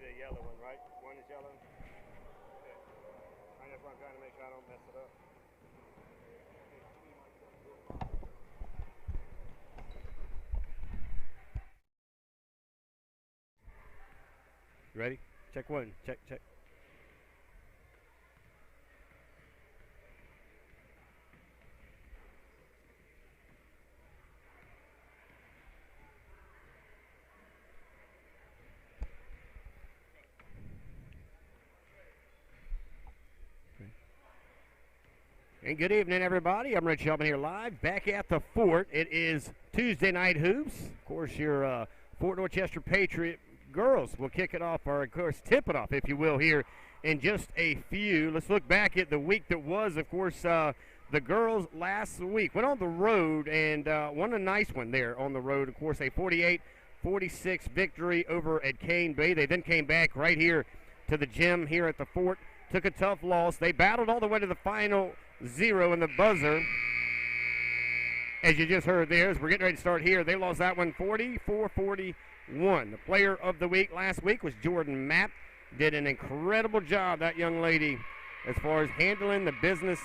the yellow one, right? One is yellow? Okay. That's why I'm trying to make sure I don't mess it up. You ready? Check one. Check. And good evening, everybody. I'm Rich Shelby here live back at the Fort. It is Tuesday Night Hoops. Of course, your Fort Dorchester Patriot girls will kick it off, or of course tip it off, if you will, here in just a few. Let's look back at the week that was. Of course, the girls last week went on the road and won a nice one there on the road. Of course, a 48-46 victory over at Cane Bay. They then came back right here to the gym here at the Fort. Took a tough loss. They battled all the way to the final zero in the buzzer. As you just heard there, as we're getting ready to start here, they lost that one 44-41. The player of the week last week was Jordan Mapp. Did an incredible job, that young lady, as far as handling the business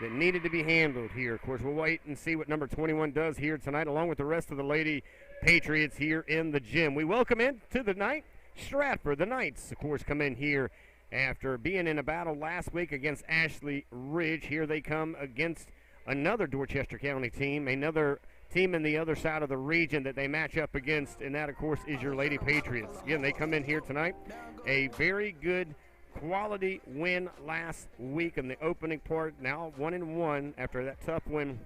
that needed to be handled here. Of course, we'll wait and see what number 21 does here tonight, along with the rest of the Lady Patriots here in the gym. We welcome into the night Stratford. The Knights, of course, come in here after being in a battle last week against Ashley Ridge. Here they come against another Dorchester County team, another team in the other side of the region that they match up against, and that, of course, is your Lady Patriots. Again, they come in here tonight. A very good quality win last week in the opening part. Now 1-1 after that tough win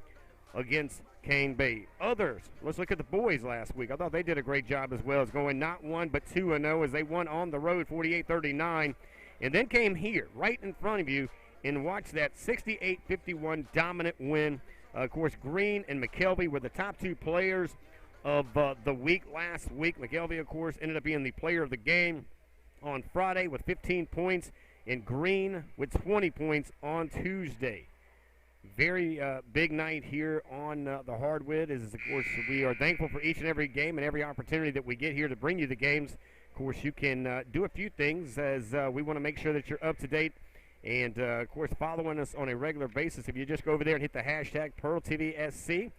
against Cane Bay. Others, let's look at the boys last week. I thought they did a great job as well, as going not 1 but 2-0 as they won on the road 48-39. And then came here, right in front of you, and watched that 68-51 dominant win. Of course, Green and McKelvey were the top two players of the week last week. McKelvey, of course, ended up being the player of the game on Friday with 15 points, and Green with 20 points on Tuesday. Very big night here on the hardwood. As, of course, we are thankful for each and every game and every opportunity that we get here to bring you the games. Of course, you can do a few things as we want to make sure that you're up to date and, of course, following us on a regular basis. If you just go over there and hit the hashtag PEARLtvsc,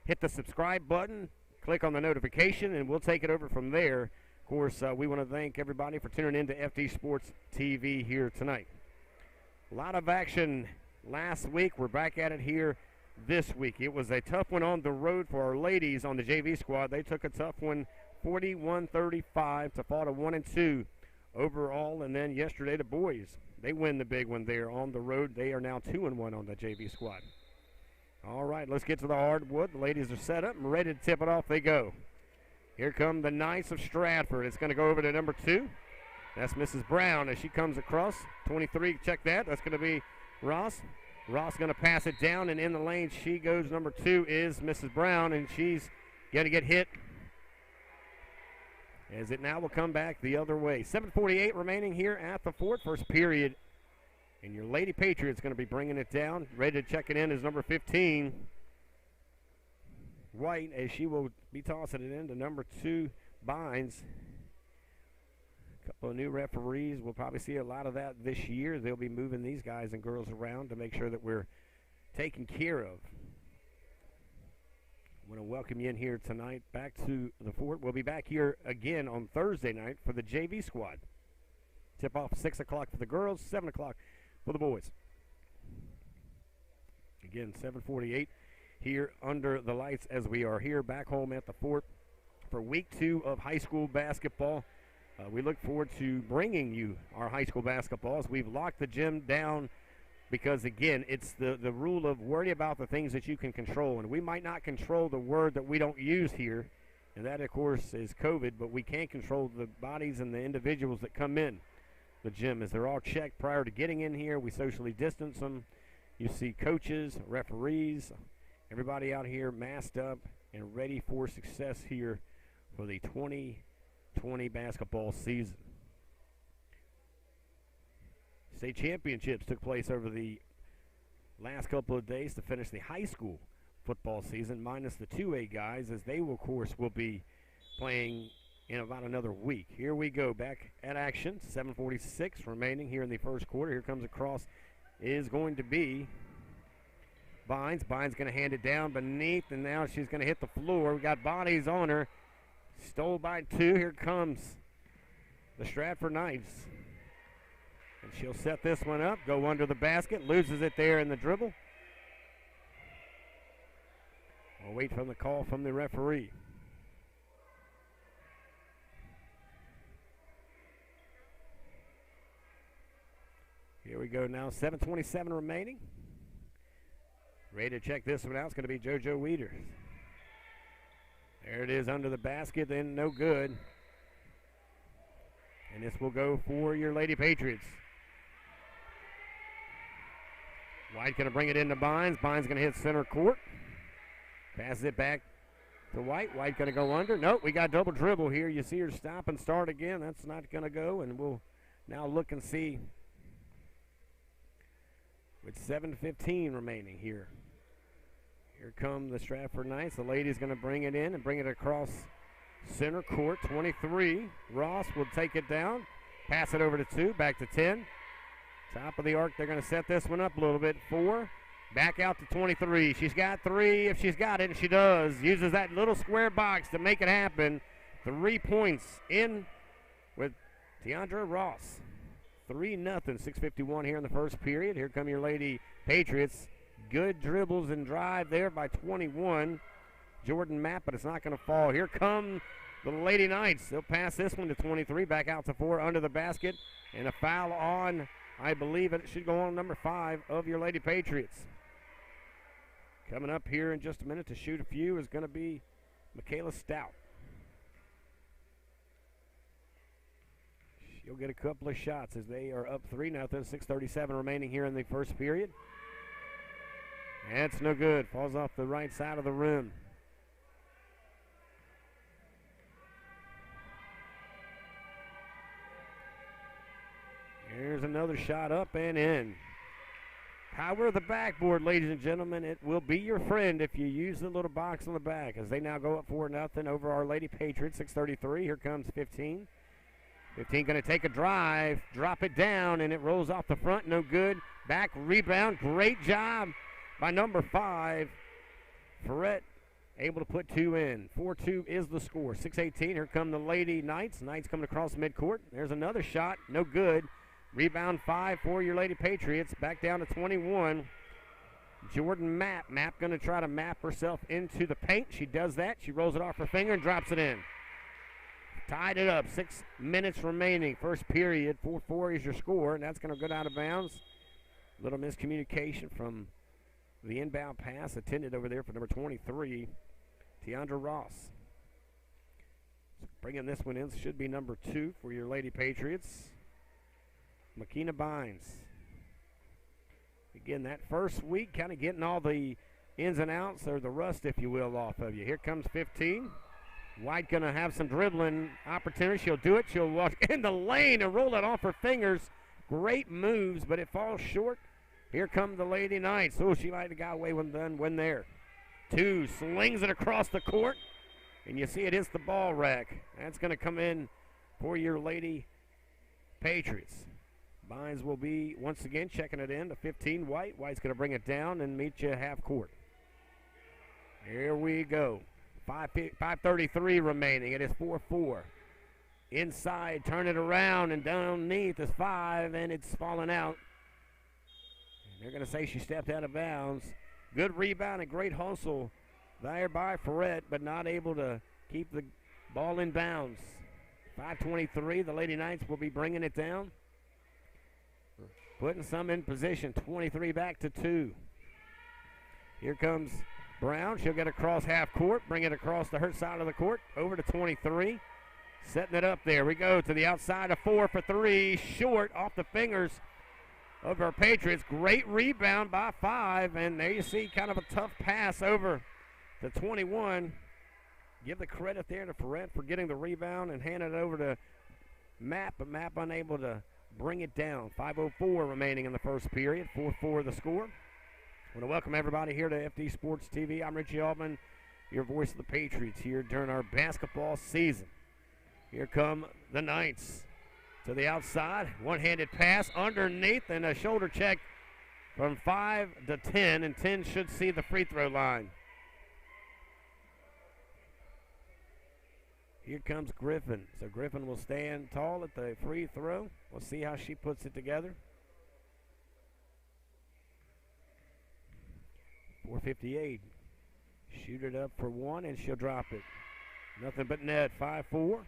hit the subscribe button, click on the notification, and we'll take it over from there. Of course, we want to thank everybody for tuning in to FD Sports TV here tonight. A lot of action last week. We're back at it here this week. It was a tough one on the road for our ladies on the JV squad. They took a tough one 41-35 to fall to 1-2 overall. And then yesterday, the boys, they win the big one there on the road. They are now 2-1 on the JV squad. All right, let's get to the hardwood. The ladies are set up and ready to tip it off. They go. Here come the Knights of Stratford. It's going to go over to number 2. That's Mrs. Brown as she comes across. 23, check that. That's going to be Ross. Ross going to pass it down, and in the lane she goes. Number 2 is Mrs. Brown, and she's going to get hit as it now will come back the other way. 7:48 remaining here at the Fort, first period. And your Lady Patriots going to be bringing it down. Ready to check it in is number 15, White, as she will be tossing it into number 2, Bynes. A couple of new referees. We'll probably see a lot of that this year. They'll be moving these guys and girls around to make sure that we're taken care of. I want to welcome you in here tonight back to the Fort. We'll be back here again on Thursday night for the JV squad. Tip off 6 o'clock for the girls, 7 o'clock for the boys. Again, 7:48 here under the lights as we are here back home at the Fort for week 2 of high school basketball. We look forward to bringing you our high school basketball as we've locked the gym down because, again, it's the rule of worry about the things that you can control. And we might not control the word that we don't use here, and that, of course, is COVID, but we can control the bodies and the individuals that come in the gym as they're all checked prior to getting in here. We socially distance them. You see coaches, referees, everybody out here masked up and ready for success here for the 2020 basketball season. State championships took place over the last couple of days to finish the high school football season, minus the 2A guys, as they, of course, will be playing in about another week. Here we go, back at action. 7:46 remaining here in the first quarter. Here comes across is going to be Vines. Vines going to hand it down beneath, and now she's going to hit the floor. We got bodies on her. Stole by 2. Here comes the Stratford Knights. And she'll set this one up, go under the basket, loses it there in the dribble. We'll wait for the call from the referee. Here we go now, 7:27 remaining. Ready to check this one out. It's going to be JoJo Weeder. There it is under the basket, and no good. And this will go for your Lady Patriots. White going to bring it into Bynes. Bynes going to hit center court. Passes it back to White. White going to go under. Nope, we got double dribble here. You see her stop and start again. That's not going to go, and we'll now look and see with 7:15 remaining here. Here come the Stratford Knights. The lady's going to bring it in and bring it across center court. 23. Ross will take it down. Pass it over to 2. Back to 10. Top of the arc. They're going to set this one up a little bit. 4. Back out to 23. She's got 3 if she's got it, and she does. Uses that little square box to make it happen. 3 points in with Tiandra Ross. 3-0. 6:51 here in the first period. Here come your Lady Patriots. Good dribbles and drive there by 21. Jordan Mapp, but it's not going to fall. Here come the Lady Knights. They'll pass this one to 23. Back out to 4 under the basket. And a foul on, I believe it should go on number 5 of your Lady Patriots. Coming up here in just a minute to shoot a few is going to be Michaela Stout. She'll get a couple of shots as they are up 3-0. 6:37 remaining here in the first period. That's no good. Falls off the right side of the rim. Here's another shot up and in. Power of the backboard, ladies and gentlemen. It will be your friend if you use the little box on the back as they now go up 4-0 over our Lady Patriots. 6:33. Here comes 15. 15 going to take a drive, drop it down, and it rolls off the front. No good. Back rebound. Great job by number 5. Ferret able to put 2 in. 4-2 is the score. 6:18. Here come the Lady Knights. Knights coming across midcourt. There's another shot. No good. Rebound 5 for your Lady Patriots. Back down to 21. Jordan Mapp. Mapp going to try to map herself into the paint. She does that. She rolls it off her finger and drops it in. Tied it up. 6 minutes remaining. First period. 4-4 is your score, and that's going to go out of bounds. Little miscommunication from the inbound pass attended over there for number 23, Tiandra Ross. So bringing this one in should be number 2 for your Lady Patriots, Makina Bynes. Again, that first week kind of getting all the ins and outs, or the rust, if you will, off of you. Here comes 15. White going to have some dribbling opportunity. She'll do it. She'll walk in the lane and roll it off her fingers. Great moves, but it falls short. Here come the Lady Knights. Oh, she might have got away with one there. 2 slings it across the court, and you see it hits the ball rack. That's going to come in for your Lady Patriots. Bynes will be once again checking it in to 15. White. White's going to bring it down and meet you half court. Here we go. 5:33 remaining. It is 4-4. Inside, turn it around, and underneath is 5, and it's falling out. They're going to say she stepped out of bounds. Good rebound and great hustle there by Ferret, but not able to keep the ball in bounds. 5:23. The Lady Knights will be bringing it down. Putting some in position. 23 back to 2. Here comes Brown. She'll get across half court, bring it across to her side of the court, over to 23. Setting it up there. We go to the outside of 4 for 3. Short off the fingers of our Patriots. Great rebound by 5, and there you see kind of a tough pass over to 21. Give the credit there to Ferret for getting the rebound and hand it over to Mapp, but Mapp unable to bring it down. 5:04 remaining in the first period. 4-4 the score. I want to welcome everybody here to FD Sports TV. I'm Richie Altman, your voice of the Patriots here during our basketball season. Here come the Knights to the outside. One-handed pass underneath and a shoulder check from 5 to 10, and 10 should see the free throw line. Here comes Griffin. So Griffin will stand tall at the free throw. We'll see how she puts it together. 4:58. Shoot it up for one, and she'll drop it. Nothing but net, 5-4.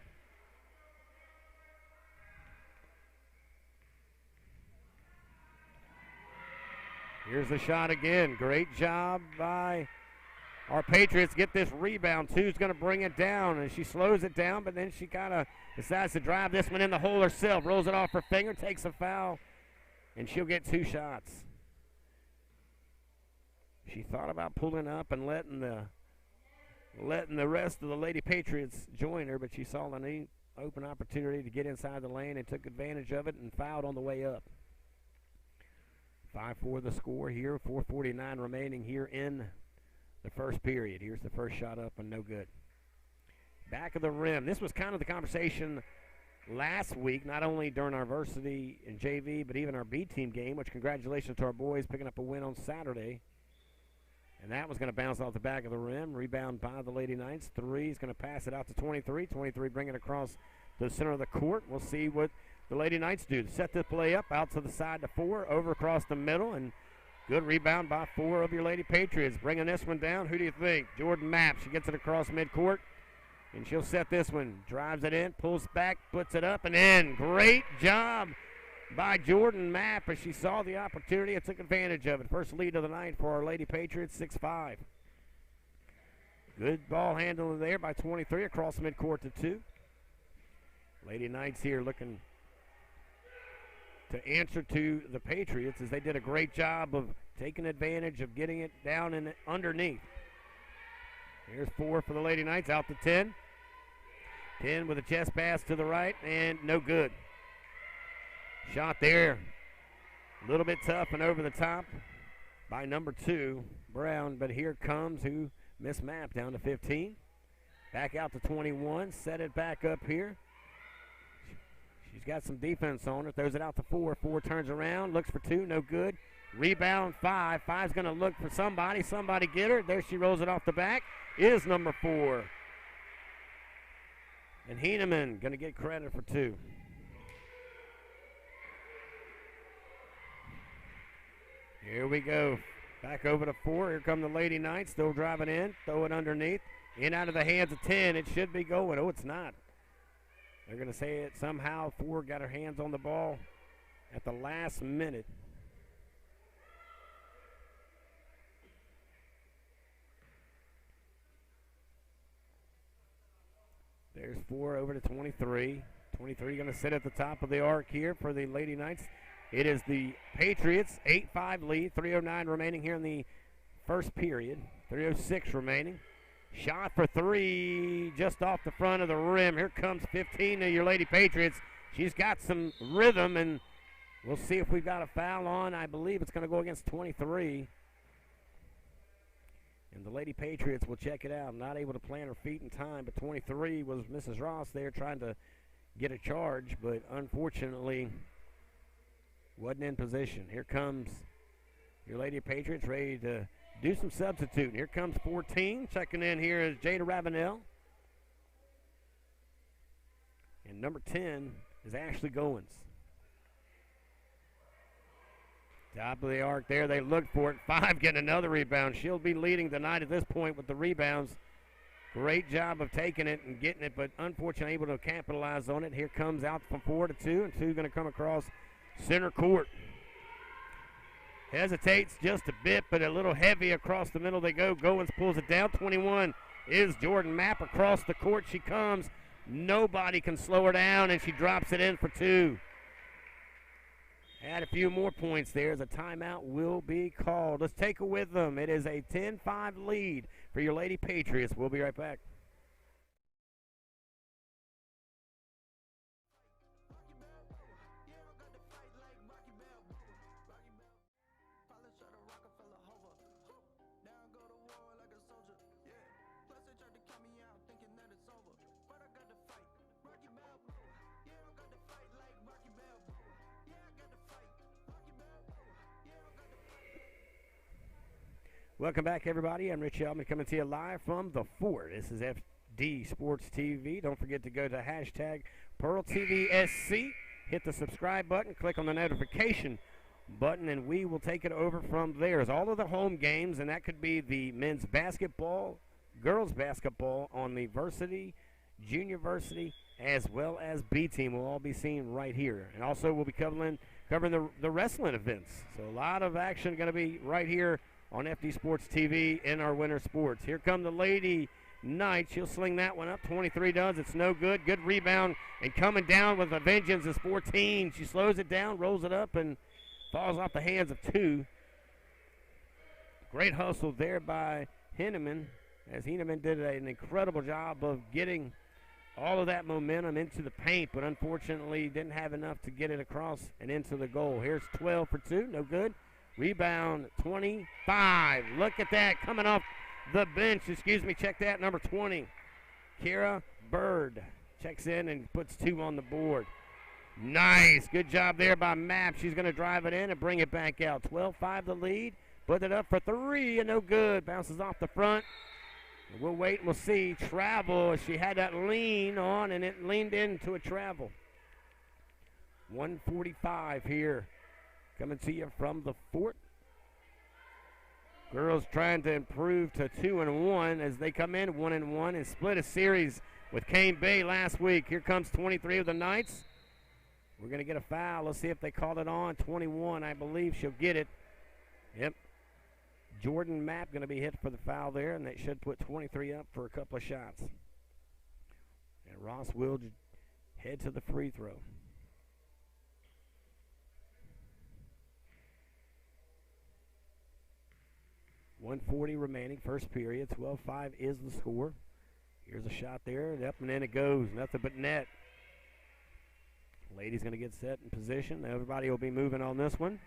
Here's the shot again. Great job by our Patriots. Get this rebound. Two's going to bring it down, and she slows it down, but then she kind of decides to drive this one in the hole herself. Rolls it off her finger, takes a foul, and she'll get 2 shots. She thought about pulling up and letting the rest of the Lady Patriots join her, but she saw an open opportunity to get inside the lane and took advantage of it and fouled on the way up. 5-4 the score here, 4:49 remaining here in the first period. Here's the first shot up and no good. Back of the rim. This was kind of the conversation last week, not only during our varsity and JV, but even our B team game, which congratulations to our boys picking up a win on Saturday. And that was going to bounce off the back of the rim. Rebound by the Lady Knights. 3 is going to pass it out to 23. 23 bring it across the center of the court. We'll see what the Lady Knights do. Set the play up, out to the side to 4, over across the middle, and good rebound by 4 of your Lady Patriots. Bringing this one down, who do you think? Jordan Mapp. She gets it across midcourt, and she'll set this one. Drives it in, pulls back, puts it up and in. Great job by Jordan Mapp as she saw the opportunity and took advantage of it. First lead of the night for our Lady Patriots, 6-5. Good ball handling there by 23 across midcourt to 2. Lady Knights here looking to answer to the Patriots as they did a great job of taking advantage of getting it down and underneath. Here's 4 for the Lady Knights, out to 10. 10 with a chest pass to the right, and no good. Shot there, a little bit tough and over the top by number 2, Brown, but here comes who missed Mapp down to 15. Back out to 21, set it back up here. She's got some defense on her, throws it out to 4. 4 turns around, looks for 2, no good. Rebound 5. 5's going to look for somebody. Somebody get her. There she rolls it off the back. Is number 4. And Heeneman going to get credit for 2. Here we go. Back over to 4. Here come the Lady Knights. Still driving in. Throw it underneath. In out of the hands of 10. It should be going. Oh, it's not. They're going to say it somehow. 4 got her hands on the ball at the last minute. There's 4 over to 23. 23 going to sit at the top of the arc here for the Lady Knights. It is the Patriots, 8-5 lead, 3:09 remaining here in the first period, 3:06 remaining. Shot for 3 just off the front of the rim. Here comes 15 of your Lady Patriots. She's got some rhythm, and we'll see if we've got a foul on. I believe it's going to go against 23. And the Lady Patriots will check it out. Not able to plant her feet in time, but 23 was Mrs. Ross there trying to get a charge, but unfortunately wasn't in position. Here comes your Lady Patriots ready to do some substituting. Here comes 14. Checking in here is Jada Ravenel. And number 10 is Ashley Goins. Top of the arc there. They look for it. 5 getting another rebound. She'll be leading the night at this point with the rebounds. Great job of taking it and getting it, but unfortunately able to capitalize on it. Here comes out from 4 to 2, and 2 going to come across center court. Hesitates just a bit, but a little heavy across the middle they go. Goins pulls it down. 21 is Jordan Mapp. Across the court she comes. Nobody can slow her down, and she drops it in for 2. Add a few more points there as a timeout will be called. Let's take it with them. It is a 10-5 lead for your Lady Patriots. We'll be right back. Welcome back, everybody. I'm Rich Elman coming to you live from the Fort. This is FD Sports TV. Don't forget to go to hashtag PEARLtvsc. Hit the subscribe button, click on the notification button, and we will take it over from there. As all of the home games, and that could be the men's basketball, girls basketball on the varsity, junior varsity, as well as B team will all be seen right here. And also we'll be covering the wrestling events. So a lot of action going to be right here on FD Sports TV in our winter sports. Here come the Lady Knights. She'll sling that one up. 23 does. It's no good. Good rebound. And coming down with a vengeance is 14. She slows it down, rolls it up, and falls off the hands of 2. Great hustle there by Henneman, as Henneman did an incredible job of getting all of that momentum into the paint, but unfortunately didn't have enough to get it across and into the goal. Here's 12 for 2. No good. Rebound 25. Look at that coming off the bench. Check that. Number 20. Kira Bird checks in and puts 2 on the board. Nice. Good job there by Mapp. She's going to drive it in and bring it back out. 12-5 the lead. Put it up for 3 and no good. Bounces off the front. We'll wait and we'll see. Travel. She had that lean on and it leaned into a travel. 1:45 here. Coming to you from the Fort. Girls trying to improve to 2-1 as they come in 1-1 and split a series with Cane Bay last week. Here comes 23 of the Knights. We're going to get a foul. Let's see if they call it on. 21, I believe she'll get it. Yep. Jordan Mapp going to be hit for the foul there, and they should put 23 up for a couple of shots. And Ross will head to the free throw. 1:40 remaining, first period. 12-5 is the score. Here's a shot there, and up and in it goes. Nothing but net. Lady's going to get set in position. Everybody will be moving on this one.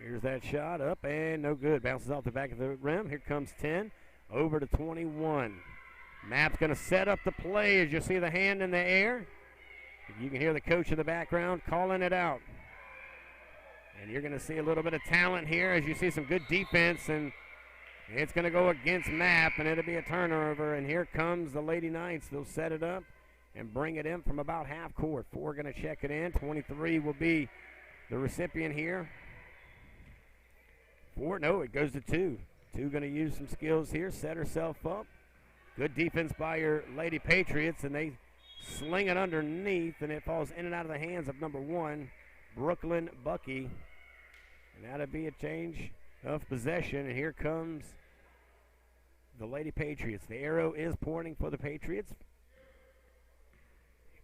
Here's that shot, up and no good. Bounces off the back of the rim. Here comes 10, over to 21. Mapp's going to set up the play as you see the hand in the air. You can hear the coach in the background calling it out. And you're going to see a little bit of talent here as you see some good defense, and it's going to go against Mapp, and it'll be a turnover. And here comes the Lady Knights. They'll set it up and bring it in from about half court. 4 going to check it in. 23 will be the recipient here. 4, no, it goes to 2. 2 going to use some skills here, set herself up. Good defense by your Lady Patriots, and they sling it underneath, and it falls in and out of the hands of number 1, Brooklyn Bucky. And that'll be a change of possession, and here comes the Lady Patriots. The arrow is pointing for the Patriots.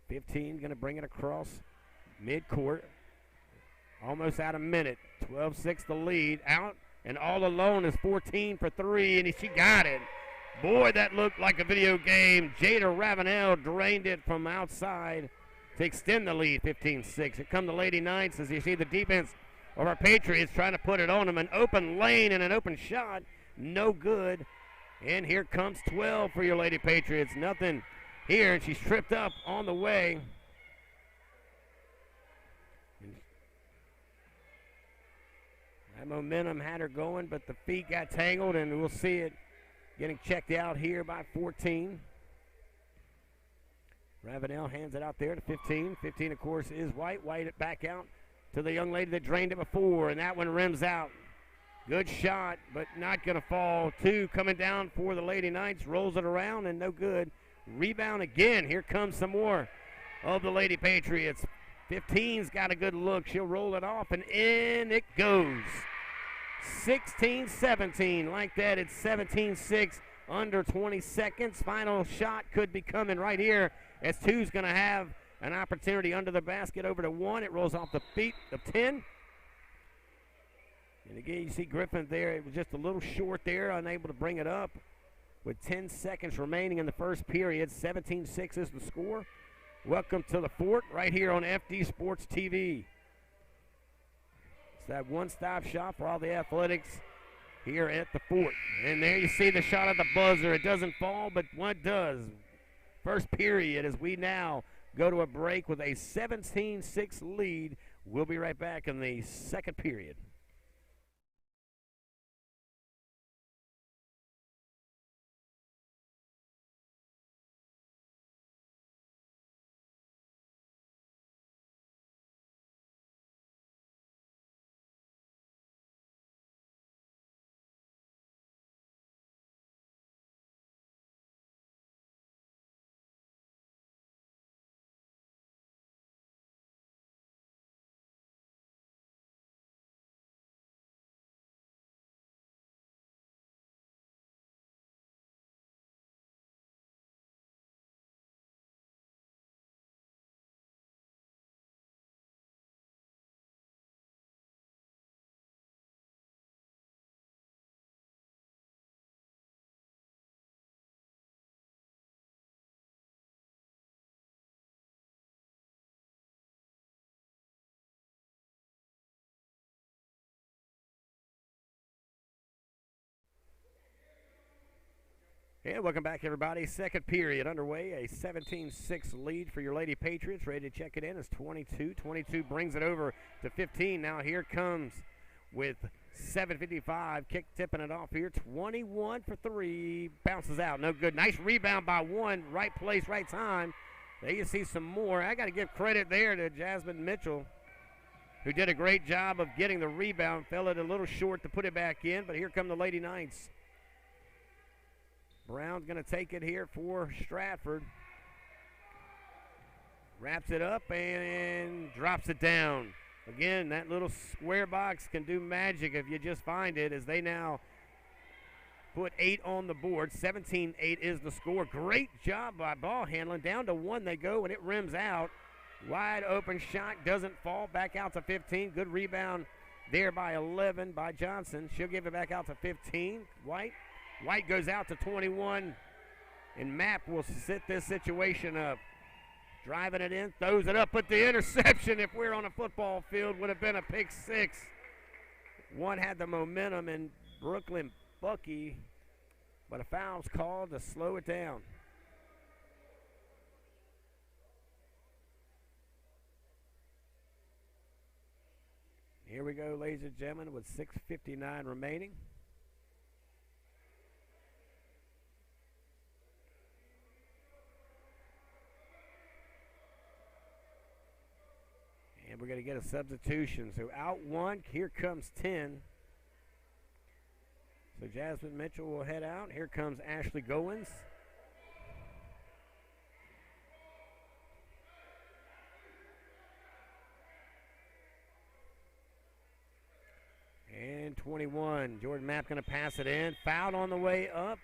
15 going to bring it across midcourt. Almost out a minute. 12-6 the lead. Out and all alone is 14 for 3, and she got it. Boy, that looked like a video game. Jada Ravenel drained it from outside to extend the lead, 15-6. Here come the Lady Knights as you see the defense of our Patriots trying to put it on them. An open lane and an open shot. No good. And here comes 12 for your Lady Patriots. Nothing here, and she's tripped up on the way. That momentum had her going, but the feet got tangled, and we'll see it getting checked out here by 14. Ravenel hands it out there to 15. 15, of course, is White. White it back out to the young lady that drained it before, and that one rims out. Good shot, but not going to fall. 2 coming down for the Lady Knights. Rolls it around, and no good. Rebound again. Here comes some more of the Lady Patriots. 15's got a good look. She'll roll it off, and in it goes. 16-17. Like that, it's 17-6 under 20 seconds. Final shot could be coming right here as 2's going to have an opportunity under the basket over to 1. It rolls off the feet of 10. And again, you see Griffin there. It was just a little short there, unable to bring it up. With 10 seconds remaining in the first period, 17-6 is the score. Welcome to the Fort right here on FD Sports TV. It's that one-stop shop for all the athletics here at the Fort. And there you see the shot at the buzzer. It doesn't fall, but what does? First period as we now go to a break with a 17-6 lead We'll be right back in the second period. And welcome back, everybody. Second period underway. A 17-6 lead for your Lady Patriots. Ready to check it in. It's 22. 22 brings it over to 15. Now here comes with 7:55. Kick tipping it off here. 21 for 3. Bounces out. No good. Nice rebound by one. Right place, right time. There you see some more. I got to give credit there to Jasmine Mitchell, who did a great job of getting the rebound. Fell it a little short to put it back in, but here come the Lady Knights. Brown's going to take it here for Stratford. Wraps it up and drops it down. Again, that little square box can do magic if you just find it, as they now put 8 on the board. 17-8 is the score. Great job by ball handling. Down to 1 they go, and it rims out. Wide open shot, doesn't fall. Back out to 15. Good rebound there by 11 by Johnson. She'll give it back out to 15. White goes out to 21, and Mapp will set this situation up. Driving it in, throws it up, but the interception, if we're on a football field, would have been a pick 6. One had the momentum in Brooklyn Bucky, but a foul's called to slow it down. Here we go, ladies and gentlemen, with 6:59 remaining. And we're going to get a substitution. So out 1, here comes 10. So Jasmine Mitchell will head out. Here comes Ashley Goins. And 21. Jordan Mapp going to pass it in. Fouled on the way up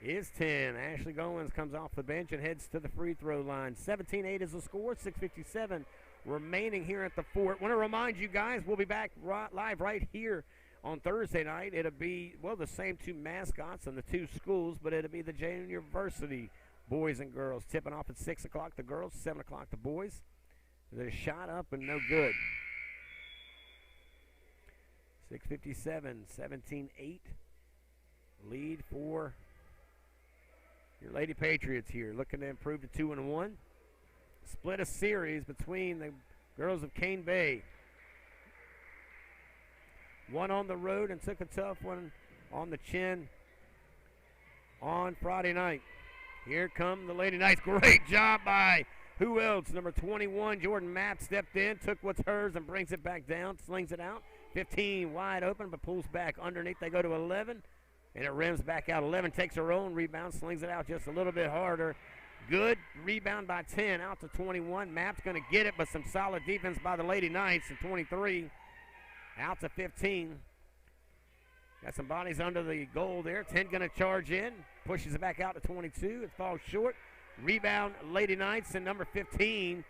is 10. Ashley Goins comes off the bench and heads to the free throw line. 17-8 is the score. 6:57 remaining here at the Fort. Want to remind you guys, we'll be back live right here on Thursday night. It'll be, well, the same 2 mascots and the 2 schools, but it'll be the junior varsity boys and girls. Tipping off at 6 o'clock the girls, 7 o'clock the boys. There's a shot up and no good. 6:57, 17-8 lead for your Lady Patriots here. Looking to improve to 2-1. Split a series between the girls of Cane Bay. One on the road and took a tough one on the chin on Friday night. Here come the Lady Knights. Great job by who else? Number 21, Jordan Mapp stepped in, took what's hers and brings it back down, slings it out. 15 wide open, but pulls back underneath. They go to 11, and it rims back out. 11 takes her own rebound, slings it out just a little bit harder. Good rebound by 10 out to 21. Mapp's going to get it, but some solid defense by the Lady Knights. And 23 out to 15. Got some bodies under the goal there. 10 going to charge in, pushes it back out to 22. It falls short. Rebound Lady Knights, and number 15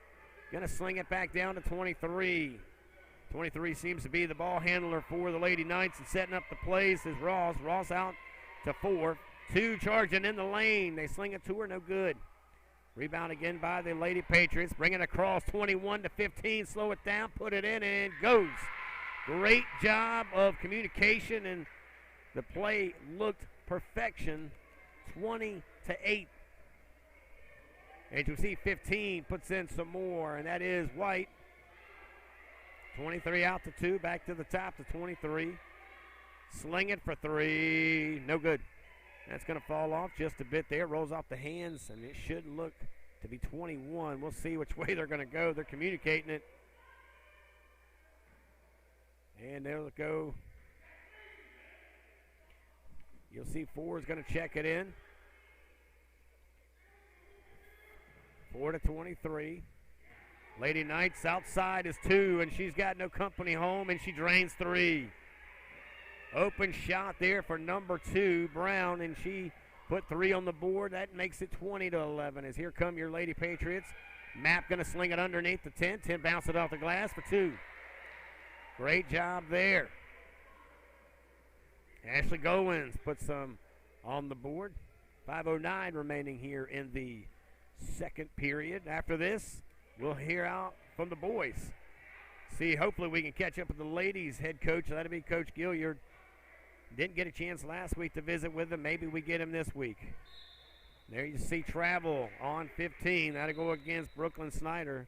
going to sling it back down to 23. 23 seems to be the ball handler for the Lady Knights, and setting up the plays is Ross. Ross out to 4. 2 charging in the lane. They sling it to her, no good. Rebound again by the Lady Patriots. Bring it across, 21 to 15. Slow it down, put it in, and goes. Great job of communication, and the play looked perfection. 20 to 8. And you see 15 puts in some more, and that is White. 23 out to 2, back to the top to 23. Sling it for 3. No good. That's going to fall off just a bit there. Rolls off the hands, and it should look to be 21. We'll see which way they're going to go. They're communicating it. And there they go. You'll see 4 is going to check it in. 4 to 23. Lady Knights outside is 2, and she's got no company home, and she drains 3. Open shot there for number 2, Brown, and she put 3 on the board. That makes it 20 to 11. As here come your Lady Patriots. Map going to sling it underneath the 10. 10 bounce it off the glass for 2. Great job there. Ashley Goins puts some on the board. 5:09 remaining here in the second period. After this, we'll hear out from the boys. See, hopefully we can catch up with the ladies' head coach. That'll be Coach Gilliard. Didn't get a chance last week to visit with him. Maybe we get him this week. There you see travel on 15. That'll go against Brooklyn Snyder.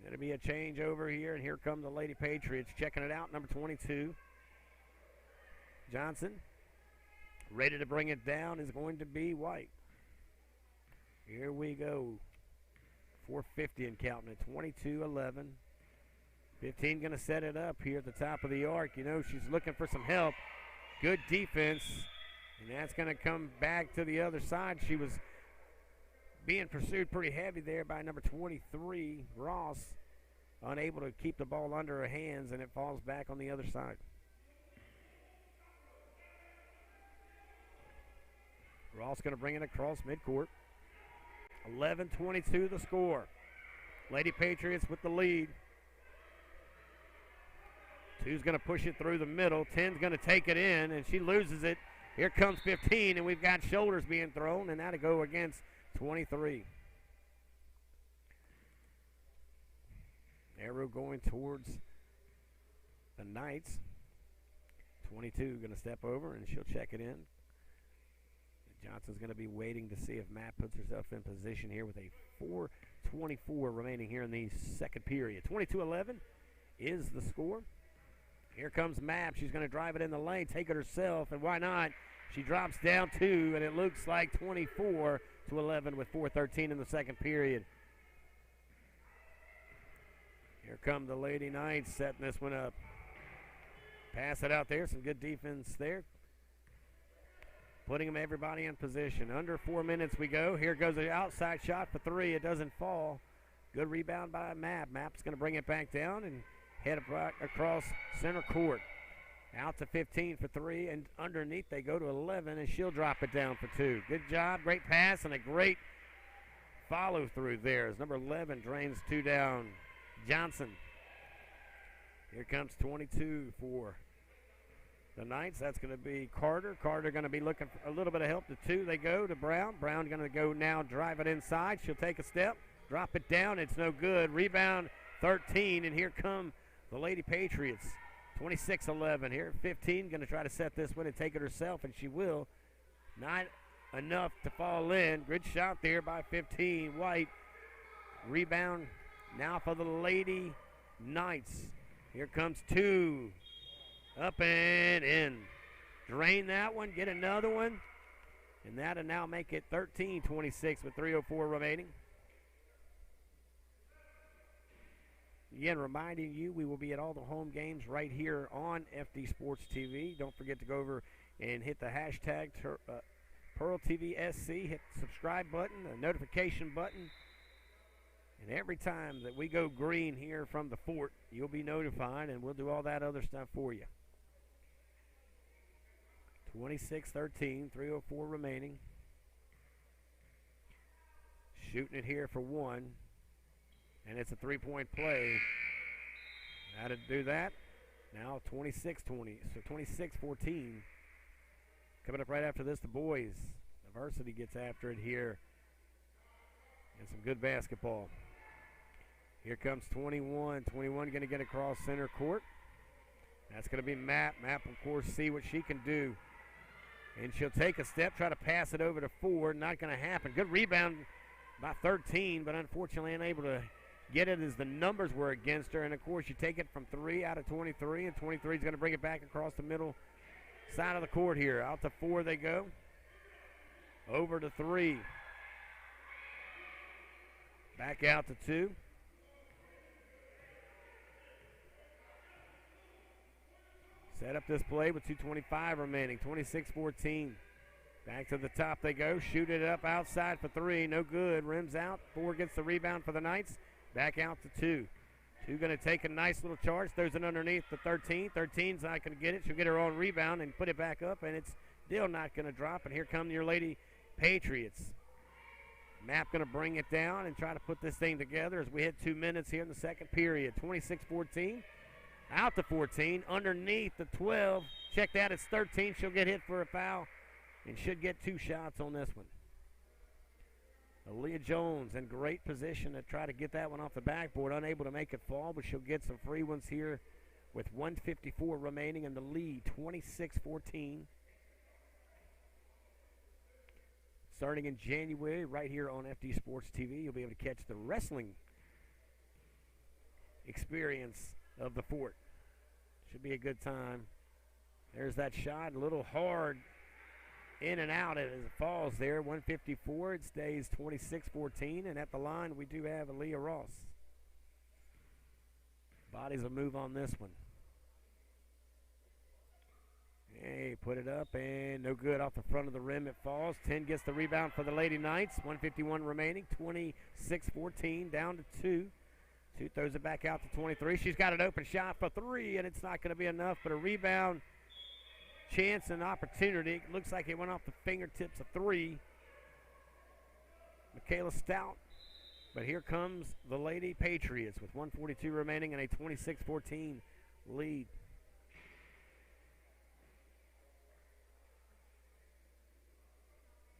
That'll be a change over here, and here come the Lady Patriots checking it out. Number 22, Johnson. Ready to bring it down is going to be White. Here we go. 4:50 and counting it. 22-11. 15 going to set it up here at the top of the arc. You know, she's looking for some help. Good defense, and that's going to come back to the other side. She was being pursued pretty heavy there by number 23, Ross, unable to keep the ball under her hands, and it falls back on the other side. Ross going to bring it across midcourt. 11-22 the score. Lady Patriots with the lead. 2's going to push it through the middle. 10's going to take it in, and she loses it. Here comes 15, and we've got shoulders being thrown, and that'll go against 23. Arrow going towards the Knights. 22 going to step over, and she'll check it in. Johnson's going to be waiting to see if Matt puts herself in position here with a 4:24 remaining here in the second period. 22-11 is the score. Here comes Map. She's going to drive it in the lane, take it herself, and why not? She drops down 2, and it looks like 24-11 with 4:13 in the second period. Here come the Lady Knights setting this one up. Pass it out there. Some good defense there. Putting everybody in position. Under 4 minutes we go. Here goes the outside shot for 3. It doesn't fall. Good rebound by Map. Map's going to bring it back down and head across center court. Out to 15 for 3, and underneath they go to 11, and she'll drop it down for 2. Good job, great pass, and a great follow through there as number 11 drains 2 down. Johnson. Here comes 22 for the Knights. That's going to be Carter. Carter going to be looking for a little bit of help to 2. They go to Brown. Brown going to go now, drive it inside. She'll take a step, drop it down. It's no good. Rebound 13, and here come the Lady Patriots. 26-11 here. 15 going to try to set this one and take it herself, and she will. Not enough to fall in. Good shot there by 15. White. Rebound now for the Lady Knights. Here comes 2. Up and in. Drain that one. Get another one. And that'll now make it 13-26 with 3:04 remaining. Again, reminding you, we will be at all the home games right here on FD Sports TV. Don't forget to go over and hit the hashtag PEARLtvsc. Hit the subscribe button, the notification button. And every time that we go green here from the fort, you'll be notified, and we'll do all that other stuff for you. 26-13, 3:04 remaining. Shooting it here for 1. And it's a 3-point play. How to do that? Now 26-20, so 26-14. Coming up right after this, the boys. The varsity gets after it here. And some good basketball. Here comes 21. 21 going to get across center court. That's going to be Map. Map, of course, see what she can do. And she'll take a step, try to pass it over to 4. Not going to happen. Good rebound by 13, but unfortunately unable to get it as the numbers were against her. And, of course, you take it from 3 out of 23, and 23 is going to bring it back across the middle side of the court here. Out to 4 they go. Over to 3. Back out to 2. Set up this play with 2:25 remaining. 26-14. Back to the top they go. Shoot it up outside for 3. No good. Rims out. 4 gets the rebound for the Knights. Back out to 2. 2 going to take a nice little charge. Throws it underneath the 13. 13's not going to get it. She'll get her own rebound and put it back up, and it's still not going to drop. And here come your Lady Patriots. Map going to bring it down and try to put this thing together as we hit 2 minutes here in the second period. 26-14. Out to 14. Underneath the 12. Check that. It's 13. She'll get hit for a foul and should get 2 shots on this one. Aaliyah Jones in great position to try to get that one off the backboard. Unable to make it fall, but she'll get some free ones here with 1:54 remaining in the lead. 26-14. Starting in January, right here on FD Sports TV, you'll be able to catch the wrestling experience of the Fort. Should be a good time. There's that shot, a little hard in and out as it falls there. 1:54, it stays 26-14, and at the line we do have Aaliyah Ross. Bodies will move on this one. Hey, put it up, and no good off the front of the rim. It falls. 10 gets the rebound for the Lady Knights. 1:51 remaining. 26-14, down to 2. 2 throws it back out to 23. She's got an open shot for 3, and it's not going to be enough, but a rebound chance and opportunity. It looks like it went off the fingertips of 3. Michaela Stout. But here comes the Lady Patriots with 1:42 remaining and a 26-14 lead.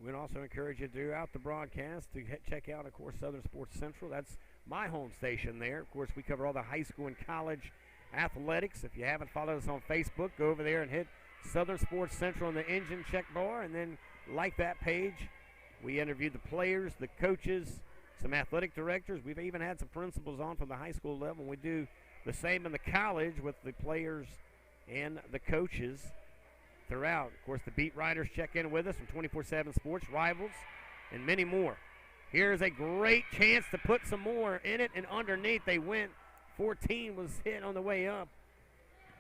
We'd also encourage you throughout the broadcast to check out, of course, Southern Sports Central. That's my home station there. Of course, we cover all the high school and college athletics. If you haven't followed us on Facebook, go over there and hit Southern Sports Central on the engine check bar and then like that page. We interviewed the players, the coaches, some athletic directors. We've even had some principals on from the high school level. We do the same in the college with the players and the coaches throughout. Of course, the beat writers check in with us from 24/7 Sports, Rivals, and many more. Here's a great chance to put some more in it, and underneath they went. 14 was hit on the way up,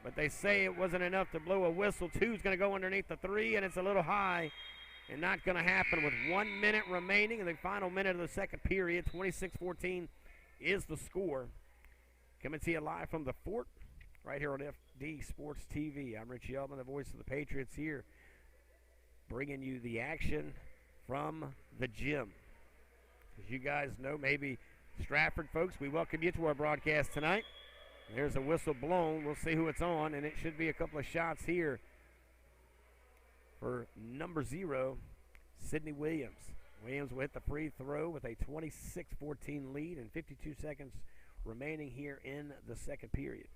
but they say it wasn't enough to blow a whistle. 2's going to go underneath the 3, and it's a little high and not going to happen with 1 minute remaining in the final minute of the second period. 26-14 is the score. Coming to you live from the Fort right here on FD Sports TV. I'm Rich Yeldman, the voice of the Patriots here, bringing you the action from the gym. As you guys know, maybe Stratford folks, we welcome you to our broadcast tonight. There's a whistle blown. We'll see who it's on, and it should be a couple of shots here for number 0, Sydney Williams. Williams will hit the free throw with a 26-14 lead and 52 seconds remaining here in the second period.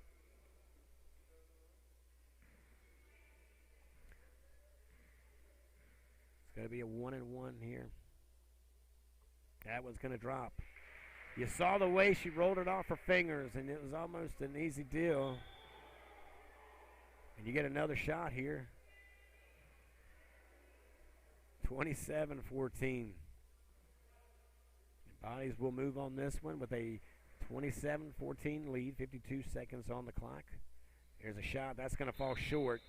It's going to be a 1-and-1 here. That one's going to drop. You saw the way she rolled it off her fingers, and it was almost an easy deal. And you get another shot here. 27-14. Bodies will move on this one with a 27-14 lead, 52 seconds on the clock. There's a shot. That's going to fall short.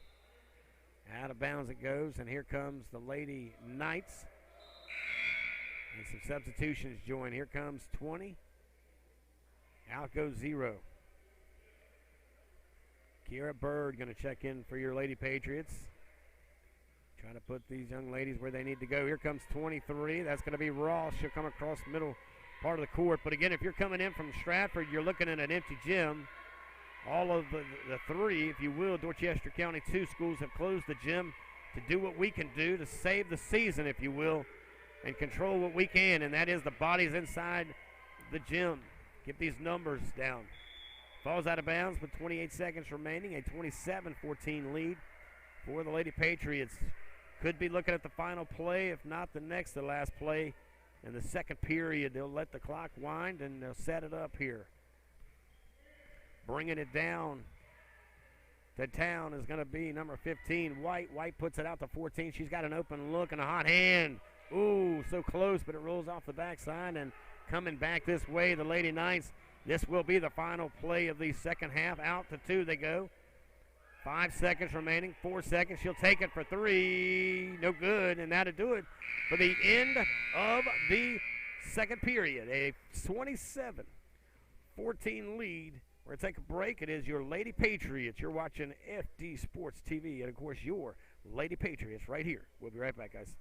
Out of bounds it goes, and here comes the Lady Knights. And some substitutions join. Here comes 20. Out goes 0. Kiera Bird going to check in for your Lady Patriots. Trying to put these young ladies where they need to go. Here comes 23. That's going to be Ross. She'll come across the middle part of the court. But again, if you're coming in from Stratford, you're looking at an empty gym. All of the 3, if you will, Dorchester County 2 schools have closed the gym to do what we can do to save the season, if you will, and control what we can, and that is the bodies inside the gym. Get these numbers down. Falls out of bounds with 28 seconds remaining, a 27-14 lead for the Lady Patriots. Could be looking at the final play, if not the next to last play in the second period. They'll let the clock wind, and they'll set it up here. Bringing it down to town is going to be number 15, White. White puts it out to 14. She's got an open look and a hot hand. Ooh, so close, but it rolls off the backside. And coming back this way, the Lady Knights. This will be the final play of the second half. Out to 2 they go. 5 seconds remaining. 4 seconds. She'll take it for 3. No good, and that'll do it for the end of the second period. A 27-14 lead. We're going to take a break. It is your Lady Patriots. You're watching FD Sports TV, and, of course, your Lady Patriots right here. We'll be right back, guys.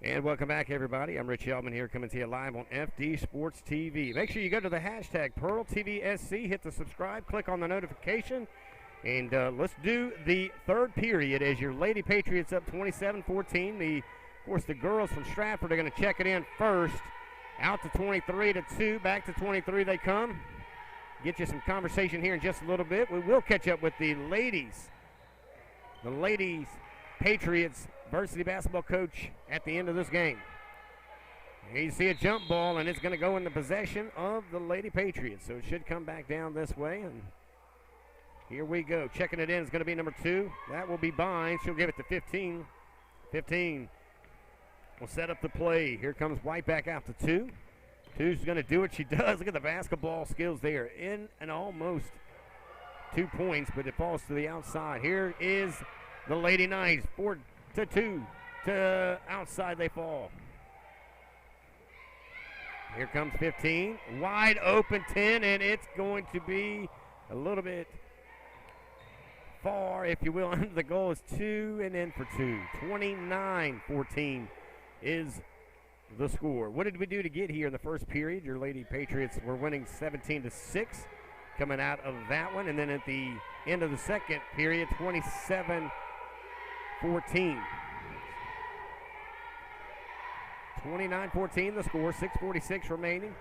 And welcome back, everybody. I'm Rich Hellman here, coming to you live on FD Sports TV. Make sure you go to the hashtag PEARLtvsc, hit the subscribe, click on the notification, and let's do the third period as your Lady Patriots up 27-14. Of course, the girls from Stratford are going to check it in first. Out to 23-2, back to 23 they come. Get you some conversation here in just a little bit. We will catch up with the ladies. The ladies Patriots varsity basketball coach at the end of this game. Here you see a jump ball, and it's going to go in the possession of the Lady Patriots. So it should come back down this way. And here we go. Checking it in is going to be number 2. That will be Bynes. She'll give it to 15. 15 will set up the play. Here comes White back out to 2. 2's going to do what she does. Look at the basketball skills there. In and almost 2 points, but it falls to the outside. Here is the Lady Knights. 4-2 to outside they fall. Here comes 15. Wide open 10, and it's going to be a little bit far, if you will. The goal is 2 and in for 2. 29-14 is the score. What did we do to get here in the first period? Your Lady Patriots were winning 17-6 coming out of that one. And then at the end of the second period, 27-14. 29-14 the score, 6:46 remaining.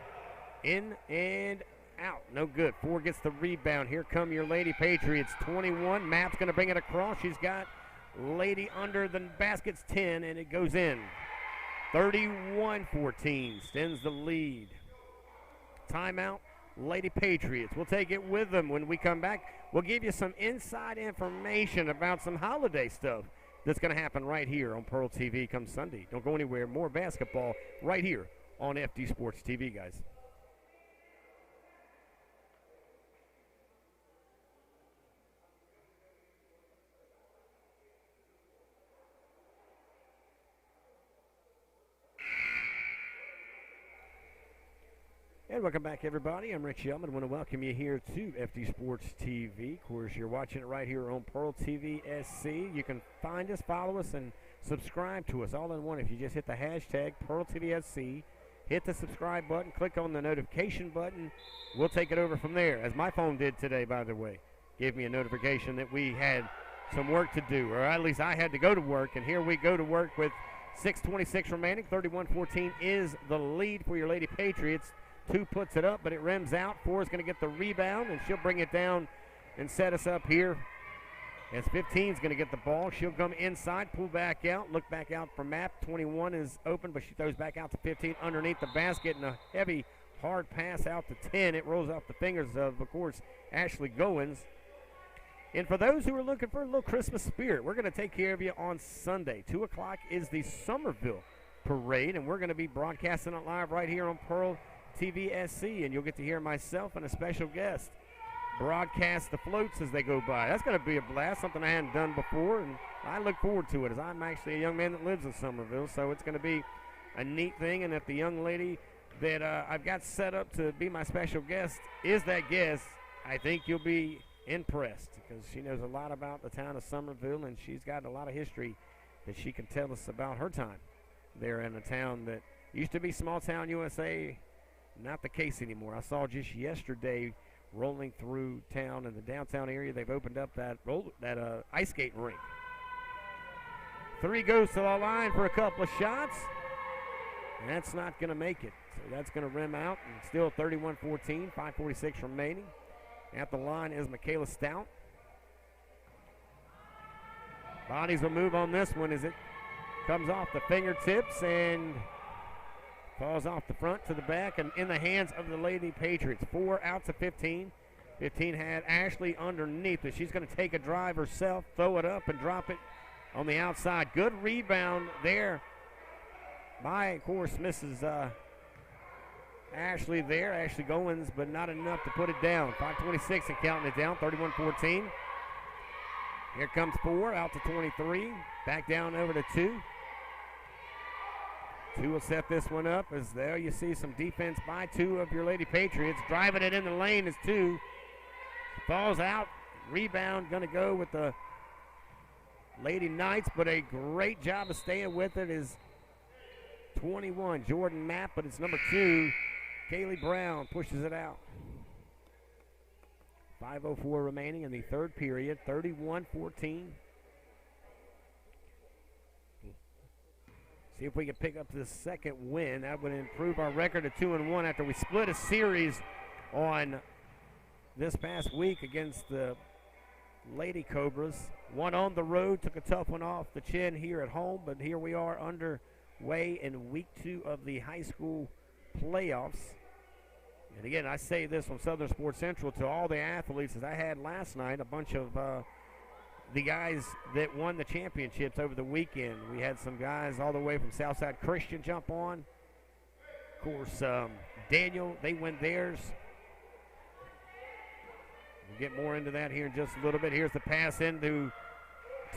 In and out, no good. 4 gets the rebound. Here come your Lady Patriots. 21, Map's going to bring it across. She's got Lady under the basket's 10, and it goes in. 31-14 extends the lead. Timeout, Lady Patriots. We'll take it with them when we come back. We'll give you some inside information about some holiday stuff that's going to happen right here on Pearl TV come Sunday. Don't go anywhere. More basketball right here on FD Sports TV, guys. And welcome back, everybody. I'm Rich Hellman. I want to welcome you here to FD Sports TV. Of course, you're watching it right here on PEARLtvsc. You can find us, follow us, and subscribe to us all in one. If you just hit the hashtag PEARLtvsc, hit the subscribe button, click on the notification button, we'll take it over from there. As my phone did today, by the way. Gave me a notification that we had some work to do, or at least I had to go to work, and here we go to work with 6:26 remaining. 31-14 is the lead for your Lady Patriots. 2 puts it up, but it rims out. 4 is going to get the rebound, and she'll bring it down and set us up here. As 15 is going to get the ball. She'll come inside, pull back out, look back out for Map. 21 is open, but she throws back out to 15 underneath the basket, and a heavy, hard pass out to 10. It rolls off the fingers of course, Ashley Goins. And for those who are looking for a little Christmas spirit, we're going to take care of you on Sunday. 2 o'clock is the Somerville Parade, and we're going to be broadcasting it live right here on PEARLtvsc, and you'll get to hear myself and a special guest broadcast the floats as they go by. That's going to be a blast, something I hadn't done before, and I look forward to it, as I'm actually a young man that lives in Somerville, so it's going to be a neat thing. And if the young lady that I've got set up to be my special guest is that guest, I think you'll be impressed, because she knows a lot about the town of Somerville, and she's got a lot of history that she can tell us about her time there in a town that used to be small town USA. Not the case anymore. I saw just yesterday rolling through town in the downtown area, they've opened up that ice skating rink. 3 goes to the line for a couple of shots. And that's not going to make it. So that's going to rim out. And still 31-14, 5:46 remaining. At the line is Michaela Stout. Bodies will move on this one as it comes off the fingertips and falls off the front to the back and in the hands of the Lady Patriots. 4 out to 15. 15 had Ashley underneath, but she's going to take a drive herself, throw it up, and drop it on the outside. Good rebound there by, of course, Mrs. Ashley there. Ashley Goins, but not enough to put it down. 5:26 and counting it down, 31-14. Here comes 4 out to 23. Back down over to 2. 2 will set this one up, as there you see some defense by 2 of your Lady Patriots. Driving it in the lane is 2. Falls out. Rebound going to go with the Lady Knights, but a great job of staying with it is 21, Jordan Mapp, but it's number 2, Kaylee Brown pushes it out. 5:04 remaining in the third period, 31-14. See if we can pick up the second win. That would improve our record to 2-1 after we split a series on this past week against the Lady Cobras. One on the road, took a tough one off the chin here at home, but here we are underway in week 2 of the high school playoffs. And again, I say this on Southern Sports Central to all the athletes as I had last night, a bunch of the guys that won the championships over the weekend. We had some guys all the way from Southside Christian jump on. Of course, Daniel, they win theirs. We'll get more into that here in just a little bit. Here's the pass into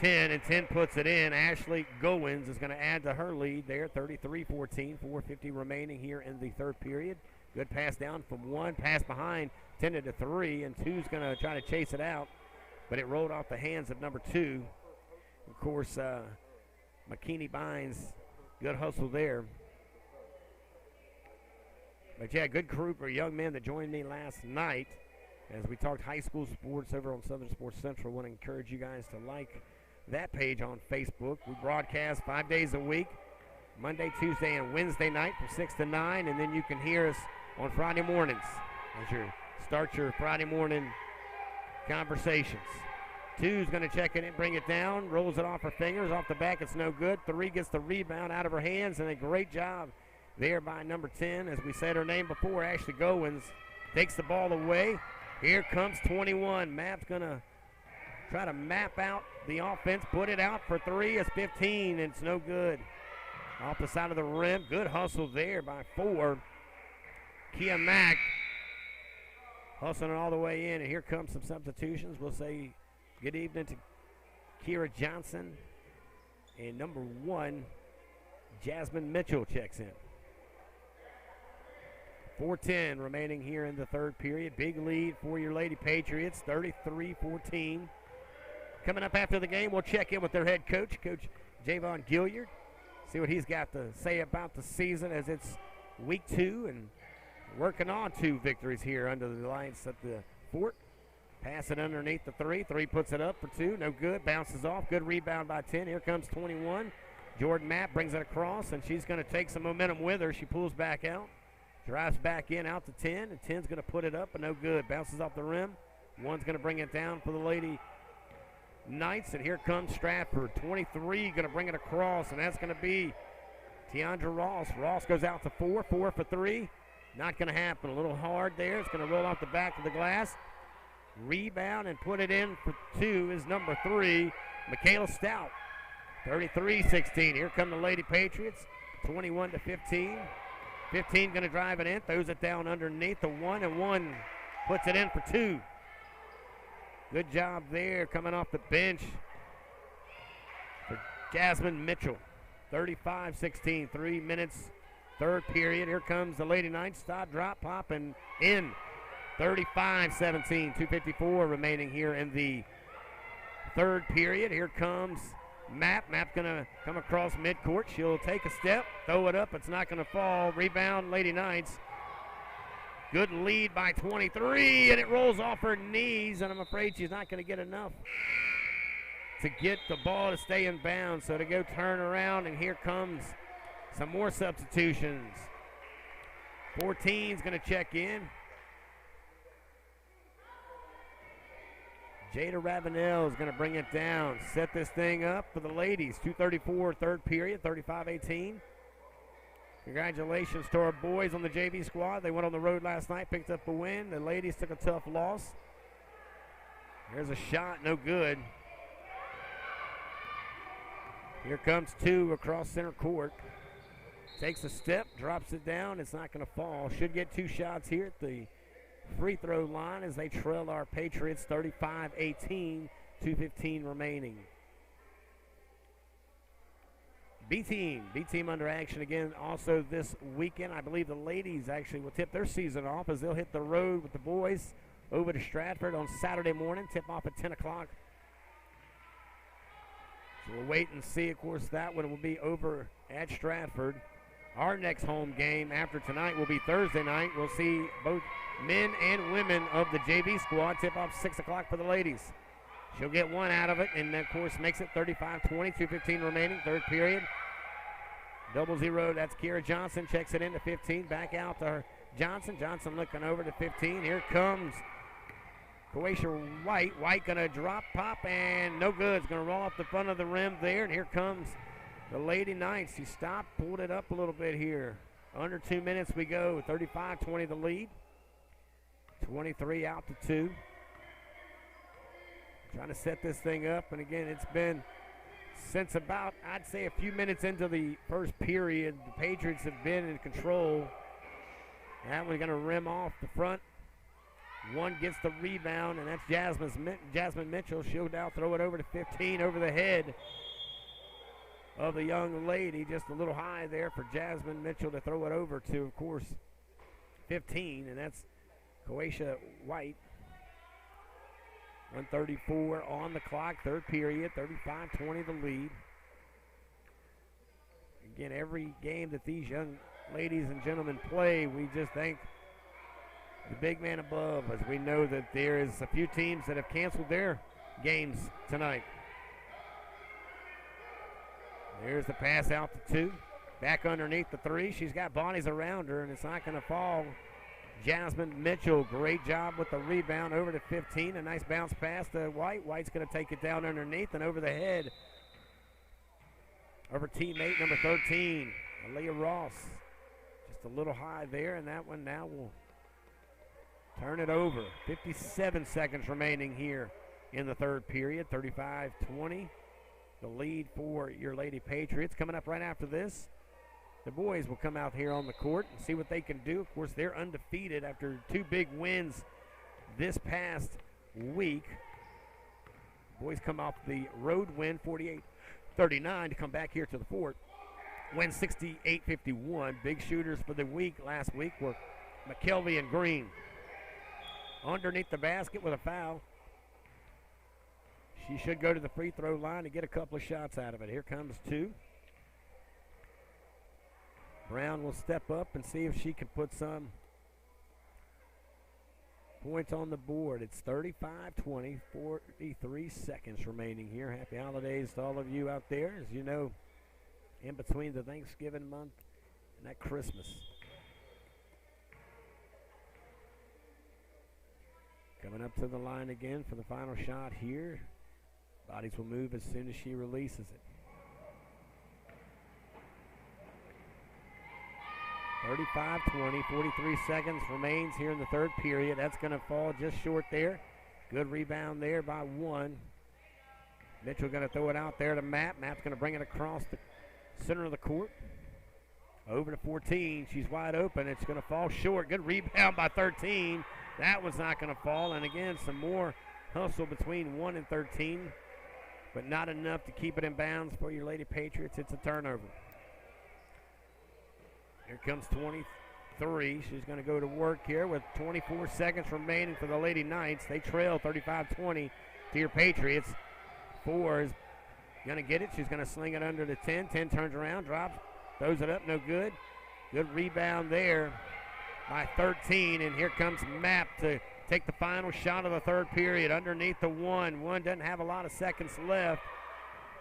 10, and 10 puts it in. Ashley Goins is going to add to her lead there, 33-14, 4:50 remaining here in the third period. Good pass down from 1, pass behind, 10 to 3, and 2's going to try to chase it out, but it rolled off the hands of number 2. Of course, McKinney Bynes, good hustle there. But yeah, good group of young men that joined me last night as we talked high school sports over on Southern Sports Central. I want to encourage you guys to like that page on Facebook. We broadcast 5 days a week, Monday, Tuesday, and Wednesday night from 6 to 9, and then you can hear us on Friday mornings as you start your Friday morning conversations. 2's going to check it in, bring it down, rolls it off her fingers, off the back, it's no good. 3 gets the rebound out of her hands, and a great job there by number 10. As we said her name before, Ashley Goins takes the ball away. Here comes 21. Mapp's going to try to map out the offense, put it out for 3. It's 15, and it's no good. Off the side of the rim, good hustle there by 4. Kia Mack hustling it all the way in, and here comes some substitutions. We'll say good evening to Kira Johnson, and number 1, Jasmine Mitchell checks in. 4:10 remaining here in the third period. Big lead for your Lady Patriots, 33-14. Coming up after the game, we'll check in with their head coach, Coach Javon Gilliard. See what he's got to say about the season as it's week 2 and working on 2 victories here under the lights at the fort. Pass it underneath the 3. 3 puts it up for 2. No good. Bounces off. Good rebound by 10. Here comes 21. Jordan Mapp brings it across, and she's going to take some momentum with her. She pulls back out. Drives back in out to 10, and 10's going to put it up, but no good. Bounces off the rim. 1's going to bring it down for the Lady Knights, and here comes Stratford. 23 going to bring it across, and that's going to be Tiandra Ross. Ross goes out to 4. 4 for 3. Not going to happen. A little hard there. It's going to roll off the back of the glass. Rebound and put it in for 2 is number 3, Michaela Stout. 33-16. Here come the Lady Patriots. 21-15. 15 going to drive it in. Throws it down underneath the 1, and 1 puts it in for 2. Good job there coming off the bench for Jasmine Mitchell. 35-16, 3 minutes, third period. Here comes the Lady Knights. Stop, drop, pop, and in. 35-17, 2:54 remaining here in the third period. Here comes Mapp. Mapp going to come across midcourt. She'll take a step, throw it up. It's not going to fall. Rebound, Lady Knights. Good lead by 23, and it rolls off her knees, and I'm afraid she's not going to get enough to get the ball to stay in bounds. So to go turn around, and here comes some more substitutions. 14's going to check in. Jada Ravenel is going to bring it down, set this thing up for the ladies. 2:34 third period, 35-18. Congratulations to our boys on the JV squad. They went on the road last night, picked up a win. The ladies took a tough loss. There's a shot, no good. Here comes 2 across center court. Takes a step, drops it down. It's not going to fall. Should get 2 shots here at the free throw line as they trail our Patriots 35-18, 2:15 remaining. B-team under action again also this weekend. I believe the ladies actually will tip their season off as they'll hit the road with the boys over to Stratford on Saturday morning. Tip off at 10 o'clock. So we'll wait and see. Of course, that one will be over at Stratford. Our next home game after tonight will be Thursday night. We'll see both men and women of the JV squad tip off 6 o'clock for the ladies. She'll get one out of it, and of course makes it 35-20, 2:15 remaining, third period. 0-0, that's Kira Johnson, checks it into 15, back out to her Johnson. Johnson looking over to 15. Here comes Croatia White. White gonna drop, pop, and no good. It's gonna roll off the front of the rim there, and here comes the Lady Knights. She stopped, pulled it up a little bit here. Under 2 minutes we go, 35-20 the lead. 23 out to 2. Trying to set this thing up, and again, it's been since about, I'd say, a few minutes into the first period, the Patriots have been in control. That one's going to rim off the front. One gets the rebound, and that's Jasmine Mitchell. She'll now throw it over to 15, over the head of the young lady. Just a little high there for Jasmine Mitchell to throw it over to, of course, 15, and that's Croatia White. 1:34 on the clock, third period, 35-20 the lead. Again, every game that these young ladies and gentlemen play, we just thank the big man above, as we know that there is a few teams that have canceled their games tonight. There's the pass out to 2. Back underneath the 3. She's got bodies around her, and it's not going to fall. Jasmine Mitchell, great job with the rebound over to 15. A nice bounce pass to White. White's going to take it down underneath and over the head of her teammate, number 13, Aaliyah Ross. Just a little high there, and that one now will turn it over. 57 seconds remaining here in the third period, 35-20. The lead for your Lady Patriots. Coming up right after this, the boys will come out here on the court and see what they can do. Of course, they're undefeated after 2 big wins this past week. Boys come off the road win, 48-39, to come back here to the fort. Win 68-51. Big shooters for the week last week were McKelvey and Green. Underneath the basket with a foul. She should go to the free throw line to get a couple of shots out of it. Here comes 2. Brown will step up and see if she can put some points on the board. It's 35-20, 43 seconds remaining here. Happy holidays to all of you out there. As you know, in between the Thanksgiving month and that Christmas. Coming up to the line again for the final shot here. Bodies will move as soon as she releases it. 35-20, 43 seconds remains here in the third period. That's going to fall just short there. Good rebound there by 1. Mitchell going to throw it out there to Matt. Matt's going to bring it across the center of the court. Over to 14. She's wide open. It's going to fall short. Good rebound by 13. That one's not going to fall. And again, some more hustle between 1 and 13, but not enough to keep it in bounds for your Lady Patriots. It's a turnover. Here comes 23. She's going to go to work here with 24 seconds remaining for the Lady Knights. They trail 35-20 to your Patriots. 4 is going to get it. She's going to sling it under the 10. 10 turns around, drops, throws it up, no good. Good rebound there by 13, and here comes Mapp to take the final shot of the third period underneath the 1. 1 doesn't have a lot of seconds left.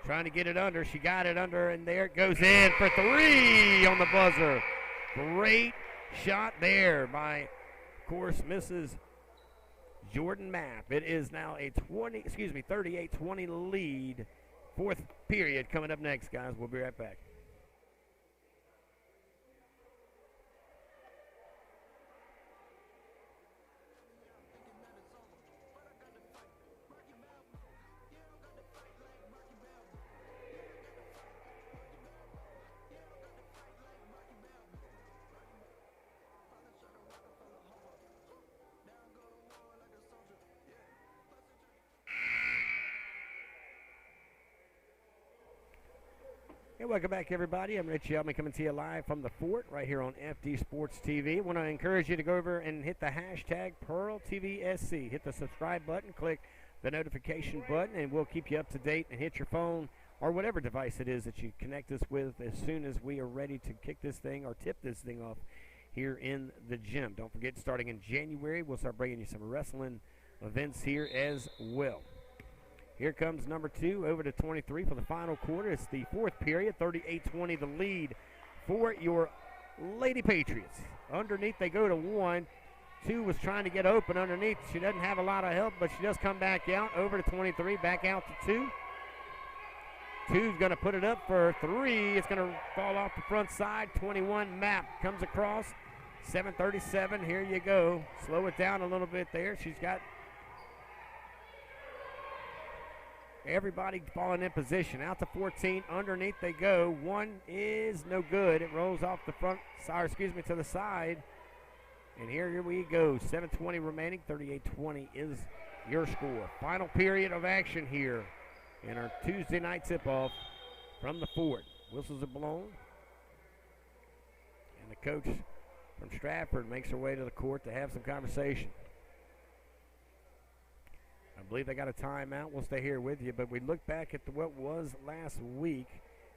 Trying to get it under. She got it under, and there it goes in for 3 on the buzzer. Great shot there by, of course, Mrs. Jordan Mapp. It is now a 38-20 lead. Fourth period coming up next, guys. We'll be right back. Hey, welcome back, everybody. I'm Rich Yeldman coming to you live from the fort right here on FD Sports TV. I want to encourage you to go over and hit the hashtag PEARLtvsc. Hit the subscribe button, click the notification button, and we'll keep you up to date and hit your phone or whatever device it is that you connect this with as soon as we are ready to kick this thing or tip this thing off here in the gym. Don't forget, starting in January, we'll start bringing you some wrestling events here as well. Here comes number 2 over to 23 for the final quarter. It's the fourth period, 38-20 the lead for your Lady Patriots. Underneath they go to 1. 2 was trying to get open underneath. She doesn't have a lot of help, but she does come back out. Over to 23, back out to 2. 2's going to put it up for 3. It's going to fall off the front side. 21, Map comes across. 7:37, here you go. Slow it down a little bit there. She's got everybody falling in position. Out to 14, underneath they go. 1 is no good. It rolls off the front side, to the side. And here we go. 7:20 remaining. 38-20 is your score. Final period of action here in our Tuesday night tip-off from the fort. Whistles are blown. And the coach from Stratford makes her way to the court to have some conversation. I believe they got a timeout. We'll stay here with you. But we look back at what was last week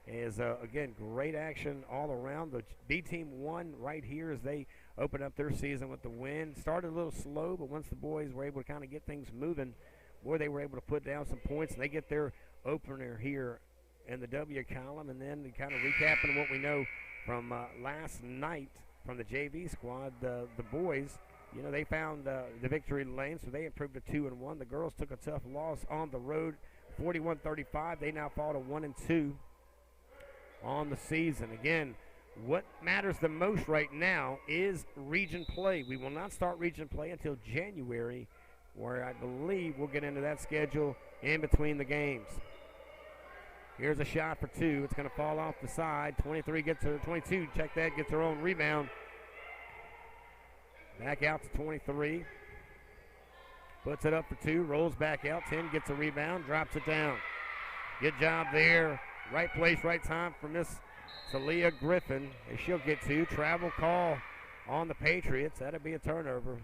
as, again, great action all around. The B team won right here as they open up their season with the win. Started a little slow, but once the boys were able to kind of get things moving, boy, they were able to put down some points, and they get their opener here in the W column. And then kind of recapping what we know from last night from the JV squad, the boys, you know, they found the victory lane, so they improved to 2-1. The girls took a tough loss on the road, 41-35. They now fall to 1-2 on the season. Again, what matters the most right now is region play. We will not start region play until January, where I believe we'll get into that schedule in between the games. Here's a shot for 2. It's going to fall off the side. 23 gets her, 22, check that, gets her own rebound. Back out to 23. Puts it up for 2, rolls back out. 10 gets a rebound, drops it down. Good job there. Right place, right time for Miss Talia Griffin. And she'll get 2. Travel call on the Patriots. That'll be a turnover.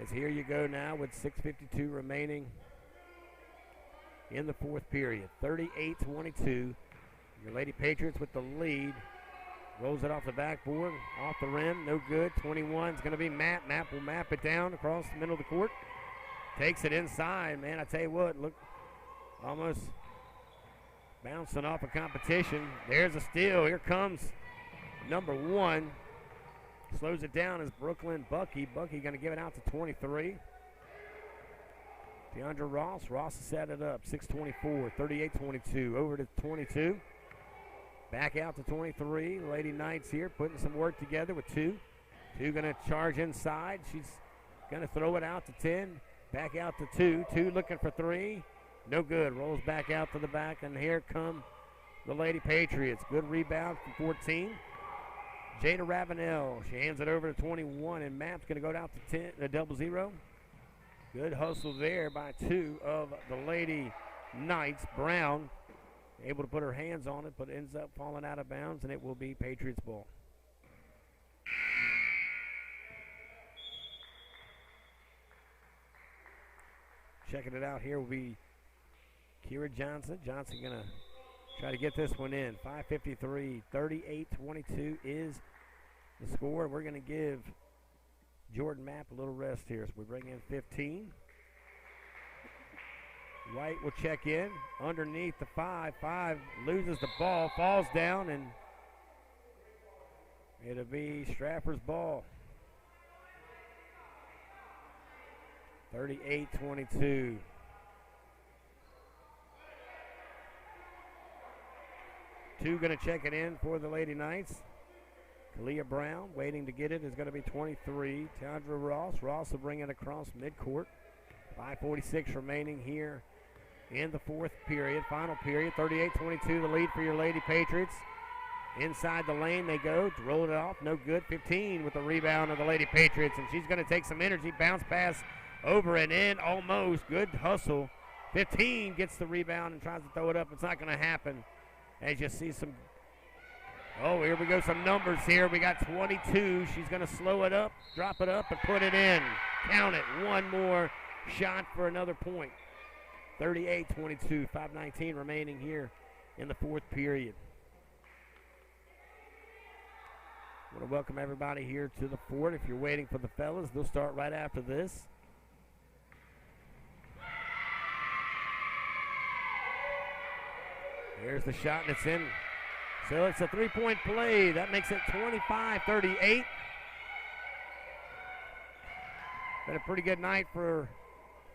As here you go now with 6:52 remaining in the fourth period. 38-22. Your Lady Patriots with the lead. Rolls it off the backboard, off the rim, no good. 21 is going to be Matt. Matt will map it down across the middle of the court. Takes it inside, man. I tell you what, look, almost bouncing off a competition. There's a steal. Here comes number 1. Slows it down as Brooklyn Bucky. Bucky going to give it out to 23. DeAndre Ross. Ross has set it up. 6:24, 38-22. Over to 22. Back out to 23. Lady Knights here putting some work together with 2. 2 going to charge inside. She's going to throw it out to 10. Back out to 2. 2 looking for 3. No good. Rolls back out to the back, and here come the Lady Patriots. Good rebound from 14. Jada Ravenel. She hands it over to 21, and Map's going to go down to 10, a 0-0. Good hustle there by 2 of the Lady Knights. Brown able to put her hands on it, but ends up falling out of bounds, and it will be Patriots ball. Checking it out here will be Kira Johnson. Johnson going to try to get this one in. 5:53, 38-22 is the score. We're going to give Jordan Mapp a little rest here, so we bring in 15. White will check in underneath the 5. 5 loses the ball, falls down, and it'll be Stratford's ball. 38-22. Two going to check it in for the Lady Knights. Kalia Brown waiting to get it is going to be 23. Tandra Ross. Ross will bring it across midcourt. 5:46 remaining here in the fourth period. Final period. 38-22 the lead for your Lady Patriots. Inside the lane they go. Roll it off. No good. 15 with the rebound of the Lady Patriots. And she's going to take some energy. Bounce pass over and in. Almost. Good hustle. 15 gets the rebound and tries to throw it up. It's not going to happen. As you see some, oh, here we go, some numbers here. We got 22. She's going to slow it up, drop it up, and put it in. Count it. One more shot for another point. 38-22, 5:19 remaining here in the fourth period. I want to welcome everybody here to the fort. If you're waiting for the fellas, they'll start right after this. There's the shot, and it's in. So it's a three-point play. That makes it 25-38. Been a pretty good night for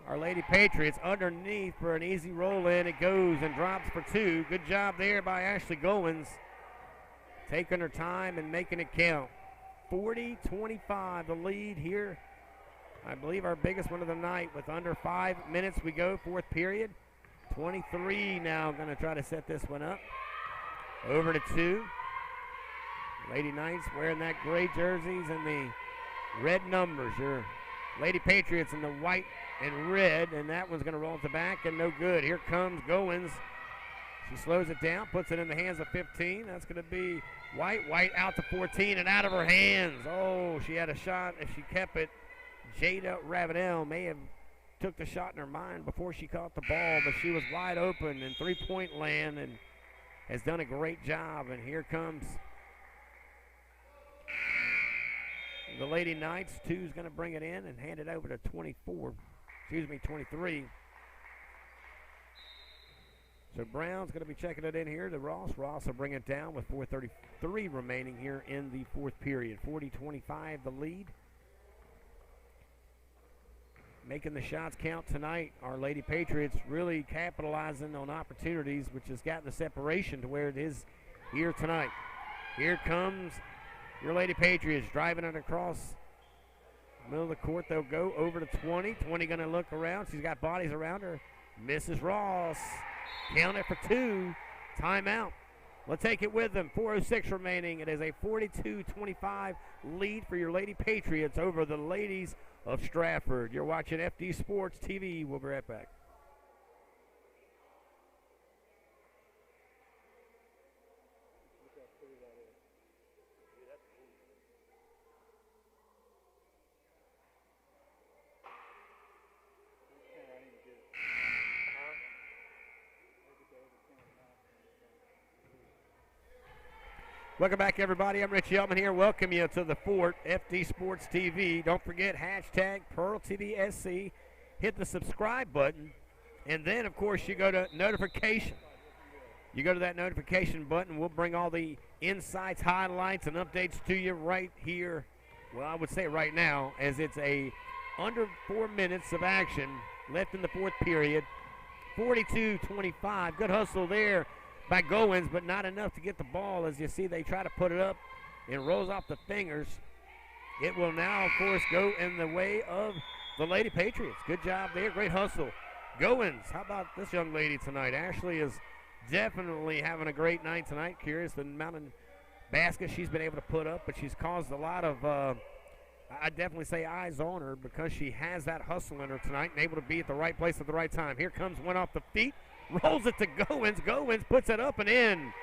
our Lady Patriots. Underneath for an easy roll in. It goes and drops for two. Good job there by Ashley Goins. Taking her time and making it count. 40-25 the lead here. I believe our biggest one of the night with under 5 minutes we go, fourth period. 23 now going to try to set this one up. Over to two. Lady Knights wearing that gray jerseys and the red numbers. Your Lady Patriots in the white and red, and that one's going to roll at the back and no good. Here comes Goins. She slows it down, puts it in the hands of 15. That's going to be White. White out to 14 and out of her hands. Oh, she had a shot. If she kept it, Jada Ravenel may have took the shot in her mind before she caught the ball, but she was wide open in three-point land and has done a great job. And here comes the Lady Knights. Two's going to bring it in and hand it over to 23. So Brown's going to be checking it in here to Ross. Ross will bring it down with 4:33 remaining here in the fourth period. 40-25 the lead. Making the shots count tonight. Our Lady Patriots really capitalizing on opportunities, which has gotten the separation to where it is here tonight. Here comes your Lady Patriots driving it across the middle of the court. They'll go over to 20. 20 going to look around. She's got bodies around her. Mrs. Ross. Count it for two. Timeout. We'll take it with them. 4:06 remaining. It is a 42-25 lead for your Lady Patriots over the ladies of Stratford. You're watching FD Sports TV. We'll be right back. Welcome back, everybody. I'm Rich Yeltman here. Welcome you to the Fort, FD Sports TV. Don't forget, hashtag PEARLtvsc. Hit the subscribe button. And then, of course, you go to notification. You go to that notification button. We'll bring all the insights, highlights, and updates to you right here. Well, I would say right now, as it's a under 4 minutes of action left in the fourth period. 42-25. Good hustle there by Goins, but not enough to get the ball. As you see, they try to put it up. It rolls off the fingers. It will now, of course, go in the way of the Lady Patriots. Good job there. Great hustle. Goins, how about this young lady tonight? Ashley is definitely having a great night tonight. Curious the amount of baskets she's been able to put up, but she's caused a lot of, I definitely say eyes on her because she has that hustle in her tonight and able to be at the right place at the right time. Here comes one off the feet. Rolls it to Goins. Goins puts it up and in.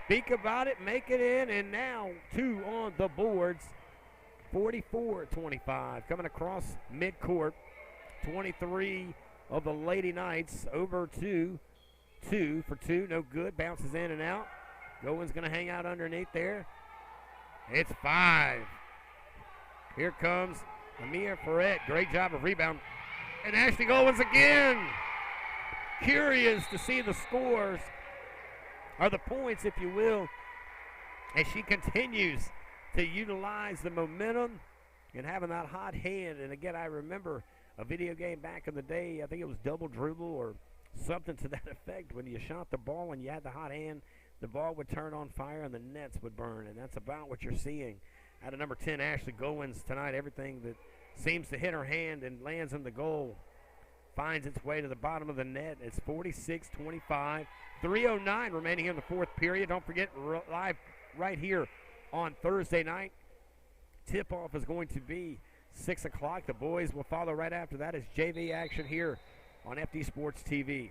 Speak about it, make it in, and now two on the boards. 44-25. Coming across midcourt. 23 of the Lady Knights over to 2 for 2. No good. Bounces in and out. Goins going to hang out underneath there. It's 5. Here comes Amia Ferret. Great job of rebound. And Ashley Goins again. Curious to see the scores, or the points, if you will, as she continues to utilize the momentum and having that hot hand. And again, I remember a video game back in the day, I think it was Double Dribble or something to that effect. When you shot the ball and you had the hot hand, the ball would turn on fire and the nets would burn. And that's about what you're seeing out of number 10, Ashley Goins tonight. Everything that seems to hit her hand and lands in the goal finds its way to the bottom of the net. It's 46-25. 3:09 remaining in the fourth period. Don't forget, live right here on Thursday night, tip-off is going to be 6 o'clock. The boys will follow right after that as JV action here on FD Sports TV.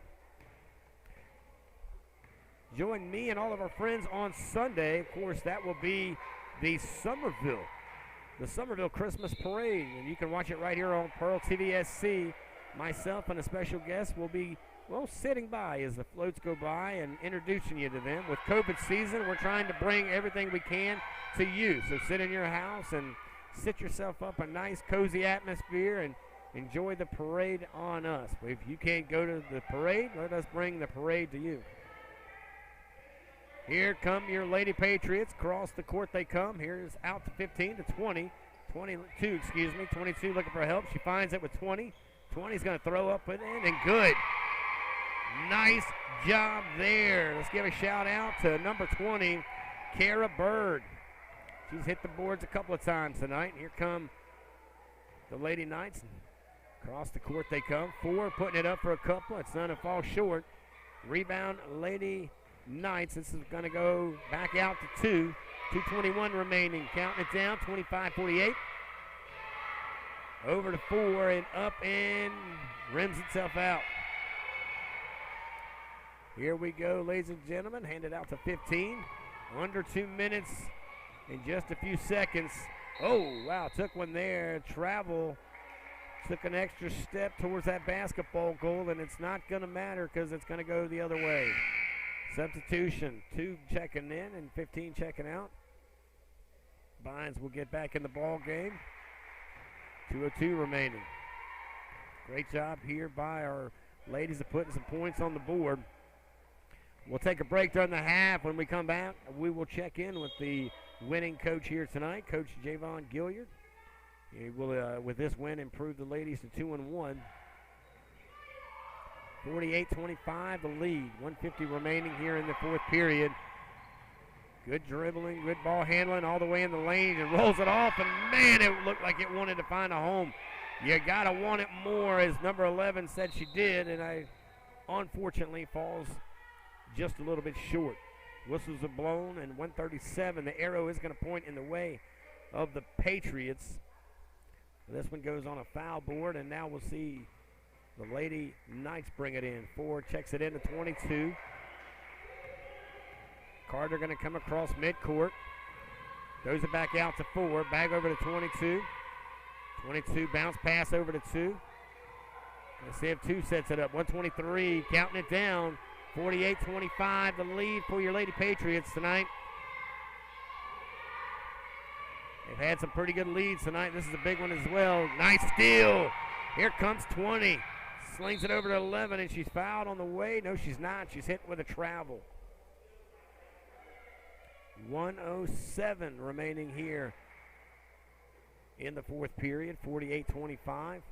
Join me and all of our friends on Sunday. Of course, that will be the Somerville Christmas Parade, and you can watch it right here on PEARLtvsc. myself and a special guest will be, well, sitting by as the floats go by and introducing you to them. With COVID season, we're trying to bring everything we can to you. So sit in your house and sit yourself up a nice, cozy atmosphere and enjoy the parade on us. If you can't go to the parade, let us bring the parade to you. Here come your Lady Patriots. Across the court they come. Here's out to 15 to 20. 22 looking for help. She finds it with 20. 20's going to throw up and in, and good. Nice job there. Let's give a shout out to number 20, Kara Bird. She's hit the boards a couple of times tonight. Here come the Lady Knights. Across the court they come. 4 putting it up for a couple. It's going to fall short. Rebound, Lady Knights. This is going to go back out to 2. 2:21 remaining. Counting it down, 25-48. Over to 4 and up and rims itself out. Here we go, ladies and gentlemen. Handed out to 15. Under 2 minutes in just a few seconds. Oh, wow, took one there. Travel. Took an extra step towards that basketball goal, and it's not going to matter because it's going to go the other way. Substitution, 2 checking in and 15 checking out. Bynes will get back in the ball game. 2:02 remaining. Great job here by our ladies of putting some points on the board. We'll take a break during the half. When we come back, we will check in with the winning coach here tonight, Coach Javon Gilliard. He will, with this win, improve the ladies to 2-1. 48-25 the lead. 150 remaining here in the fourth period. Good dribbling, good ball handling all the way in the lane, and rolls it off, and man, it looked like it wanted to find a home. You gotta want it more, as number 11 said she did, and I unfortunately falls just a little bit short. Whistles are blown, and 137, the arrow is gonna point in the way of the Patriots. This one goes on a foul board, and now we'll see the Lady Knights bring it in. 4 checks it in to 22. Carter going to come across midcourt. Goes it back out to 4. Back over to 22. 22 bounce pass over to 2. Let's see if 2 sets it up. 123 counting it down. 48-25 the lead for your Lady Patriots tonight. They've had some pretty good leads tonight. This is a big one as well. Nice steal. Here comes 20. Slings it over to 11, and she's fouled on the way. No, she's not. She's hit with a travel. 1:07 remaining here in the fourth period. 48-25.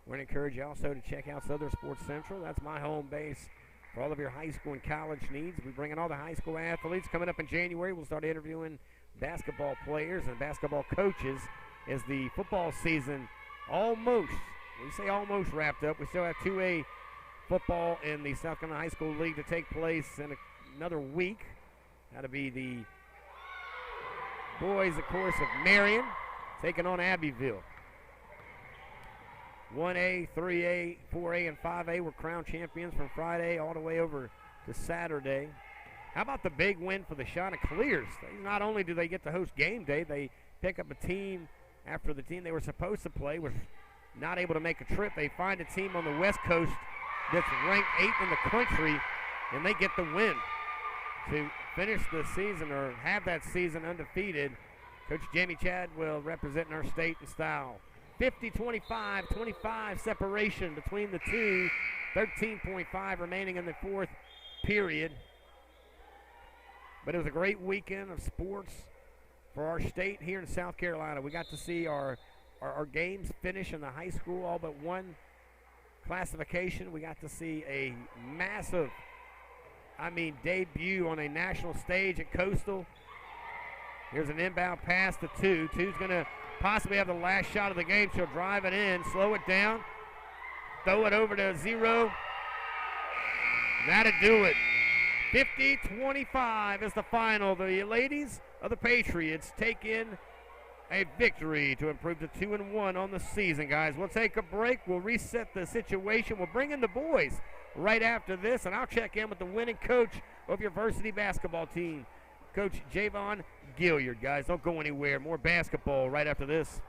We're going to encourage you also to check out Southern Sports Central. That's my home base for all of your high school and college needs. We're bringing all the high school athletes. Coming up in January, we'll start interviewing basketball players and basketball coaches as the football season almost, we say almost wrapped up. We still have 2A football in the South Carolina High School League to take place in another week. That'll be the boys, of course, of Marion taking on Abbeville. 1A, 3A, 4A, and 5A were crowned champions from Friday all the way over to Saturday. How about the big win for the Chanticleers? Not only do they get to host game day, they pick up a team after the team they were supposed to play was not able to make a trip. They find a team on the West Coast that's ranked 8th in the country, and they get the win to finish the season or have that season undefeated. Coach Jamie Chadwell representing our state in style. 50-25, 25 separation between the two. 13.5 remaining in the fourth period. But it was a great weekend of sports for our state here in South Carolina. We got to see our games finish in the high school, all but one classification. We got to see a massive, debut on a national stage at Coastal. Here's an inbound pass to 2. 2's going to possibly have the last shot of the game. She'll drive it in, slow it down, throw it over to 0. That'll do it. 50-25 is the final. The ladies of the Patriots take in a victory to improve to 2-1 on the season, guys. We'll take a break. We'll reset the situation. We'll bring in the boys right after this, and I'll check in with the winning coach of your varsity basketball team, Coach Javon Gilliard. Guys, don't go anywhere. More basketball right after this.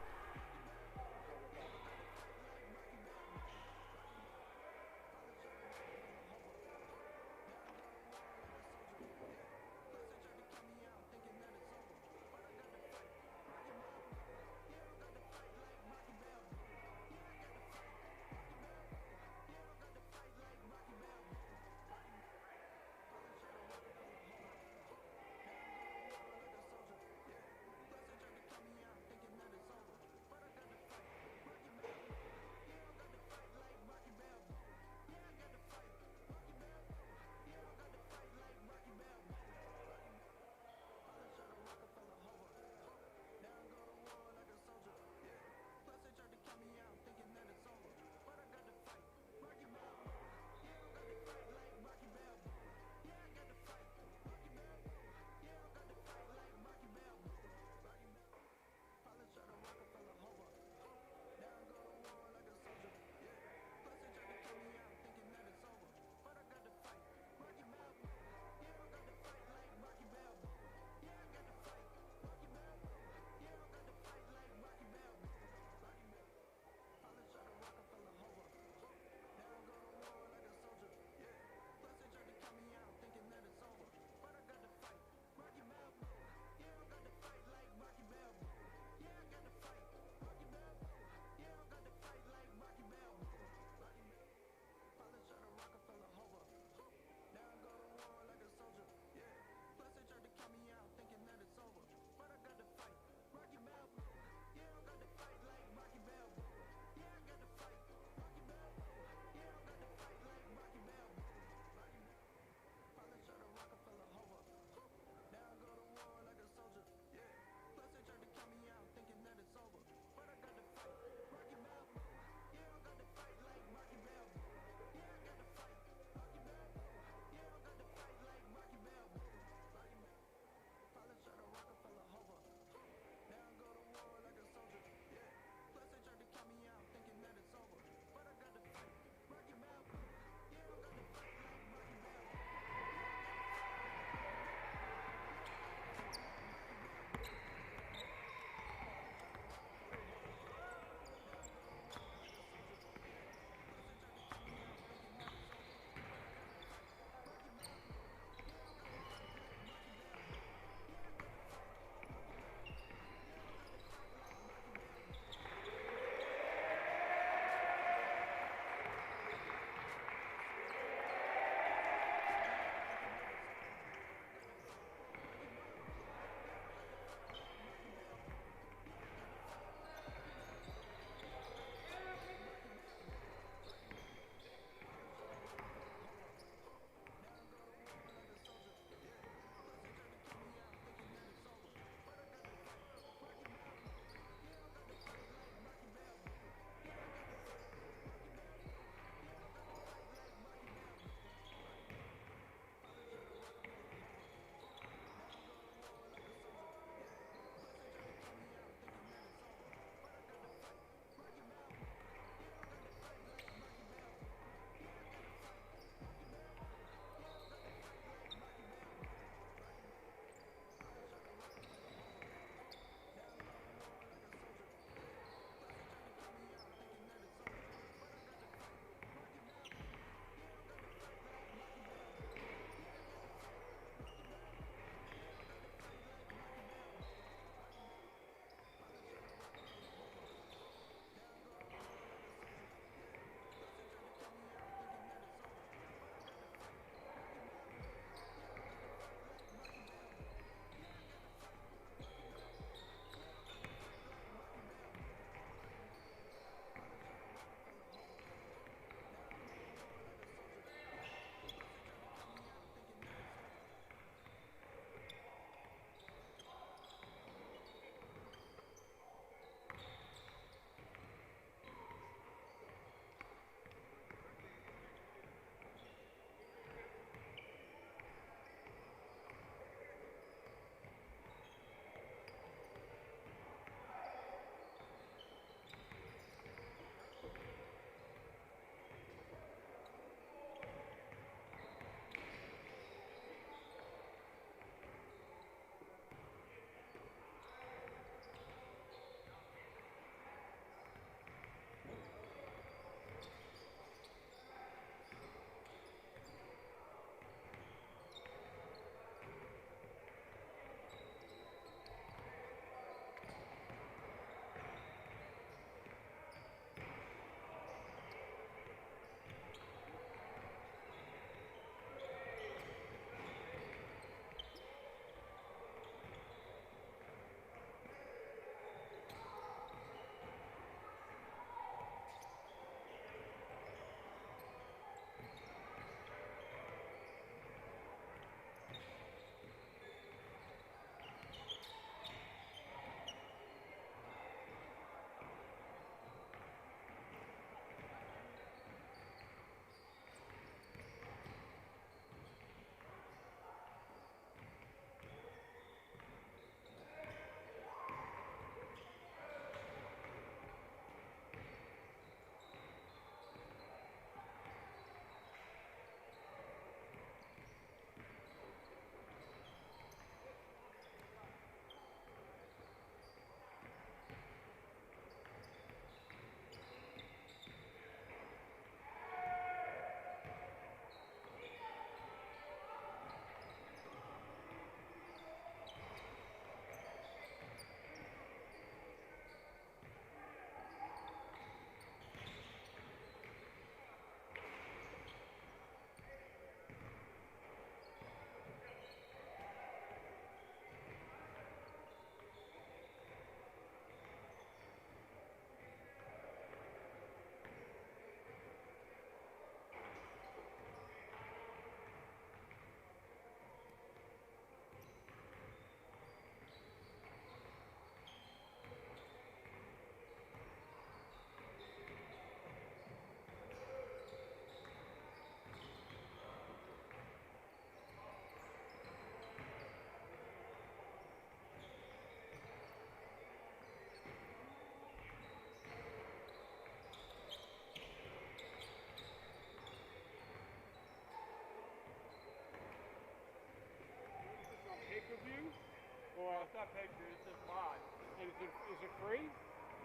it's not picture, it's just live. And is it free?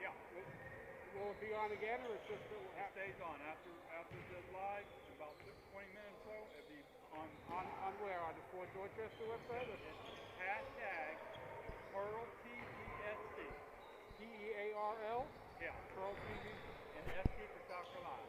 Yeah. Will it be on again, or it's just It stays on after it's live, about 20 minutes or so, it'll be on. On where? On the Fort Dorchester website? It's hashtag PEARLtvsc. PEARL? Yeah. Pearl TV. And SC for South Carolina.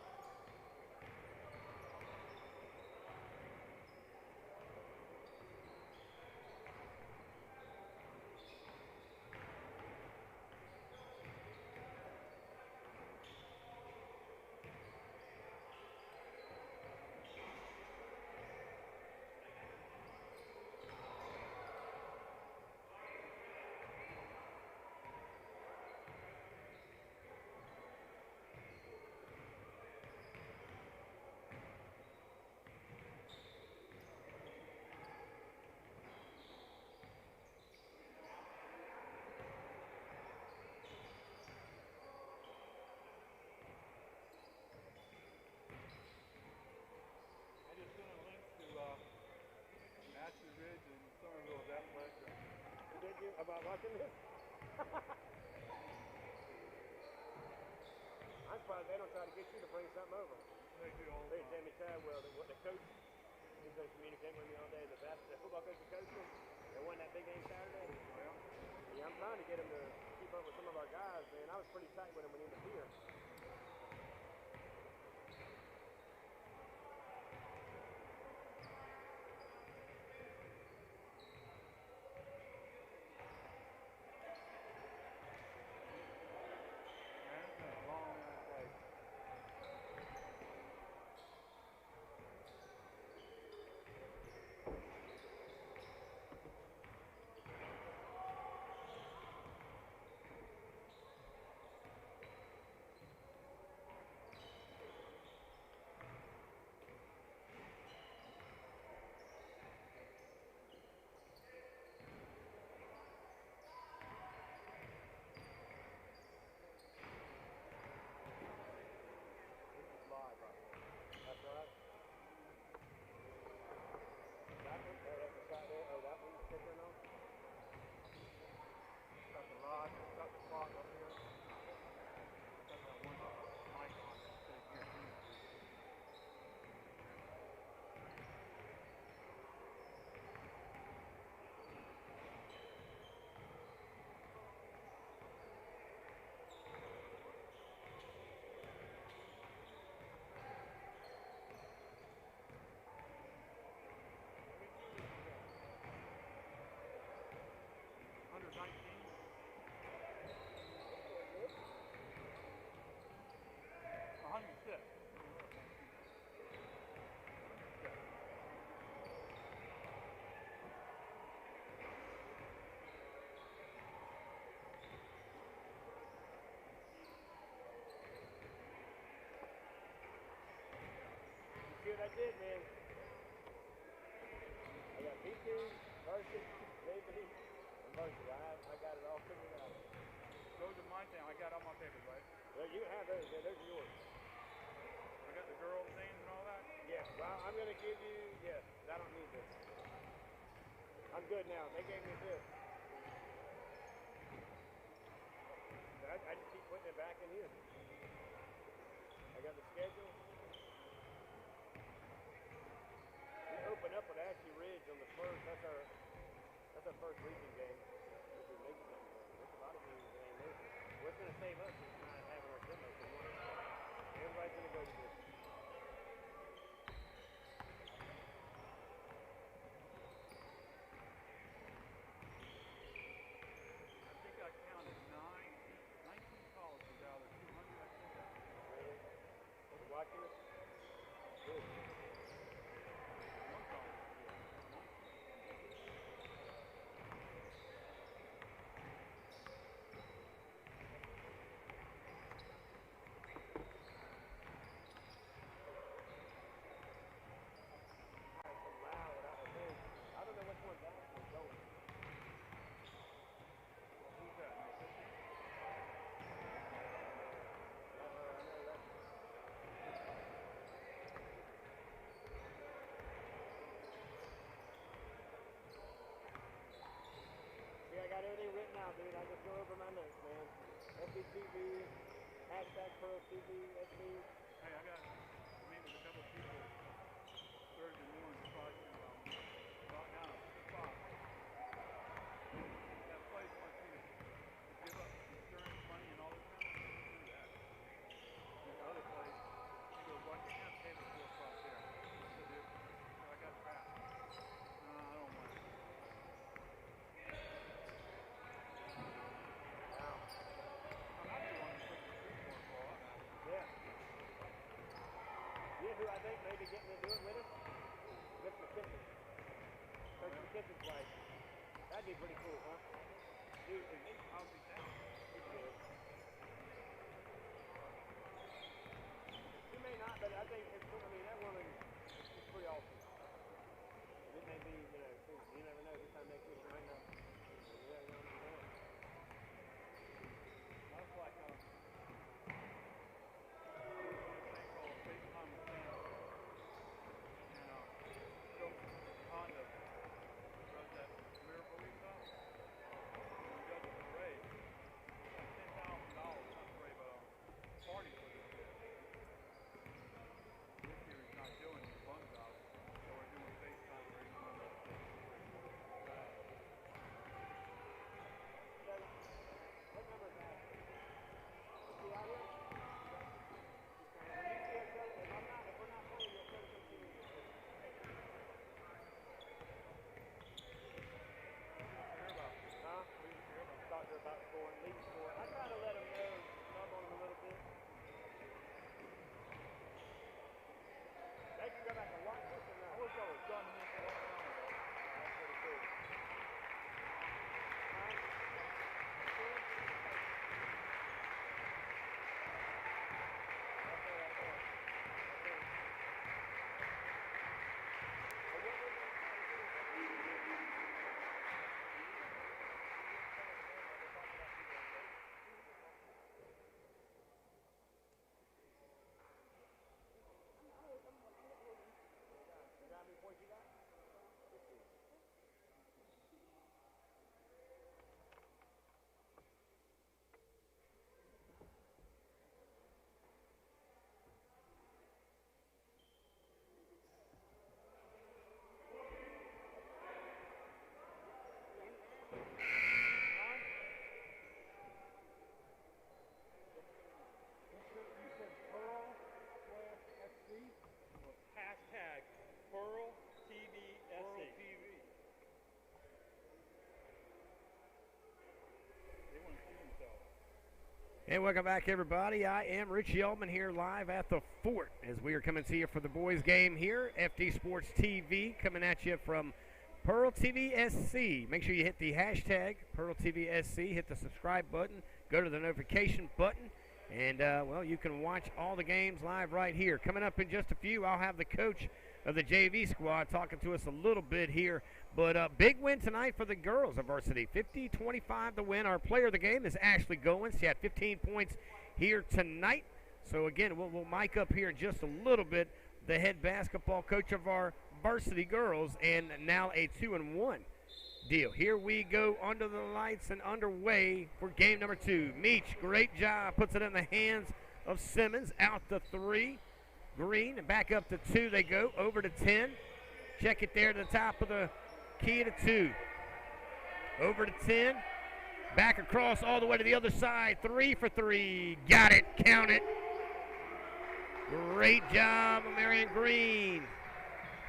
Did you? About watching this? I'm surprised they don't try to get you to bring something over. They do all the They time. tell me, Chadwell, that what the coach, he's going to communicate with me all day, the football coach and coach, they won that big game Saturday. Yeah. Yeah, I'm trying to get him to keep up with some of our guys, man. I was pretty tight with him when he was here. That's right. That one? That's the side there. Oh, that one's sticking on? Got the rod, got the clock up here. Got that one mic on it. Says here, under 19. 106. See what I did, man? I got B2, Varsity, JV, and Varsity. I got it all figured out. Those are mine now. I got all my papers, right? Well, you can have those. Yeah, those are yours. I got the girls' names and all that? Yeah, well, I'm going to give you, yes, I don't need this. I'm good now. They gave me this. I just keep putting it back in here. I got the schedule. We open up with Ashley Ridge on the first. That's our first region game. Which is making something. There's a lot of games that ain't making. What's going to save us is not having our demo for one. Everybody's going to go to this. I think I counted 19 colleges out of 200, I think. Really? Watching us? Good. One college. FDTV, hashtag PEARLtvsc. Hey, I got to meet with a couple of people Thursday morning talking about down a spot. That place wants me to give up insurance money and all this kind of stuff. Do that. And the other place, he goes, well, I can't have table 4 o'clock there. I said, dude, I got that. No, I don't want it. I'm not the one who took the street corn ball. Yeah. You know who I think may be getting to do it with us? Mr. McKissick. Coach McKissick's wife. That'd be pretty cool, huh? Dude, How's he down? he's good. He may not, but I think it's, I mean, that woman is pretty awesome. It may be, you know, you never know this time next week. You might not. You never know. That's like a thing called FaceTime with Sam. And so Honda does that miracle we saw. And he does a parade. $10,000, not parade, but a party for this kid. This year he's not doing it, he's bummed about it. So we're doing FaceTime where he's doing that. What number is that? Is he out here? When you see us, if we're not pulling you, come see me. Huh? Thought they're about scoring, lead score. I try to let them know, sub on them a little bit. They can go back and watch this and I wish I was done this a long time ago. That's pretty cool. Hashtag PEARLtvsc. They want to see themselves. And welcome back, everybody. I am Rich Yeldman here live at the Fort as we are coming to you for the boys' game here. FD Sports TV coming at you from PEARLtvsc. Make sure you hit the hashtag PEARLtvsc, hit the subscribe button, go to the notification button, and, well, you can watch all the games live right here. Coming up in just a few, I'll have the coach of the JV squad talking to us a little bit here. But big win tonight for the girls of varsity. 50-25 the win. Our player of the game is Ashley Goins. She had 15 points here tonight. So, again, we'll mic up here in just a little bit the head basketball coach of our varsity girls, and now a 2-1 deal. Here we go under the lights and underway for game number 2. Meach, great job, puts it in the hands of Simmons. Out to 3. Green, and back up to 2 they go, over to 10. Check it there to the top of the key to 2. Over to 10. Back across all the way to the other side. 3 for 3. Got it. Count it. Great job of Marion Green.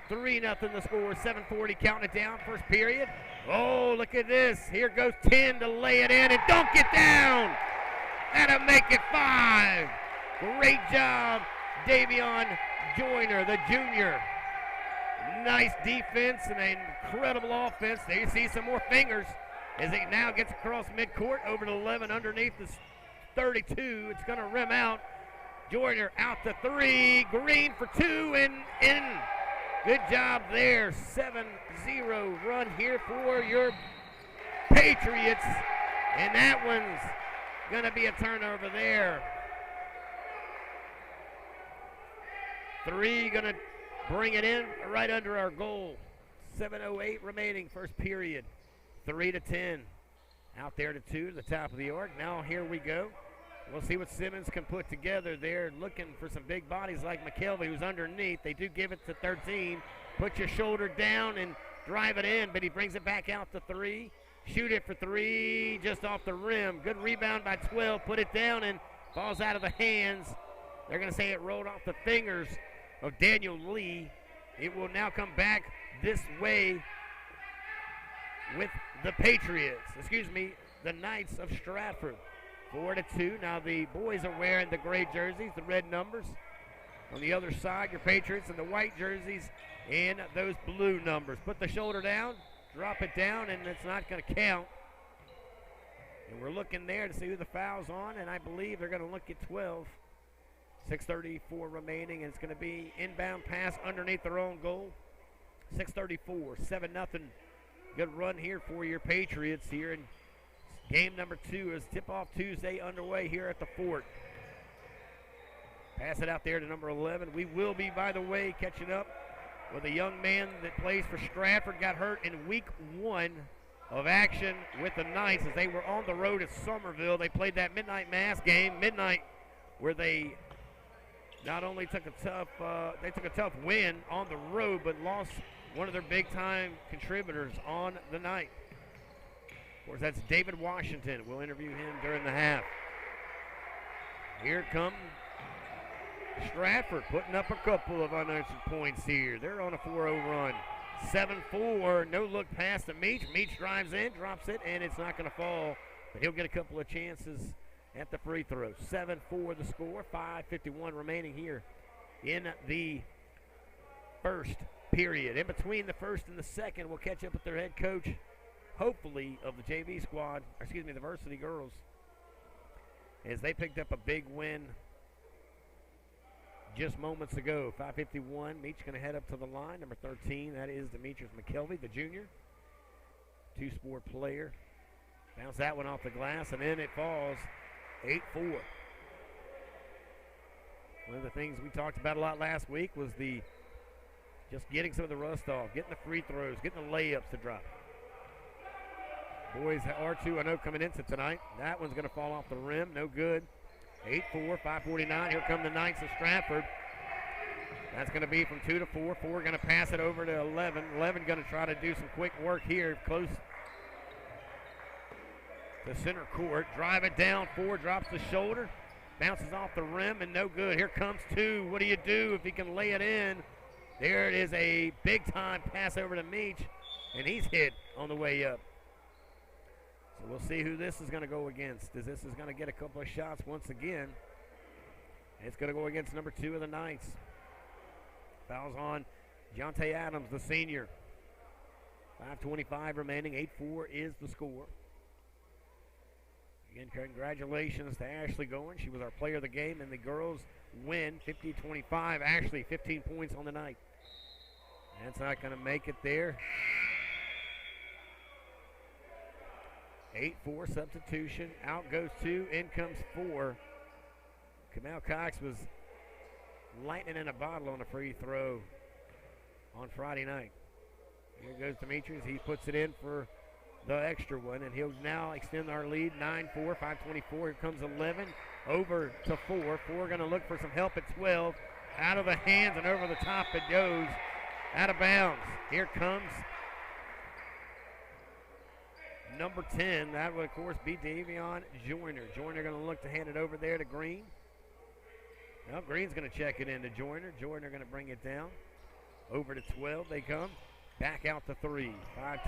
3-0 the score. 7:40 counting it down. First period. Oh, look at this. Here goes 10 to lay it in and dunk it down. That'll make it 5. Great job, Davion Joyner, the junior. Nice defense and an incredible offense. There you see some more fingers as it now gets across midcourt over to 11 underneath the 32. It's going to rim out. Joyner out to 3. Green for 2 and in. Good job there. 7-0 run here for your Patriots. And that one's going to be a turnover there. 3 going to bring it in right under our goal. 7:08 remaining, first period. 3-10. Out there to 2 to the top of the arc. Now here we go. We'll see what Simmons can put together there, looking for some big bodies like McKelvey, who's underneath. They do give it to 13. Put your shoulder down and drive it in, but he brings it back out to 3. Shoot it for 3, just off the rim. Good rebound by 12. Put it down and falls out of the hands. They're going to say it rolled off the fingers of Daniel Lee. It will now come back this way with the Patriots. The Knights of Stratford. 4-2. Now the boys are wearing the gray jerseys, the red numbers. On the other side, your Patriots in the white jerseys and those blue numbers. Put the shoulder down, drop it down, and it's not going to count. And we're looking there to see who the foul's on, and I believe they're going to look at 12. 6:34 remaining, and it's going to be inbound pass underneath their own goal. 6:34, 7-0. Good run here for your Patriots here in game number 2 as Tip-Off Tuesday underway here at the Fort. Pass it out there to number 11. We will be, by the way, catching up with a young man that plays for Stratford. Got hurt in week 1 of action with the Knights as they were on the road at Somerville. They played that midnight mass game, where they not only took a tough win on the road, but lost one of their big-time contributors on the night. Of course, that's David Washington. We'll interview him during the half. Here come Stratford putting up a couple of unanswered points here. They're on a 4-0 run. 7-4, no look pass to Meach. Meach drives in, drops it, and it's not going to fall. But he'll get a couple of chances at the free throw. 7-4 the score, 5:51 remaining here in the first period. In between the first and the second, we'll catch up with their head coach, hopefully, of the JV squad, the varsity girls, as they picked up a big win just moments ago. 5:51, Meach going to head up to the line. Number 13, that is Demetrius McKelvey, the junior. Two-sport player. Bounce that one off the glass, and then it falls 8-4. One of the things we talked about a lot last week was just getting some of the rust off, getting the free throws, getting the layups to drop. Boys are 2-0 coming into tonight. That one's going to fall off the rim, no good. 8-4, 5:49. Here come the Knights of Stratford. That's going to be from 2 to 4. 4 going to pass it over to 11. 11 going to try to do some quick work here, close to center court. Drive it down. 4 drops the shoulder, bounces off the rim, and no good. Here comes 2. What do you do if he can lay it in? There it is, a big-time pass over to Meach, and he's hit on the way up. So we'll see who this is going to go against, as this is going to get a couple of shots once again. It's going to go against number 2 of the Knights. Fouls on Jonte Adams, the senior. 5:25 remaining, 8-4 is the score. Again, congratulations to Ashley Goins. She was our player of the game, and the girls win 50-25. Ashley, 15 points on the night. That's not going to make it there. 8-4 substitution. Out goes 2. In comes 4. Kamal Cox was lightning in a bottle on a free throw on Friday night. Here goes Demetrius. He puts it in for the extra one, and he'll now extend our lead. 9-4, 5:24. Here comes 11. Over to 4. 4 going to look for some help at 12. Out of the hands and over the top it goes. Out of bounds. Here comes number 10. That would, of course, be Davion Joyner. Joyner going to look to hand it over there to Green. Well, Green's going to check it in to Joyner. Joyner going to bring it down. Over to 12 they come. Back out to 3.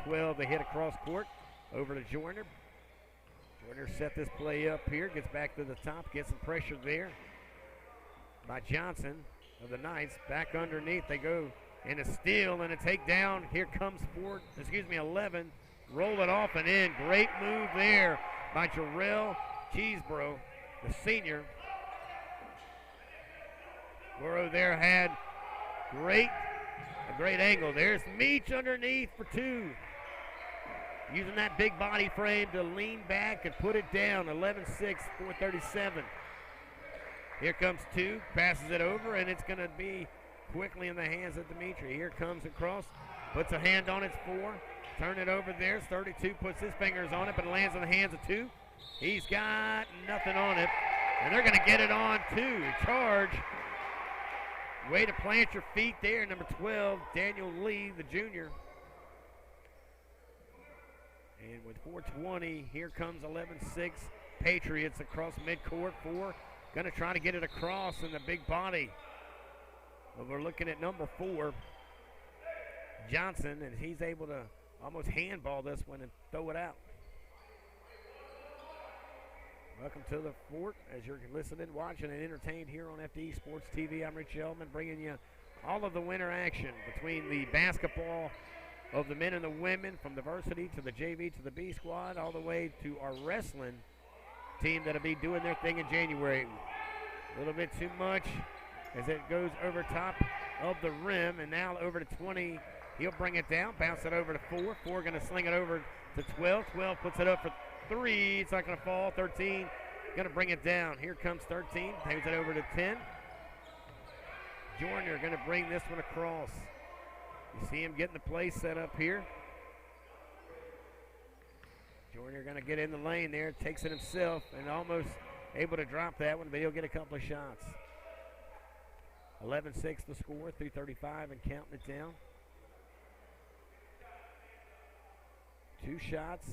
5-12, they hit across court. Over to Joyner. Joyner set this play up here. Gets back to the top. Gets some pressure there by Johnson of the Knights. Back underneath they go. And a steal and a takedown. Here comes 11. Roll it off and in. Great move there by Jarrell Cheesebro, the senior. Goro there had a great angle. There's Meach underneath for 2. Using that big body frame to lean back and put it down. 11-6, 4:37. Here comes 2, passes it over, and it's going to be quickly in the hands of Dimitri. Here comes across, puts a hand on it, 4. Turn it over there. 32 puts his fingers on it, but it lands in the hands of 2. He's got nothing on it. And they're going to get it on too. Charge. Way to plant your feet there. Number 12, Daniel Lee, the junior. And with 4:20, here comes 11-6 Patriots across midcourt. 4 going to try to get it across in the big body. But we're looking at number 4, Johnson, and he's able to almost handball this one and throw it out. Welcome to the fort as you're listening, watching, and entertained here on FD Sports TV. I'm Rich Elman bringing you all of the winter action between the basketball of the men and the women, from the varsity to the JV to the B squad, all the way to our wrestling team that'll be doing their thing in January. A little bit too much as it goes over top of the rim, and now over to 20. He'll bring it down, bounce it over to 4. 4 going to sling it over to 12. 12 puts it up for 3. It's not going to fall. 13 going to bring it down. Here comes 13. Takes it over to 10. Joyner going to bring this one across. You see him getting the play set up here. Joyner going to get in the lane there. Takes it himself and almost able to drop that one, but he'll get a couple of shots. 11-6 the score. 3:35 and counting it down. 2 shots.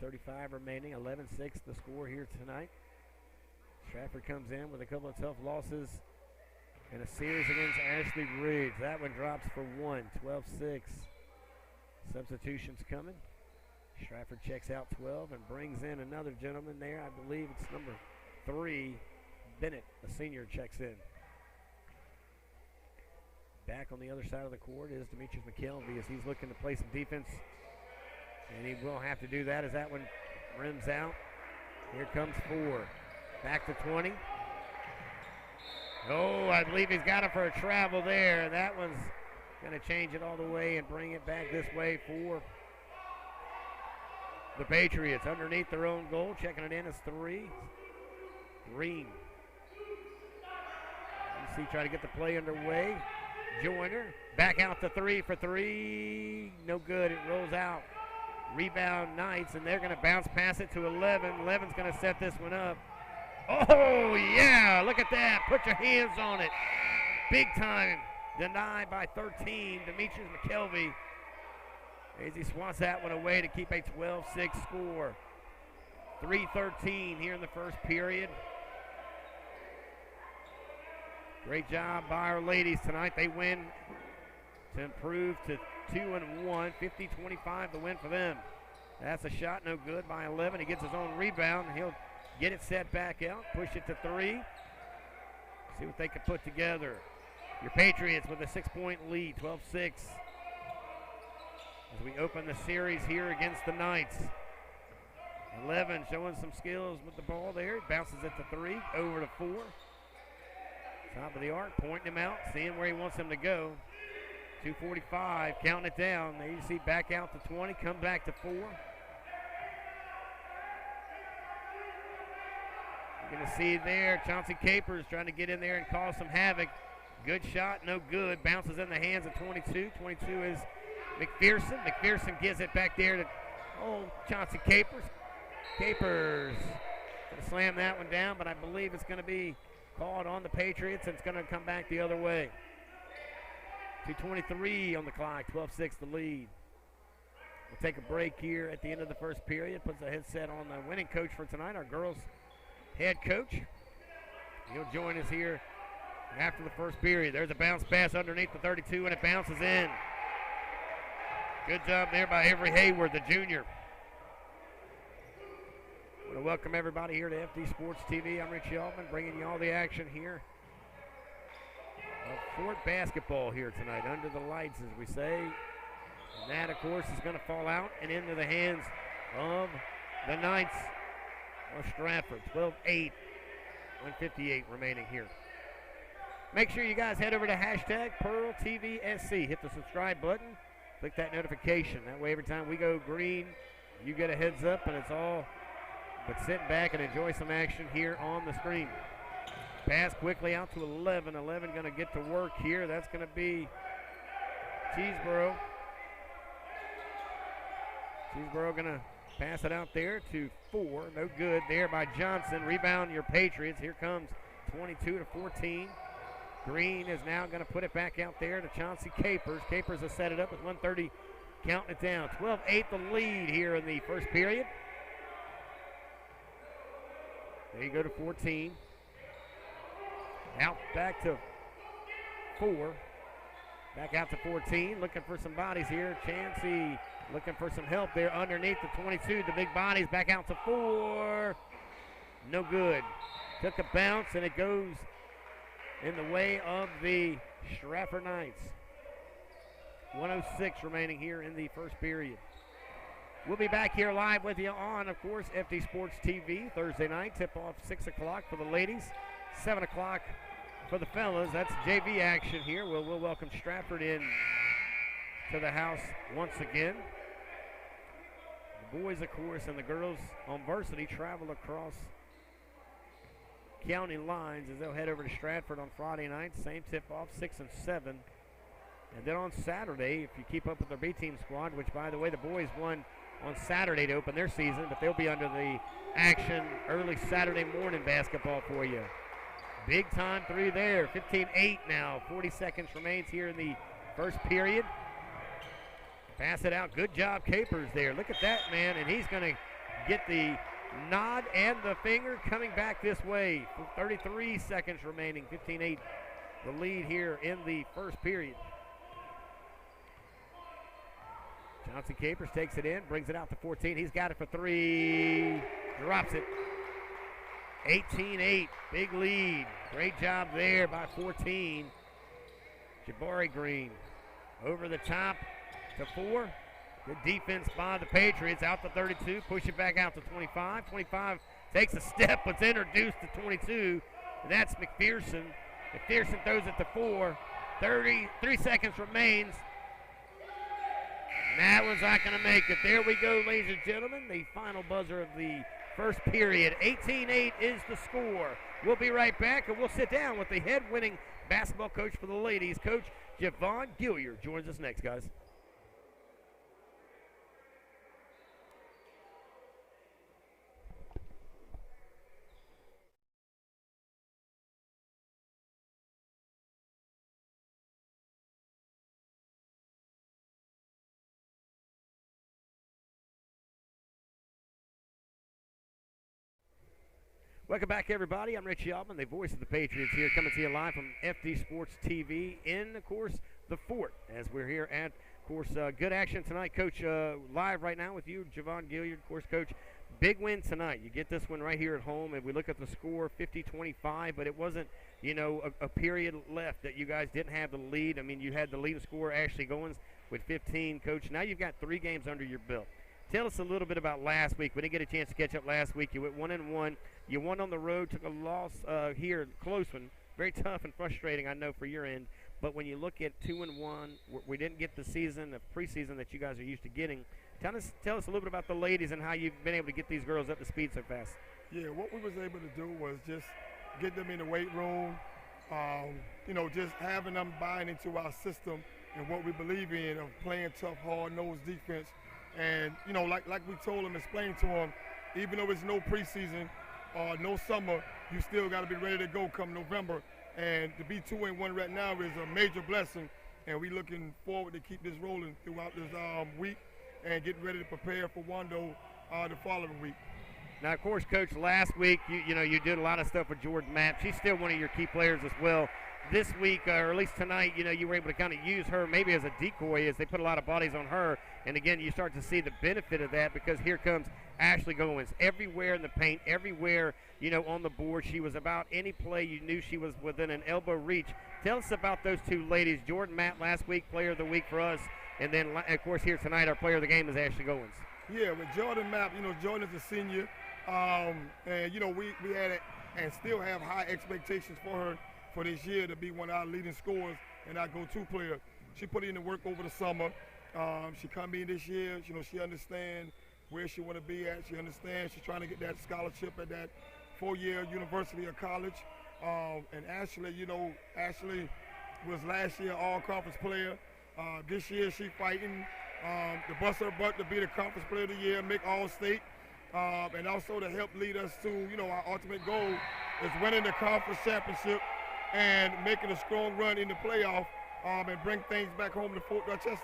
.335 remaining, 11-6 the score here tonight. Stratford comes in with a couple of tough losses in a series against Ashley Ridge. That one drops for 1, 12-6. Substitutions coming. Stratford checks out 12 and brings in another gentleman there. I believe it's number 3, Bennett, a senior, checks in. Back on the other side of the court is Demetrius McKelvey as he's looking to play some defense. And he will have to do that as that one rims out. Here comes 4. Back to 20. Oh, I believe he's got it for a travel there. That one's going to change it all the way and bring it back this way for the Patriots. Underneath their own goal, checking it in is 3. Green. You see, try to get the play underway. Joyner back out to 3 for 3. No good. It rolls out. Rebound Knights, and they're going to bounce pass it to 11. 11's going to set this one up. Oh, yeah, look at that. Put your hands on it. Big time. Denied by 13, Demetrius McKelvey. As he swats that one away to keep a 12-6 score. 3:13 here in the first period. Great job by our ladies tonight. They win to improve to 2-1, 50-25 the win for them. That's a shot, no good by 11. He gets his own rebound. He'll get it set back out, push it to 3. See what they can put together. Your Patriots with a 6-point lead, 12-6. As we open the series here against the Knights. 11 showing some skills with the ball there. He bounces it to 3, over to 4. Top of the arc, pointing him out, seeing where he wants him to go. 2:45, counting it down. There you see back out to 20, come back to 4. You're going to see there, Chauncey Capers trying to get in there and cause some havoc. Good shot, no good. Bounces in the hands of 22. 22 is McPherson. McPherson gives it back there to, Chauncey Capers. Capers going to slam that one down, but I believe it's going to be called on the Patriots, and it's going to come back the other way. 2:23 on the clock, 12-6 the lead. We'll take a break here at the end of the first period. Puts a headset on the winning coach for tonight, our girls' head coach. He'll join us here after the first period. There's a bounce pass underneath the 32, and it bounces in. Good job there by Avery Hayward, the junior. I want to welcome everybody here to FD Sports TV. I'm Rich Altman, bringing you all the action here. Fort basketball here tonight, under the lights, as we say. And that, of course, is going to fall out and into the hands of the Knights of Stratford. 12-8, 1:58 remaining here. Make sure you guys head over to hashtag PEARLtvsc. Hit the subscribe button. Click that notification. That way, every time we go green, you get a heads up, and it's all but sit back and enjoy some action here on the screen. Pass quickly out to 11. 11 going to get to work here. That's going to be Cheeseboro. Cheeseboro going to pass it out there to 4. No good there by Johnson. Rebound your Patriots. Here comes 22-14. Green is now going to put it back out there to Chauncey Capers. Capers has set it up with 1:30 counting it down. 12-8 the lead here in the first period. There you go to 14. Out back to 4. Back out to 14. Looking for some bodies here. Chancey looking for some help there underneath the 22. The big bodies back out to 4. No good. Took a bounce and it goes in the way of the Stratford Knights. 1:06 remaining here in the first period. We'll be back here live with you on, of course, FD Sports TV Thursday night. Tip-off 6 o'clock for the ladies, 7 o'clock for the fellas. That's JV action here. We'll welcome Stratford in to the house once again. The boys, of course, and the girls on varsity travel across county lines as they'll head over to Stratford on Friday night. Same tip-off, 6 and 7. And then on Saturday, if you keep up with their B-team squad, which, by the way, the boys won on Saturday to open their season, but they'll be under the action early Saturday morning basketball for you. Big time through there. 15-8 now. 40 seconds remains here in the first period. Pass it out. Good job, Capers there. Look at that, man, and he's going to get the nod and the finger coming back this way. 33 seconds remaining. 15-8 the lead here in the first period. Johnson Capers takes it in, brings it out to 14. He's got it for 3. Drops it. 18-8. Big lead. Great job there by 14. Jabari Green over the top to 4. Good defense by the Patriots. Out to 32. Push it back out to 25. 25 takes a step, but's introduced to 22. And that's McPherson. McPherson throws it to 4. 33 seconds remains. And that one's not going to make it. There we go, ladies and gentlemen. The final buzzer of the first period. 18-8 is the score. We'll be right back, and we'll sit down with the head winning basketball coach for the ladies, Coach Javon Gilliard. Joins us next, guys. Welcome back, everybody. I'm Rich Altman, the voice of the Patriots here, coming to you live from FD Sports TV in, of course, the Fort, as we're here at, of course, good action tonight. Coach, live right now with you, Javon Gilliard, of course, Coach. Big win tonight. You get this one right here at home, and we look at the score, 50-25, but it wasn't, you know, a period left that you guys didn't have the lead. I mean, you had the leading scorer, Ashley Goins, with 15, Coach. Now you've got 3 games under your belt. Tell us a little bit about last week. We didn't get a chance to catch up last week. You went 1-1. You won on the road, took a loss here, close one. Very tough and frustrating, I know, for your end. But when you look at 2-1, we didn't get the season, the preseason that you guys are used to getting. Tell us a little bit about the ladies and how you've been able to get these girls up to speed so fast. Yeah, what we was able to do was just get them in the weight room, you know, just having them buying into our system and what we believe in of playing tough, hard-nosed defense. And, you know, like we told them, explained to them, even though it's no preseason or no summer, you still got to be ready to go come November. And to be 2-1 right now is a major blessing. And we're looking forward to keep this rolling throughout this week and getting ready to prepare for Wando the following week. Now, of course, Coach, last week, you did a lot of stuff with Jordan Mapp. She's still one of your key players as well. This week, or at least tonight, you were able to kind of use her maybe as a decoy as they put a lot of bodies on her. And, again, you start to see the benefit of that because here comes Ashley Goins. Everywhere in the paint, everywhere, on the board. She was about any play you knew she was within an elbow reach. Tell us about those two ladies. Jordan Mapp last week, player of the week for us. And then, of course, here tonight, our player of the game is Ashley Goins. Yeah, with Jordan Mapp, Jordan's a senior. And, we had and still have high expectations for her for this year to be one of our leading scorers and our go-to player. She put in the work over the summer. She come in this year, she understands where she want to be at. She understands she's trying to get that scholarship at that 4-year university or college. And Ashley, Ashley was last year all-conference player. This year she fighting the bust her butt to be the conference player of the year, make All-State, and also to help lead us to, our ultimate goal is winning the conference championship and making a strong run in the playoff and bring things back home to Fort Dorchester.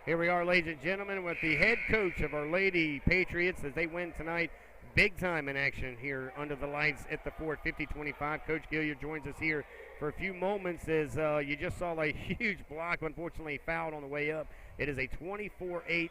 Here we are, ladies and gentlemen, with the head coach of our Lady Patriots as they win tonight. Big time in action here under the lights at the Fort, 50-25. Coach Gilliard joins us here for a few moments as you just saw a huge block, unfortunately fouled on the way up. It is a 24-8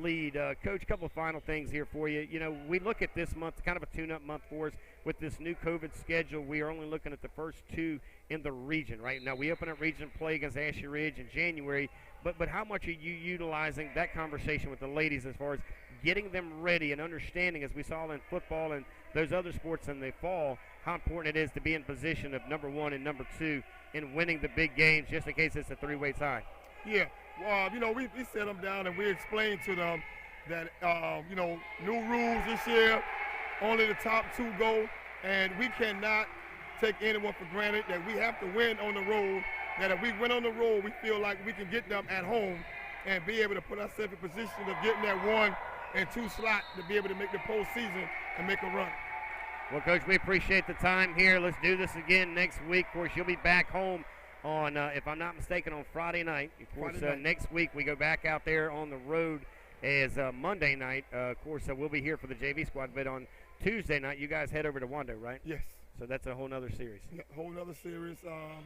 lead. Coach, a couple of final things here for you. We look at this month, kind of a tune-up month for us with this new COVID schedule. We are only looking at the first two in the region right now. We open up region play against Ashley Ridge in January, but how much are you utilizing that conversation with the ladies as far as getting them ready and understanding, as we saw in football and those other sports in the fall, how important it is to be in position of number one and number two in winning the big games, just in case it's a three-way tie? Yeah, well, we set them down and we explained to them that, new rules this year, only the top two go, and we cannot take anyone for granted, that we have to win on the road, that if we win on the road, we feel like we can get them at home and be able to put ourselves in position of getting that 1 and 2 slot to be able to make the postseason and make a run. Well, Coach, we appreciate the time here. Let's do this again next week. Of course, you'll be back home on, if I'm not mistaken, on Friday night. Of course, next week we go back out there on the road as Monday night. Of course, we'll be here for the JV squad, but on Tuesday night, you guys head over to Wando, right? Yes. So that's a whole nother series. Yeah, whole nother series.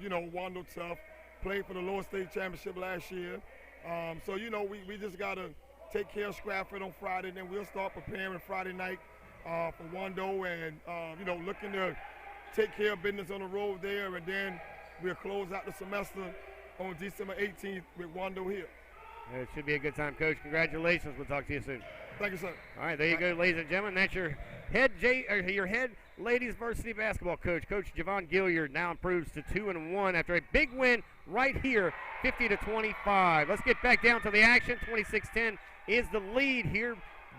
Wando tough. Played for the lower state championship last year. So, we just got to take care of Stratford on Friday, then we'll start preparing Friday night for Wando and, looking to take care of business on the road there, and then we'll close out the semester on December 18th with Wando here. It should be a good time, Coach. Congratulations. We'll talk to you soon. Thank you, sir. All right, there you go, ladies and gentlemen. That's your head ladies varsity basketball coach. Coach Javon Gilliard now improves to 2-1 after a big win right here, 50-25. Let's get back down to the action. 26-10 is the lead here,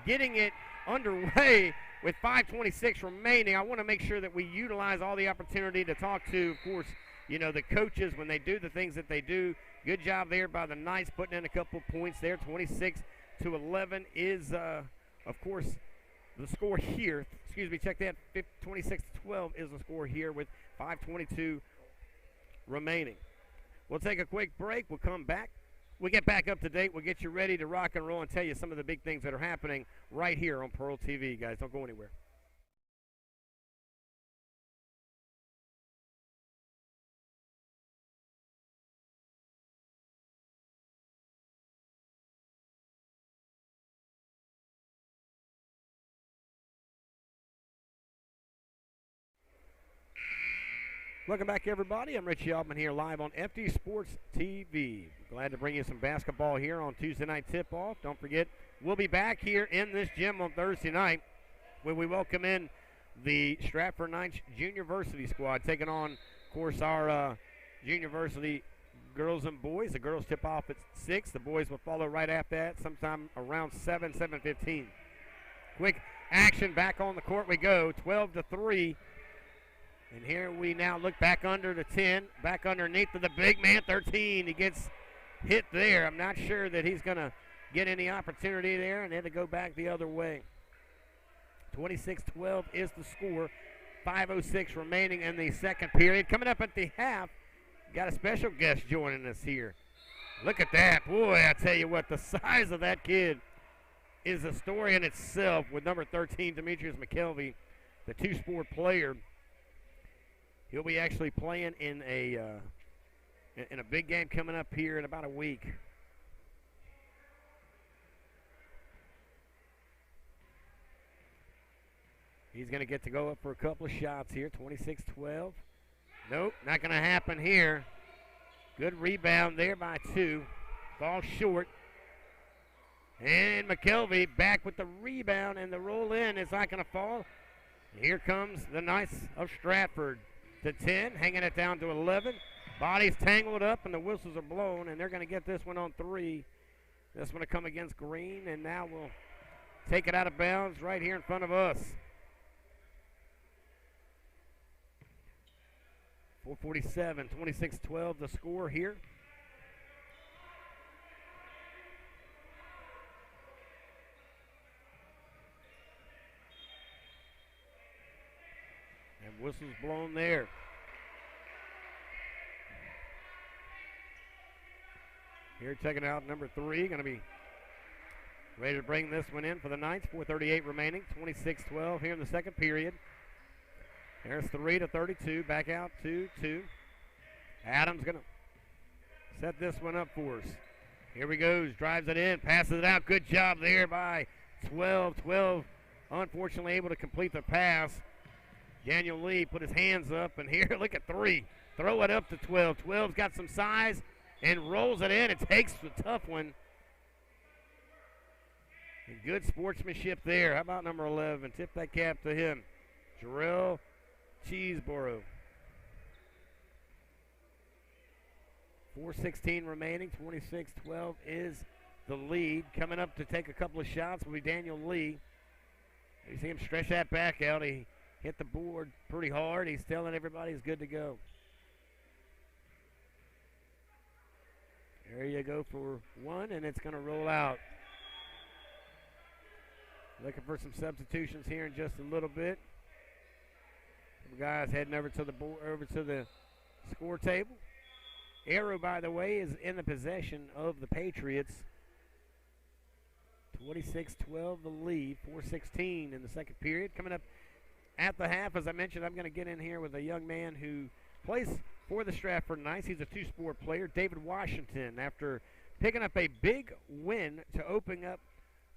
getting it underway with 5:26 remaining. I want to make sure that we utilize all the opportunity to talk to, of course, the coaches when they do the things that they do. Good job there by the Knights putting in a couple points there. 26-11 is, of course, the score here. Excuse me, check that. 26-12 is the score here with 5:22 remaining. We'll take a quick break. We'll come back. We'll get back up to date. We'll get you ready to rock and roll and tell you some of the big things that are happening right here on Pearl TV, guys. Don't go anywhere. Welcome back, everybody. I'm Richie Altman here live on FD Sports TV. Glad to bring you some basketball here on Tuesday night tip-off. Don't forget, we'll be back here in this gym on Thursday night when we welcome in the Stratford Knights Junior Varsity squad, taking on, of course, our Junior Varsity girls and boys. The girls tip off at 6. The boys will follow right after that, sometime around 7:15. Quick action, back on the court we go, 12-3. And here we now look back under the 10, back underneath to the big man, 13. He gets hit there. I'm not sure that he's going to get any opportunity there, and then to go back the other way. 26-12 is the score. 5:06 remaining in the second period. Coming up at the half, got a special guest joining us here. Look at that. Boy, I tell you what, the size of that kid is a story in itself with number 13, Demetrius McKelvey, the two-sport player. He'll be actually playing in a big game coming up here in about a week. He's going to get to go up for a couple of shots here. 26-12. Nope, not going to happen here. Good rebound there by 2. Falls short. And McKelvey back with the rebound, and the roll in is not going to fall. Here comes the Knights of Stratford. To 10, hanging it down to 11. Bodies tangled up, and the whistles are blown, and they're going to get this one on 3. This one to come against Green, and now we'll take it out of bounds right here in front of us. 4:47, 26-12 the score here. Whistle's blown there. Here checking out number 3, going to be ready to bring this one in for the Knights. 4:38 remaining, 26-12 here in the second period. There's 3 to 32, back out to 2. Adams going to set this one up for us. Here he goes, drives it in, passes it out. Good job there by 12. 12 unfortunately able to complete the pass. Daniel Lee put his hands up, and here, look at 3. Throw it up to 12. 12's got some size and rolls it in. It takes the tough one. And good sportsmanship there. How about number 11? Tip that cap to him. Jarrell Cheeseboro. 4:16 remaining. 26-12 is the lead. Coming up to take a couple of shots will be Daniel Lee. You see him stretch that back out. He hit the board pretty hard. He's telling everybody he's good to go. There you go for one, and it's going to roll out. Looking for some substitutions here in just a little bit. Some guys heading over to the score table. Arrow, by the way, is in the possession of the Patriots. 26-12 the lead. 4:16 in the second period. Coming up at the half, as I mentioned, I'm going to get in here with a young man who plays for the Stratford Knights. He's a two-sport player, David Washington, after picking up a big win to open up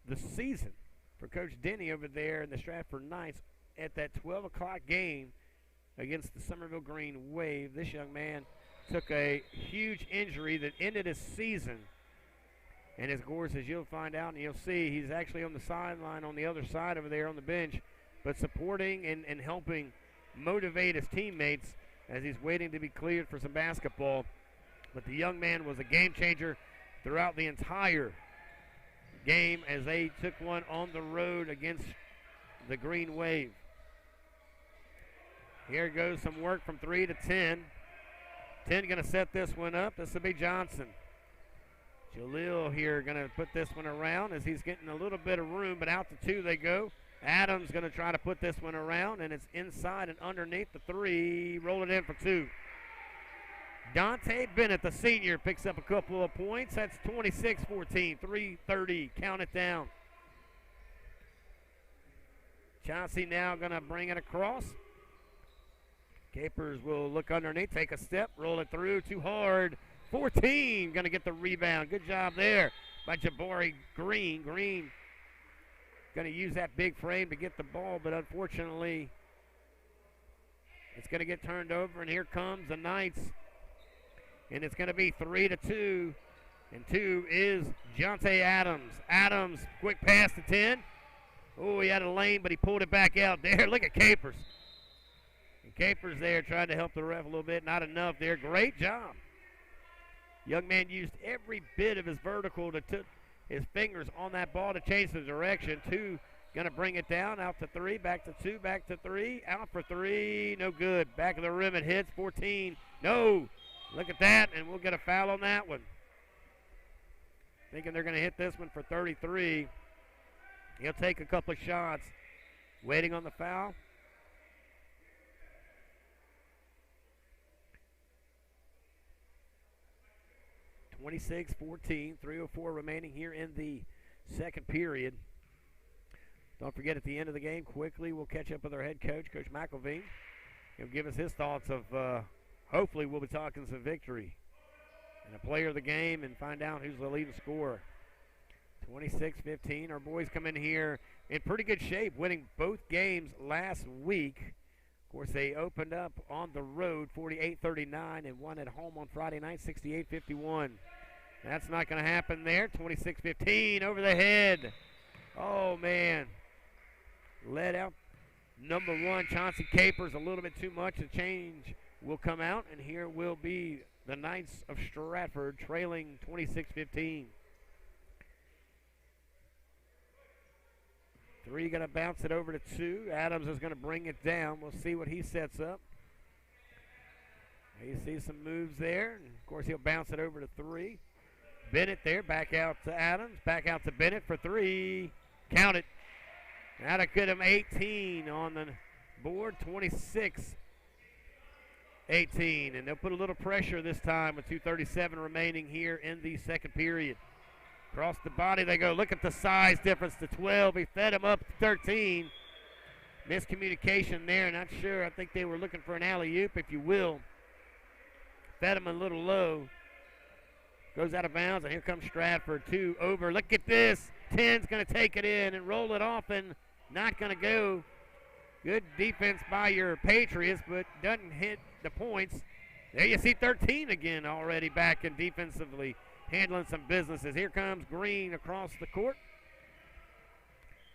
the season for Coach Denny over there in the Stratford Knights at that 12 o'clock game against the Somerville Green Wave. This young man took a huge injury that ended his season. And of course, as you'll find out and you'll see, he's actually on the sideline on the other side over there on the bench, but supporting and helping motivate his teammates as he's waiting to be cleared for some basketball. But the young man was a game changer throughout the entire game as they took one on the road against the Green Wave. Here goes some work from 3 to 10. 10 going to set this one up. This will be Johnson. Jalil here going to put this one around as he's getting a little bit of room, but out to 2 they go. Adams going to try to put this one around, and it's inside and underneath the 3. Roll it in for 2. Dante Bennett, the senior, picks up a couple of points. That's 26-14, 3:30. Count it down. Chauncey now going to bring it across. Capers will look underneath, take a step, roll it through. Too hard. 14 going to get the rebound. Good job there by Jabari Green. Green going to use that big frame to get the ball, but unfortunately it's going to get turned over, and here comes the Knights. And it's going to be 3 to 2, and 2 is Jonte Adams. Adams, quick pass to 10. Oh, he had a lane, but he pulled it back out there. Look at Capers. And Capers there trying to help the ref a little bit. Not enough there. Great job. Young man used every bit of his vertical to put his fingers on that ball to change the direction. 2 going to bring it down. Out to 3, back to 2, back to 3. Out for 3, no good. Back of the rim it hits. 14, no. Look at that, and we'll get a foul on that one. Thinking they're going to hit this one for 33. He'll take a couple of shots. Waiting on the foul. (26-14), 3:04 remaining here in the second period. Don't forget, at the end of the game, quickly we'll catch up with our head coach, Coach McElveen. He'll give us his thoughts of hopefully we'll be talking some victory and a player of the game and find out who's the leading scorer. 26-15. Our boys come in here in pretty good shape, winning both games last week. Of course, they opened up on the road 48-39 and won at home on Friday night 68-51. That's not going to happen there. 26-15 over the head. Oh, man. Led out number 1, Chauncey Capers, a little bit too much. The change will come out, and here will be the Knights of Stratford trailing 26-15. 3 going to bounce it over to 2. Adams is going to bring it down. We'll see what he sets up. You see some moves there. And of course, he'll bounce it over to 3. Bennett there, back out to Adams, back out to Bennett for 3. Count it. That'll get him 18 on the board, 26-18. And they'll put a little pressure this time with 2:37 remaining here in the second period. Across the body they go. Look at the size difference to 12. He fed him up to 13. Miscommunication there, not sure. I think they were looking for an alley-oop, if you will. Fed him a little low. Goes out of bounds, and here comes Stratford. 2 over. Look at this. 10's going to take it in and roll it off, and not going to go. Good defense by your Patriots, but doesn't hit the points. There you see 13 again already back and defensively handling some businesses. Here comes Green across the court.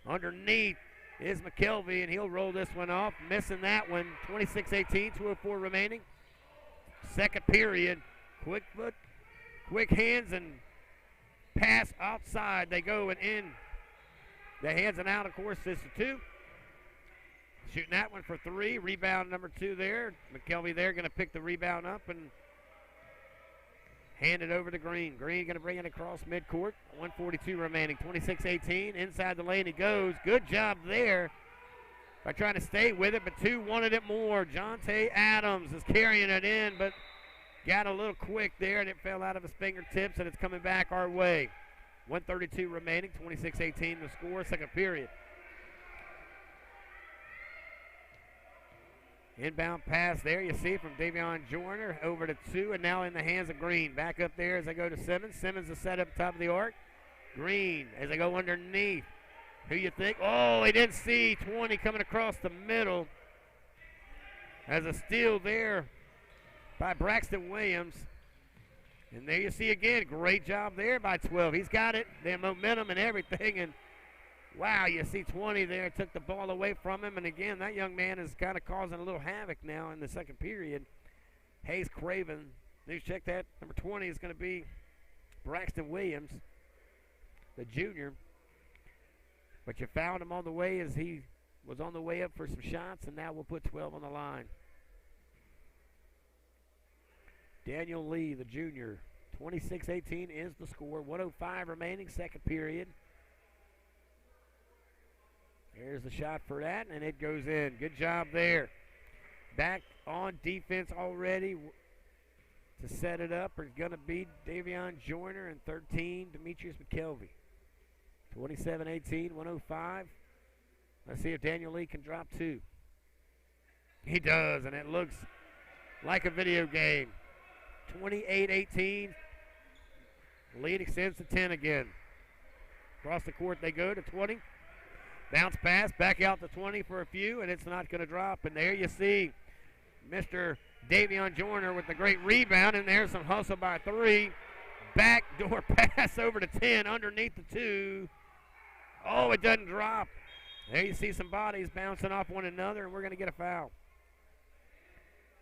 Underneath is McKelvey, and he'll roll this one off. Missing that one. 26-18, 2:04 remaining. Second period. Quick foot, quick hands, and pass outside. They go and in. The hands and out, of course, this is 2. Shooting that one for 3. Rebound number 2 there. McKelvey there going to pick the rebound up and hand it over to Green. Green going to bring it across midcourt. 1:42 remaining. 26-18. Inside the lane he goes. Good job there by trying to stay with it, but 2 wanted it more. Jonte Adams is carrying it in, but got a little quick there, and it fell out of his fingertips, and it's coming back our way. 1:32 remaining. 26-18 the score. Second period. Inbound pass there, you see, from Davion Joyner over to 2, and now in the hands of Green. Back up there as they go to Simmons. Simmons is set up top of the arc. Green as they go underneath. Who you think? Oh, he didn't see 20 coming across the middle. As a steal there by Braxton Williams. And there you see again, great job there by 12. He's got it, the momentum and everything, and wow, you see 20 there, took the ball away from him. And again, that young man is kind of causing a little havoc now in the second period. Hayes Craven, news check that. Number 20 is going to be Braxton Williams, the junior. But you found him on the way as he was on the way up for some shots, and now we'll put 12 on the line. Daniel Lee, the junior. 26-18 is the score. 1:05 remaining, second period. There's the shot for that, and it goes in. Good job there. Back on defense already to set it up are going to be Davion Joyner and 13, Demetrius McKelvey. 27-18, 1:05. Let's see if Daniel Lee can drop 2. He does, and it looks like a video game. 28-18. Lead extends to 10 again. Across the court they go to 20. Bounce pass, back out to 20 for a few, and it's not going to drop. And there you see Mr. Davion Joyner with the great rebound, and there's some hustle by 3. Backdoor pass over to 10, underneath the 2. Oh, it doesn't drop. There you see some bodies bouncing off one another, and we're going to get a foul.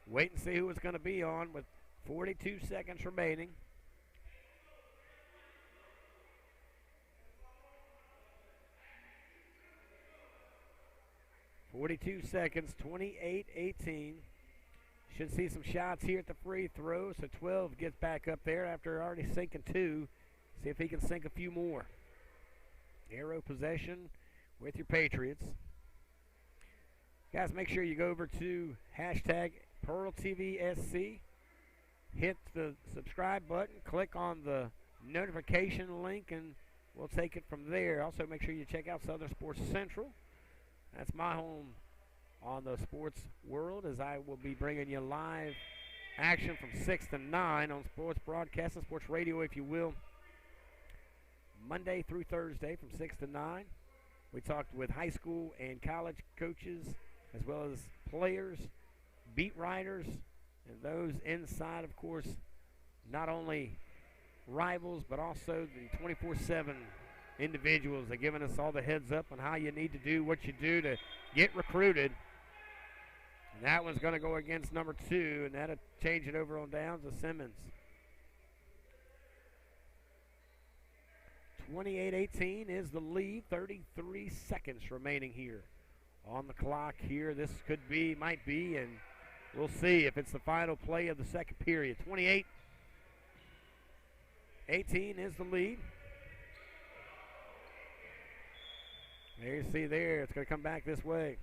Wait and see who it's going to be on with 42 seconds remaining. .42 seconds, 28-18. Should see some shots here at the free throw, so 12 gets back up there after already sinking 2. See if he can sink a few more. Arrow possession with your Patriots. Guys, make sure you go over to hashtag PEARLtvsc. Hit the subscribe button, click on the notification link, and we'll take it from there. Also, make sure you check out Southern Sports Central. That's my home on the sports world, as I will be bringing you live action from 6 to 9 on sports broadcasting, sports radio, if you will, Monday through Thursday from 6 to 9. We talked with high school and college coaches, as well as players, beat writers, and those inside, of course, not only rivals, but also the 24/7 individuals. They're giving us all the heads up on how you need to do what you do to get recruited. And that one's going to go against number 2, and that'll change it over on down to Simmons. 28-18 is the lead. 33 seconds remaining here on the clock here. This could be, might be, and we'll see if it's the final play of the second period. 28-18 is the lead. There you see there, it's going to come back this way.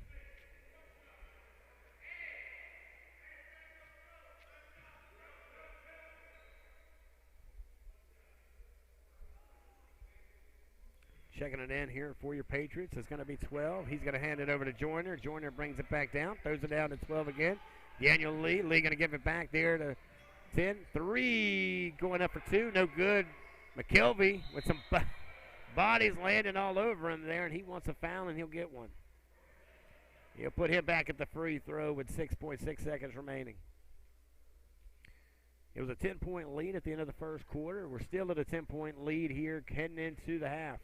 Checking it in here for your Patriots. It's going to be 12. He's going to hand it over to Joyner. Joyner brings it back down, throws it down to 12 again. Daniel Lee. Lee going to give it back there to 10. 3 going up for 2. No good. McKelvey with some bodies landing all over him there, and he wants a foul, and he'll get one. He'll put him back at the free throw with 6.6 seconds remaining. It was a 10-point lead at the end of the first quarter. We're still at a 10-point lead here heading into the half.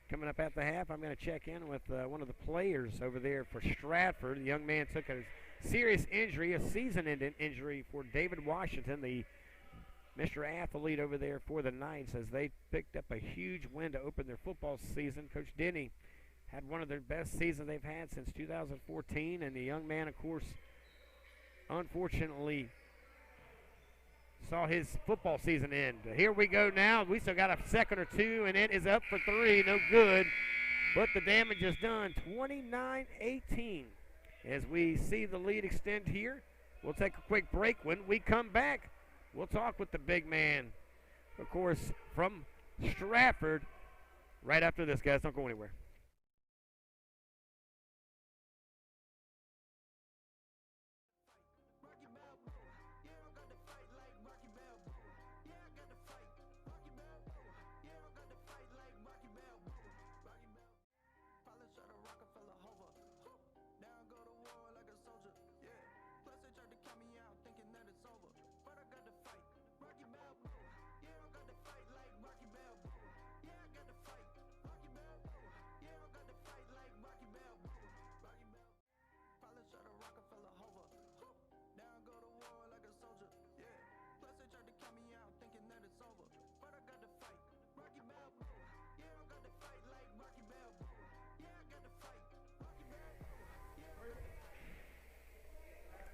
Coming up at the half, I'm going to check in with one of the players over there for Stratford. The young man took a serious injury, a season-ending injury for David Washington, the Mr. Athlete over there for the Knights, as they picked up a huge win to open their football season. Coach Denny had one of their best seasons they've had since 2014, and the young man, of course, unfortunately saw his football season end. Here we go now. We still got a second or two, and it is up for 3. No good, but the damage is done. 29-18 as we see the lead extend here. We'll take a quick break. When we come back, we'll talk with the big man, of course, from Stratford right after this, guys. Don't go anywhere.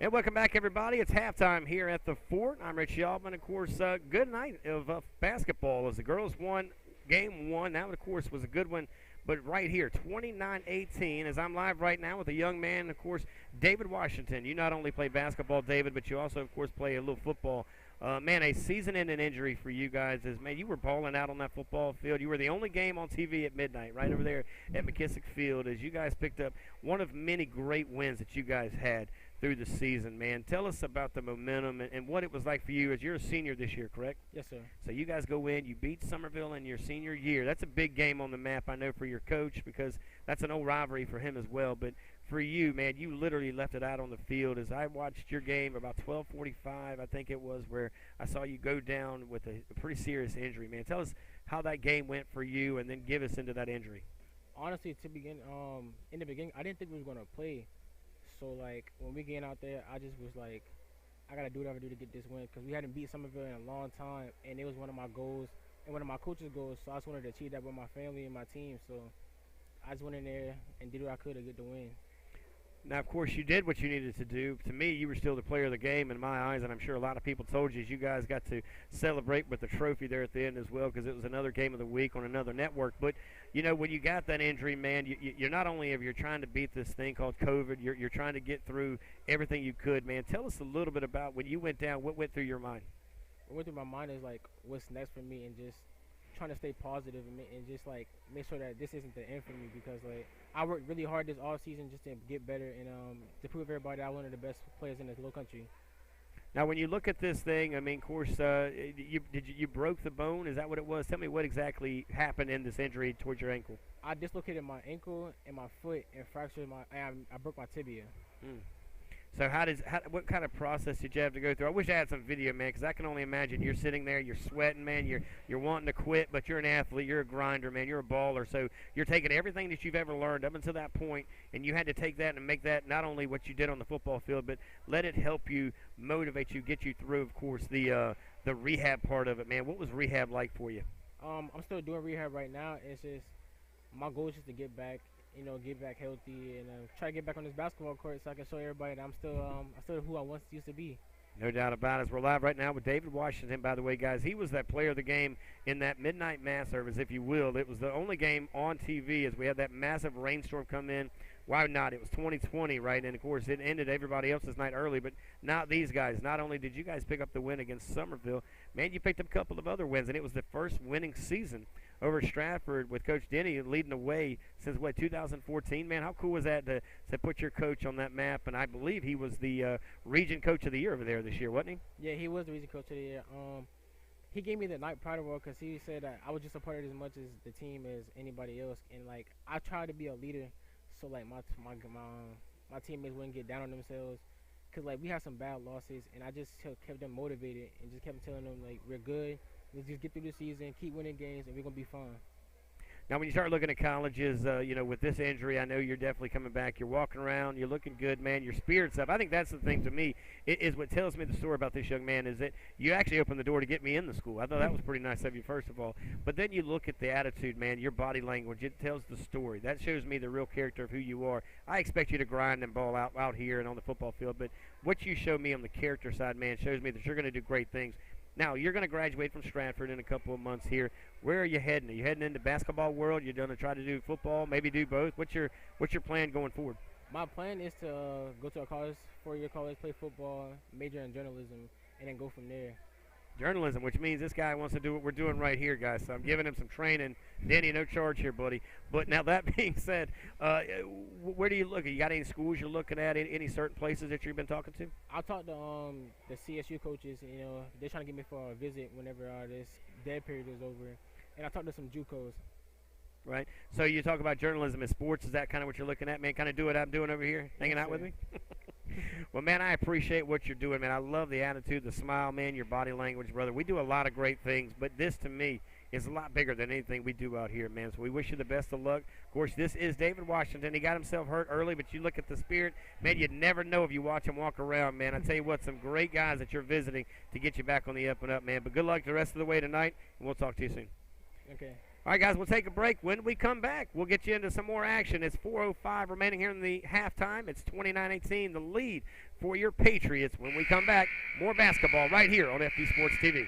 And welcome back, everybody. It's halftime here at the Fort. I'm Rich Yalman. Of course, good night of basketball as the girls won game 1. That, of course, was a good one. But right here, 29-18, as I'm live right now with a young man, of course, David Washington. You not only play basketball, David, but you also, of course, play a little football. Man, a season-ending injury for you guys is, man, you were balling out on that football field. You were the only game on TV at midnight, right over there at McKissick Field, as you guys picked up one of many great wins that you guys had through the season, man. Tell us about the momentum and what it was like for you, as you're a senior this year, correct? Yes, sir. So you guys go in, you beat Somerville in your senior year. That's a big game on the map, I know, for your coach, because that's an old rivalry for him as well. But for you, man, you literally left it out on the field. As I watched your game about 12:45, I think it was, where I saw you go down with a pretty serious injury, man. Tell us how that game went for you, and then give us into that injury. Honestly, in the beginning, I didn't think we were gonna play. So like when we get out there, I just was like, I gotta do whatever I do to get this win, because we hadn't beat Somerville in a long time, and it was one of my goals and one of my coach's goals. So I just wanted to achieve that with my family and my team. So I just went in there and did what I could to get the win. Now, of course, you did what you needed to do. To me, you were still the player of the game in my eyes, and I'm sure a lot of people told you, as you guys got to celebrate with the trophy there at the end as well, because it was another game of the week on another network. But, you know, when you got that injury, man, you're not only if you're trying to beat this thing called COVID, you're trying to get through everything you could, man. Tell us a little bit about when you went down, what went through your mind? What went through my mind is like, what's next for me, and just trying to stay positive and just like make sure that this isn't the end for me, because like I worked really hard this off season just to get better and to prove everybody that I'm one of the best players in this little country. Now, when you look at this thing, I mean, of course, you broke the bone? Is that what it was? Tell me what exactly happened in this injury towards your ankle. I dislocated my ankle and my foot and fractured I broke my tibia. So what kind of process did you have to go through? I wish I had some video, man, because I can only imagine you're sitting there, you're sweating, man, you're wanting to quit, but you're an athlete, you're a grinder, man, you're a baller. So you're taking everything that you've ever learned up until that point, and you had to take that and make that not only what you did on the football field, but let it help you, motivate you, get you through, of course, the rehab part of it, man. What was rehab like for you? I'm still doing rehab right now. It's just my goal is just to get back. You know, get back healthy and try to get back on this basketball court so I can show everybody that I'm still who I once used to be. No doubt about it. We're live right now with David Washington, by the way, guys. He was that player of the game in that midnight mass service, if you will. It was the only game on TV as we had that massive rainstorm come in. Why not? It was 2020, right? And, of course, it ended everybody else's night early, but not these guys. Not only did you guys pick up the win against Somerville, man, you picked up a couple of other wins, and it was the first winning season over Stratford with Coach Denny leading the way since, 2014, man? How cool was that to put your coach on that map? And I believe he was the region coach of the year over there this year, wasn't he? Yeah, he was the region coach of the year. He gave me the night pride award because he said that I was just a part of it as much as the team as anybody else, and like I try to be a leader, so like my teammates wouldn't get down on themselves, cause like we had some bad losses, and I just kept them motivated and just kept telling them like we're good, let's just get through the season, keep winning games, and we're gonna be fine. Now, when you start looking at colleges, with this injury, I know you're definitely coming back. You're walking around. You're looking good, man. Your spirit's up. I think that's the thing to me is what tells me the story about this young man is that you actually opened the door to get me in the school. I thought that was pretty nice of you, first of all. But then you look at the attitude, man, your body language. It tells the story. That shows me the real character of who you are. I expect you to grind and ball out here and on the football field. But what you show me on the character side, man, shows me that you're going to do great things. Now, you're going to graduate from Stratford in a couple of months here. Where are you heading? Are you heading into basketball world? You're going to try to do football, maybe do both? What's your plan going forward? My plan is to go to a college, 4-year college, play football, major in journalism, and then go from there. Journalism, which means this guy wants to do what we're doing right here, guys. So I'm giving him some training. Danny, no charge here, buddy. But now that being said, where do you look? You got any schools you're looking at? Any certain places that you've been talking to? I talked to the CSU coaches. They're trying to get me for a visit whenever this dead period is over. And I talked to some JUCOs. Right. So you talk about journalism and sports. Is that kind of what you're looking at, man? Kind of do what I'm doing over here, hanging out with me? Well, man, I appreciate what you're doing, man. I love the attitude, the smile, man, your body language, brother. We do a lot of great things, but this, to me, is a lot bigger than anything we do out here, man. So we wish you the best of luck. Of course, this is David Washington. He got himself hurt early, but you look at the spirit, man, you'd never know if you watch him walk around, man. I tell you what, some great guys that you're visiting to get you back on the up and up, man. But good luck the rest of the way tonight, and we'll talk to you soon. Okay. All right, guys, we'll take a break. When we come back, we'll get you into some more action. It's 4:05 remaining here in the halftime. It's 29-18, the lead for your Patriots. When we come back, more basketball right here on FD Sports TV.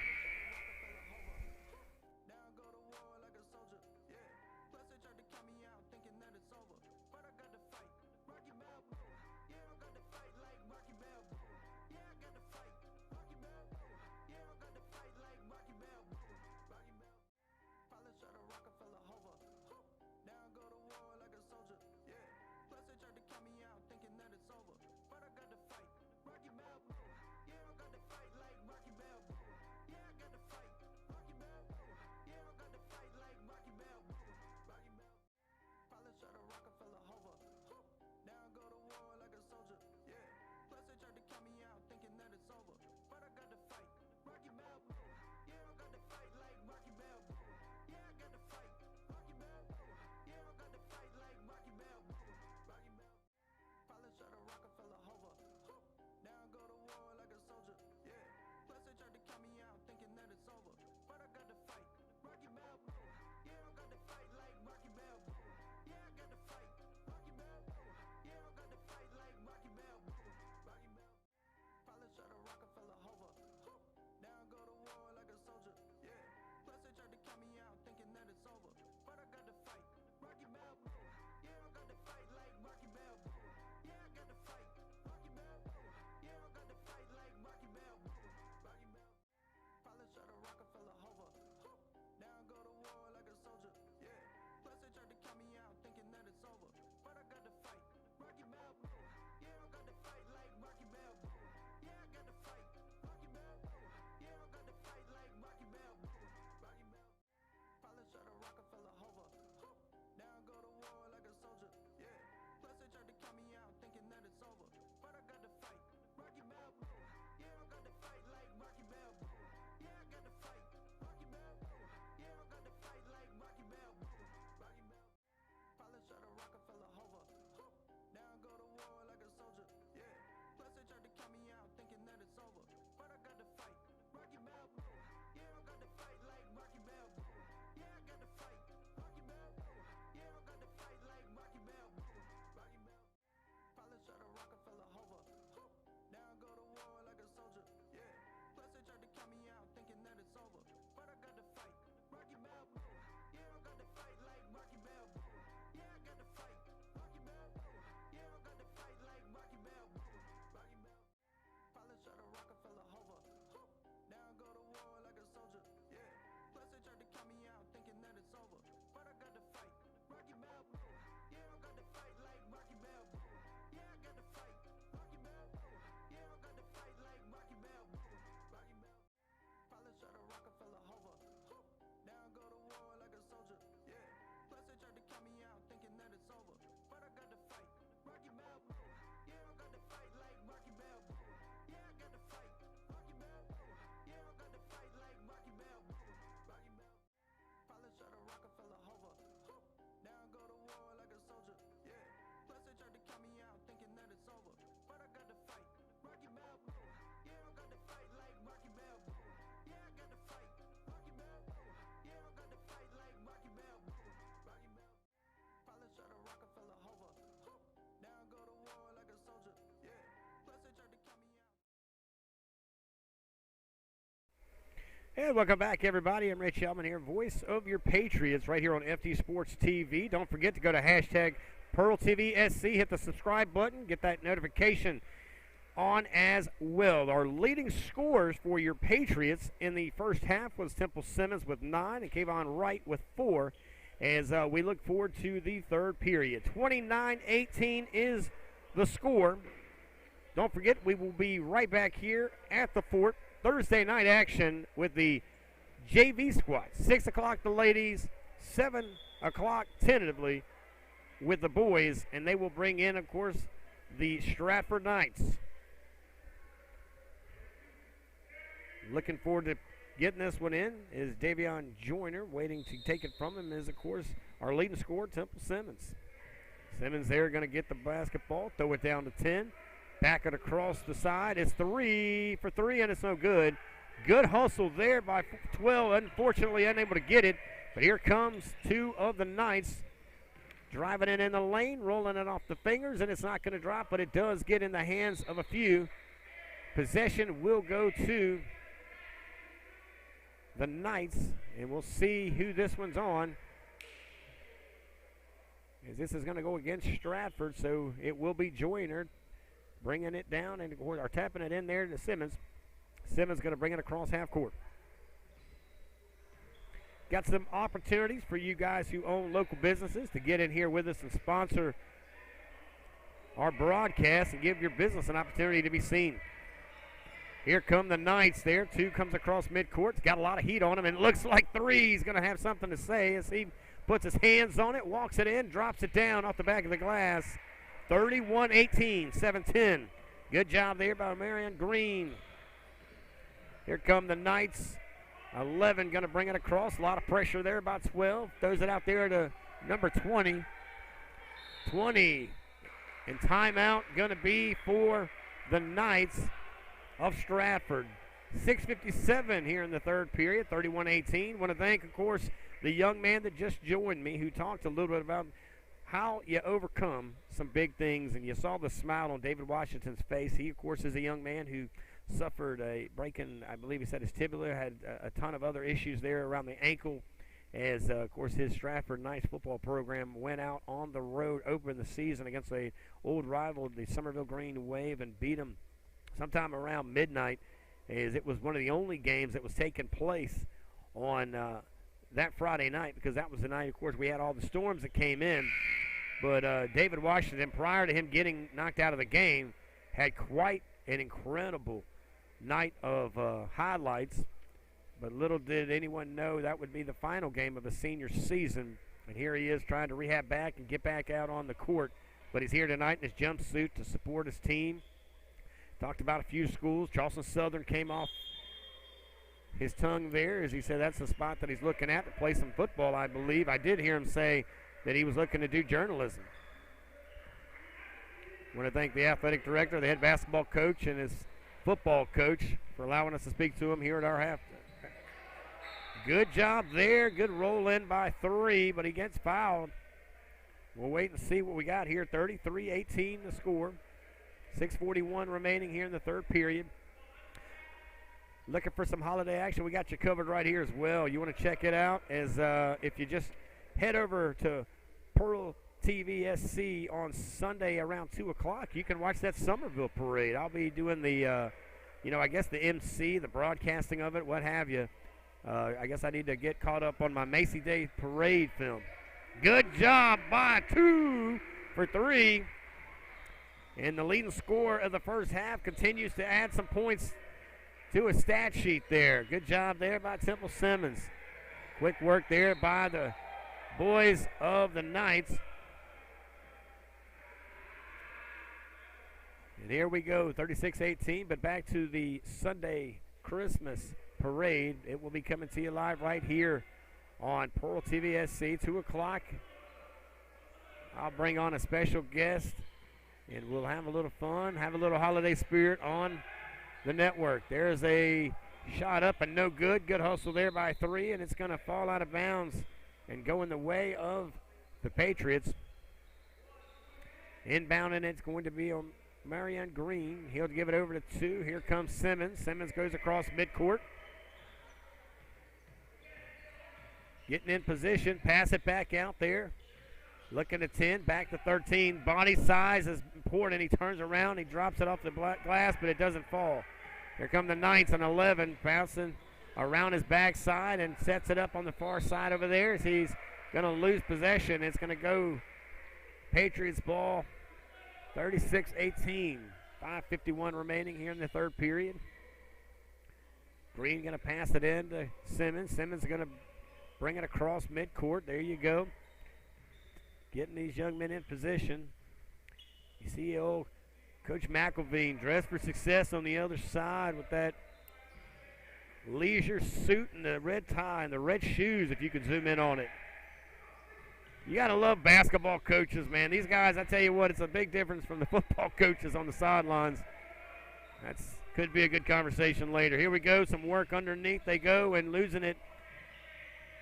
Rocky Balboa, yeah, I got to fight like Rocky Balboa. Yeah, I got to fight. count me out thinking that it's over, but I got to fight. Rocky Balboa, yeah, I got to fight like Rocky Balboa. Yeah, I got to fight. Rocky Balboa, yeah, I got to fight like Rocky Balboa. Rocky Balboa. Pilot shot a Rockefeller hover. Now I go to war like a soldier. Yeah. Plus they tried to count me out thinking that it's over, but I got to fight. Rocky Balboa, yeah, I got to fight like Rocky Balboa. Yeah, I got to fight. Rocky Balboa, yeah, I got to fight like Rocky Balboa. Rocky Balboa. Pilot shot a Rockefeller hover. Now I go to war like a soldier. Yeah. Plus they tried to count me out thinking that it's over, but I got to fight. Rocky Balboa, yeah, I got to fight like Rocky Balboa. Yeah, I got to fight. Rocky Balboa, yeah, I got to fight like Rocky Balboa. Rocky Balboa. Pilot shot a Rockefeller hover. Now I go to war like a soldier. Yeah. Plus they tried to count me out thinking that it's over, but I got to fight. Rocky Balboa, yeah, I got to fight like Rocky Balboa. Yeah, I got to fight. Rocky Balboa, yeah, I got to fight like Rocky Balboa. Rocky Balboa. Pilot shot a Rockefeller hover. Now I go to war like a soldier. Yeah. Plus they tried to count me out. And welcome back, everybody. I'm Rich Hellman here, voice of your Patriots, right here on FD Sports TV. Don't forget to go to hashtag PEARLtvsc, hit the subscribe button, get that notification on as well. Our leading scorers for your Patriots in the first half was Temple Simmons with 9 and Kayvon Wright with 4, as we look forward to the third period. 29-18 is the score. Don't forget, we will be right back here at the Fort. Thursday night action with the JV squad. 6 o'clock the ladies, 7 o'clock tentatively with the boys, and they will bring in, of course, the Stratford Knights. Looking forward to getting this one in is Davion Joyner. Waiting to take it from him is, of course, our leading scorer, Temple Simmons. Simmons there going to get the basketball, throw it down to 10. Back it across the side. It's 3 for 3, and it's no good. Good hustle there by 12. Unfortunately, unable to get it. But here comes 2 of the Knights. Driving it in the lane, rolling it off the fingers, and it's not going to drop, but it does get in the hands of a few. Possession will go to the Knights, and we'll see who this one's on. As this is going to go against Stratford, so it will be Joyner bringing it down and or tapping it in there to Simmons. Simmons going to bring it across half court. Got some opportunities for you guys who own local businesses to get in here with us and sponsor our broadcast and give your business an opportunity to be seen. Here come the Knights there. 2 comes across midcourt. It's got a lot of heat on him, and it looks like 3 is going to have something to say as he puts his hands on it, walks it in, drops it down off the back of the glass. 31-18, 7-10. Good job there by Marion Green. Here come the Knights. 11 going to bring it across. A lot of pressure there, about 12. Throws it out there to number 20. 20. And timeout going to be for the Knights of Stratford. 6:57 here in the third period, 31-18. Want to thank, of course, the young man that just joined me who talked a little bit about how you overcome some big things, and you saw the smile on David Washington's face. He, of course, is a young man who suffered a break-in, I believe he said his tibia, had a ton of other issues there around the ankle, as, of course, his Stratford Knights football program went out on the road, opened the season against a old rival, the Somerville Green Wave, and beat them sometime around midnight, as it was one of the only games that was taking place on that Friday night, because that was the night, of course, we had all the storms that came in. But David Washington, prior to him getting knocked out of the game, had quite an incredible night of highlights. But little did anyone know that would be the final game of his senior season. And here he is trying to rehab back and get back out on the court. But he's here tonight in his jumpsuit to support his team. Talked about a few schools. Charleston Southern came off his tongue there, as he said that's the spot that he's looking at to play some football, I believe. I did hear him say that he was looking to do journalism. I want to thank the athletic director, the head basketball coach, and his football coach for allowing us to speak to him here at our half. Good job there. Good roll in by 3, but he gets fouled. We'll wait and see what we got here. 33-18 the score. 6:41 remaining here in the third period. looking for some holiday action, we got you covered right here as well. You want to check it out as if you just head over to PEARLtvsc on Sunday around 2 o'clock, you can watch that Somerville parade. I'll be doing the, I guess the MC, the broadcasting of it, what have you. I guess I need to get caught up on my Macy Day parade film. Good job by 2 for 3. And the leading scorer of the first half continues to add some points to a stat sheet there. Good job there by Temple Simmons. Quick work there by the boys of the Knights. And here we go, 36-18, but back to the Sunday Christmas parade. It will be coming to you live right here on PEARLtvsc, 2 o'clock. I'll bring on a special guest, and we'll have a little fun, have a little holiday spirit on the network. There's a shot up and no good. Good hustle there by 3, and it's going to fall out of bounds and go in the way of the Patriots. Inbounding, it's going to be on Marion Green. He'll give it over to 2. Here comes Simmons. Simmons goes across midcourt. Getting in position, pass it back out there. Looking at 10, back to 13. Body size is important. He turns around, he drops it off the glass, but it doesn't fall. Here come the Knights on 11, bouncing around his backside and sets it up on the far side over there as he's going to lose possession. It's going to go Patriots ball, 36-18. 5:51 remaining here in the third period. Green going to pass it in to Simmons. Simmons going to bring it across midcourt. There you go. Getting these young men in position. You see old Coach McElveen dressed for success on the other side with that leisure suit and the red tie and the red shoes, if you could zoom in on it. You got to love basketball coaches, man. These guys, I tell you what, it's a big difference from the football coaches on the sidelines. That's could be a good conversation later. Here we go, some work underneath. They go, and losing it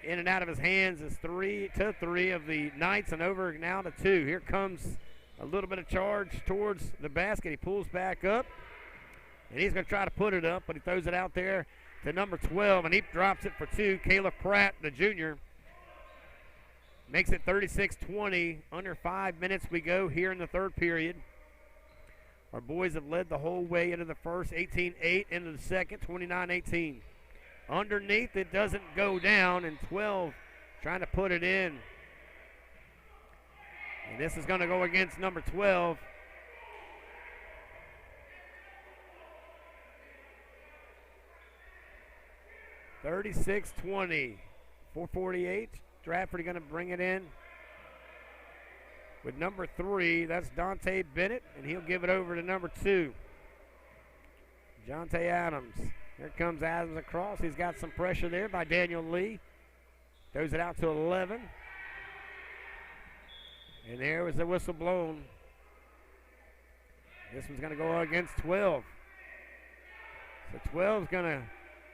in and out of his hands is 3 to 3 of the Knights, and over now to 2. Here comes a little bit of charge towards the basket. He pulls back up, and he's going to try to put it up, but he throws it out there to number 12, and he drops it for 2. Caleb Pratt, the junior, makes it 36-20. Under 5 minutes we go here in the third period. Our boys have led the whole way into the first, 18-8 into the second, 29-18. Underneath, it doesn't go down, and 12 trying to put it in. And this is going to go against number 12. (36-20). 4:48. Stratford going to bring it in with number 3. That's Dante Bennett, and he'll give it over to number 2. Jonte Adams. Here comes Adams across. He's got some pressure there by Daniel Lee. Throws it out to 11. And there was the whistle blown. This one's going to go against 12. So 12's going to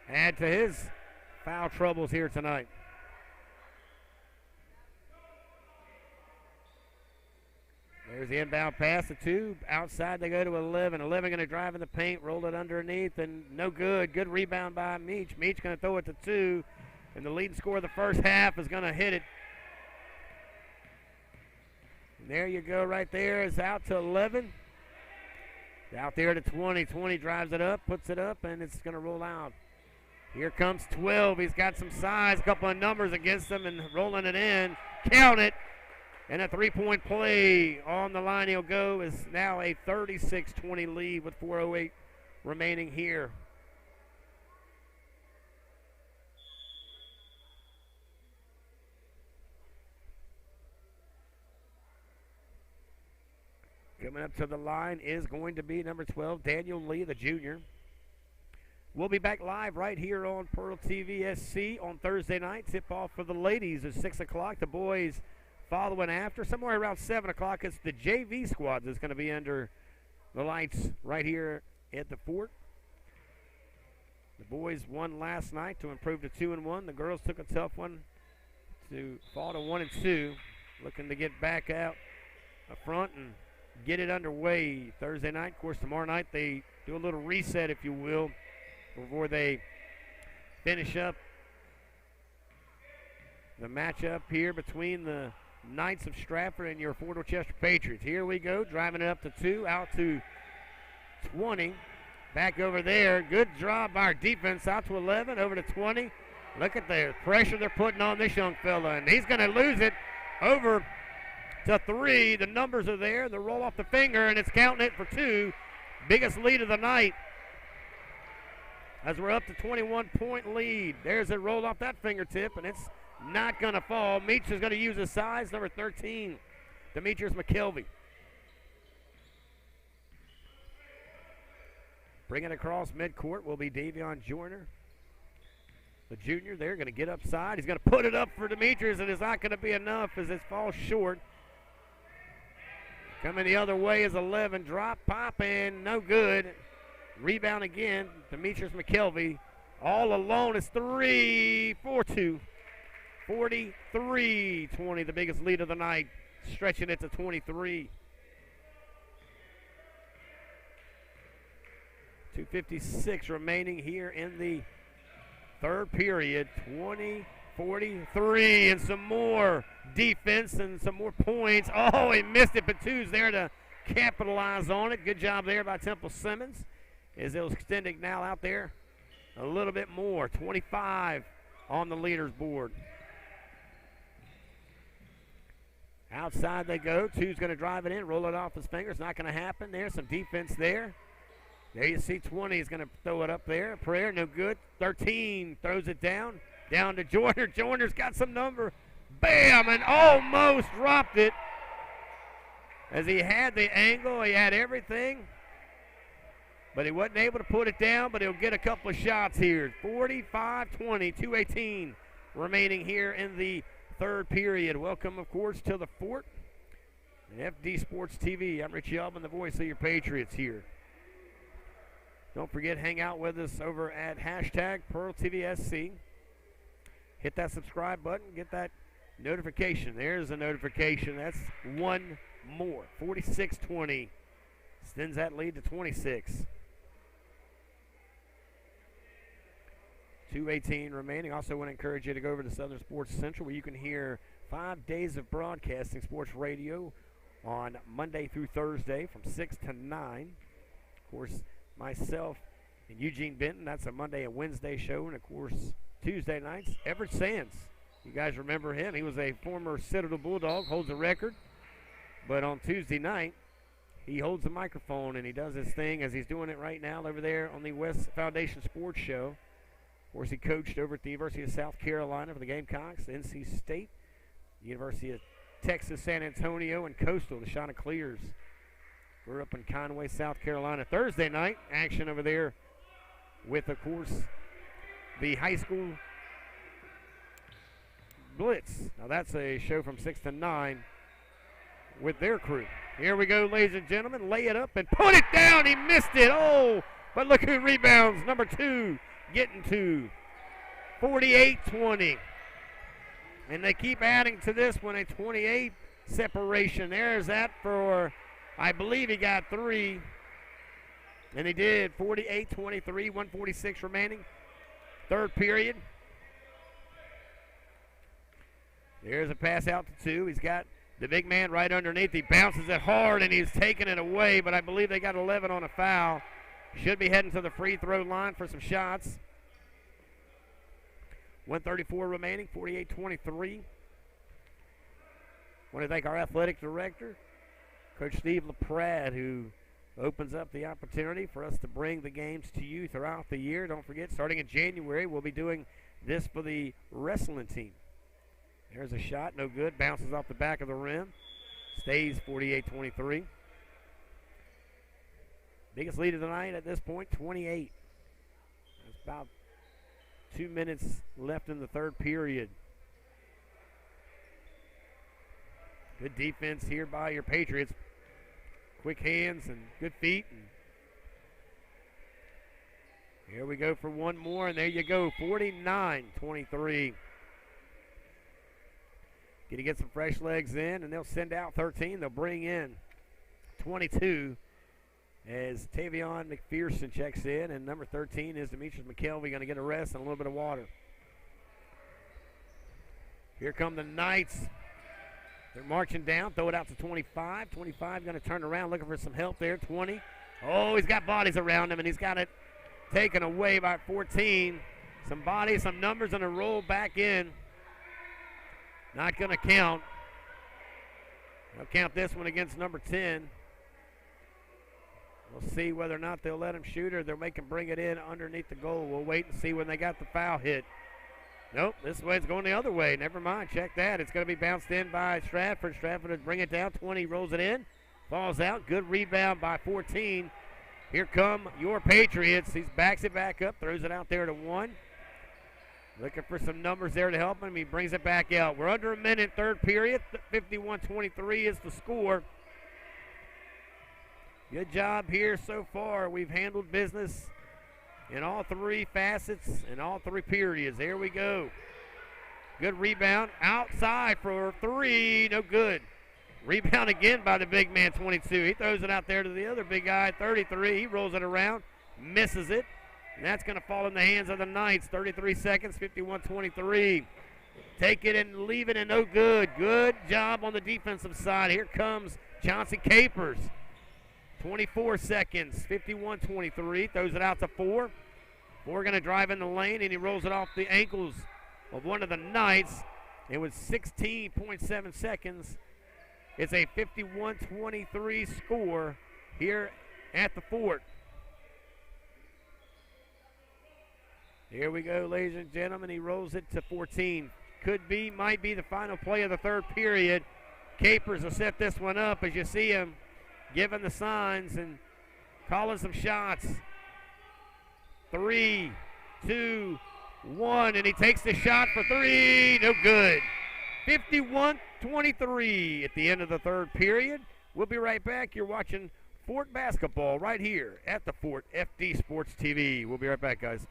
add to his foul troubles here tonight. There's the inbound pass to 2. Outside they go to 11. 11 going to drive in the paint, roll it underneath, and no good. Good rebound by Meach. Meach going to throw it to 2. And the leading scorer of the first half is going to hit it. And there you go right there. It's out to 11. Out there to 20. 20 drives it up, puts it up, and it's going to roll out. Here comes 12. He's got some size, a couple of numbers against him, and rolling it in. Count it. And a three-point play on the line he'll go is now a 36-20 lead with 4:08 remaining here. Coming up to the line is going to be number 12, Daniel Lee, the junior. We'll be back live right here on PEARLtvsc on Thursday night. Tip-off for the ladies is 6 o'clock. The boys following after. Somewhere around 7 o'clock, it's the JV squad that's going to be under the lights right here at the fort. The boys won last night to improve to 2-1. The girls took a tough one to fall to 1-2. Looking to get back out front and get it underway Thursday night. Of course, tomorrow night they do a little reset, if you will, before they finish up the matchup here between the Knights of Stratford and your Fort Dorchester Patriots. Here we go, driving it up to 2, out to 20. Back over there, good job by our defense, out to 11, over to 20. Look at the pressure they're putting on this young fella, and he's going to lose it over to 3. The numbers are there. The roll off the finger, and it's counting it for 2. Biggest lead of the night as we're up to 21-point lead. There's a roll off that fingertip, and it's not going to fall. Meach is going to use his size, number 13, Demetrius McKelvey. Bringing it across midcourt will be Davion Joyner, the junior. They're going to get upside. He's going to put it up for Demetrius, and it's not going to be enough as it falls short. Coming the other way is 11. Drop, pop, and no good. Rebound again. Demetrius McKelvey all alone. It's 3, 4-2. 43-20, the biggest lead of the night, stretching it to 23. 2:56 remaining here in the third period. 20-43, and some more defense and some more points. Oh, he missed it, but two's there to capitalize on it. Good job there by Temple Simmons, as they'll extend it now out there a little bit more. 25 on the leaders board. Outside they go. Two's going to drive it in, roll it off his fingers. Not going to happen. There's some defense there. There you see 20 is going to throw it up there. Prayer, no good. 13 throws it down. Down to Joyner. Joyner's got some number. Bam! And almost dropped it. As he had the angle, he had everything. But he wasn't able to put it down, but he'll get a couple of shots here. 45-20, 2:18 remaining here in the third period. Welcome, of course, to the Fort. FD Sports TV. I'm Rich Yelvin, the voice of your Patriots here. Don't forget, hang out with us over at hashtag PEARLtvsc. Hit that subscribe button. Get that notification. There's a notification. That's one more. 46-20. Extends that lead to 26. 2:18 remaining. Also want to encourage you to go over to Southern Sports Central, where you can hear 5 days of broadcasting sports radio on Monday through Thursday from 6 to 9. Of course, myself and Eugene Benton, that's a Monday and Wednesday show. And, of course, Tuesday nights, Everett Sands. You guys remember him. He was a former Citadel Bulldog, holds a record. But on Tuesday night, he holds the microphone and he does his thing, as he's doing it right now over there on the West Foundation Sports Show. Of course, he coached over at the University of South Carolina for the Gamecocks, NC State, University of Texas, San Antonio, and Coastal, the Chanticleers. We're up in Conway, South Carolina. Thursday night, action over there with, of course, the high school Blitz. Now, that's a show from 6 to 9 with their crew. Here we go, ladies and gentlemen. Lay it up and put it down. He missed it. Oh, but look who rebounds. Number 2 getting to 48-20. And they keep adding to this one, a 28 separation. There's that for, I believe he got 3. And he did. 48-23, 1:46 remaining. Third period. There's a pass out to 2. He's got the big man right underneath. He bounces it hard, and he's taking it away, but I believe they got 11 on a foul. Should be heading to the free throw line for some shots. 1:34 remaining, 48-23. Want to thank our athletic director, Coach Steve LaPrade, who opens up the opportunity for us to bring the games to you throughout the year. Don't forget, starting in January, we'll be doing this for the wrestling team. There's a shot, no good. Bounces off the back of the rim. Stays 48-23. Biggest lead of the night at this point, 28. That's about 2 minutes left in the third period. Good defense here by your Patriots. Quick hands and good feet. And here we go for one more, and there you go, 49-23. Going to get some fresh legs in, and they'll send out 13. They'll bring in 22. as Tavion McPherson checks in, and number 13 is Demetrius McKelvey, going to get a rest and a little bit of water. Here come the Knights. They're marching down, throw it out to 25. 25 going to turn around, looking for some help there. 20. Oh, he's got bodies around him, and he's got it taken away by 14. Some bodies, some numbers, and a roll back in. Not going to count. They'll count this one against number 10. We'll see whether or not they'll let him shoot or they'll make him bring it in underneath the goal. We'll wait and see when they got the foul hit. Nope, this way it's going the other way. Never mind, check that. It's going to be bounced in by Stratford. Stratford would bring it down. 20 rolls it in. Falls out. Good rebound by 14. Here come your Patriots. He backs it back up, throws it out there to 1. Looking for some numbers there to help him. He brings it back out. We're under a minute, third period. 51-23 is the score. Good job here so far. We've handled business in all three facets and all three periods. There we go. Good rebound. Outside for 3. No good. Rebound again by the big man, 22. He throws it out there to the other big guy, 33. He rolls it around, misses it. And that's going to fall in the hands of the Knights. 33 seconds, 51-23. Take it and leave it, and no good. Good job on the defensive side. Here comes Chauncey Capers. 24 seconds, 51-23. Throws it out to 4. 4 going to drive in the lane, and he rolls it off the ankles of one of the Knights. It was 16.7 seconds. It's a 51-23 score here at the Fort. Here we go, ladies and gentlemen. He rolls it to 14. Might be the final play of the third period. Capers will set this one up as you see him giving the signs and calling some shots. 3, 2, 1, and he takes the shot for 3. No good. 51-23 at the end of the third period. We'll be right back. You're watching Fort basketball right here at the Fort FD Sports TV. We'll be right back, guys.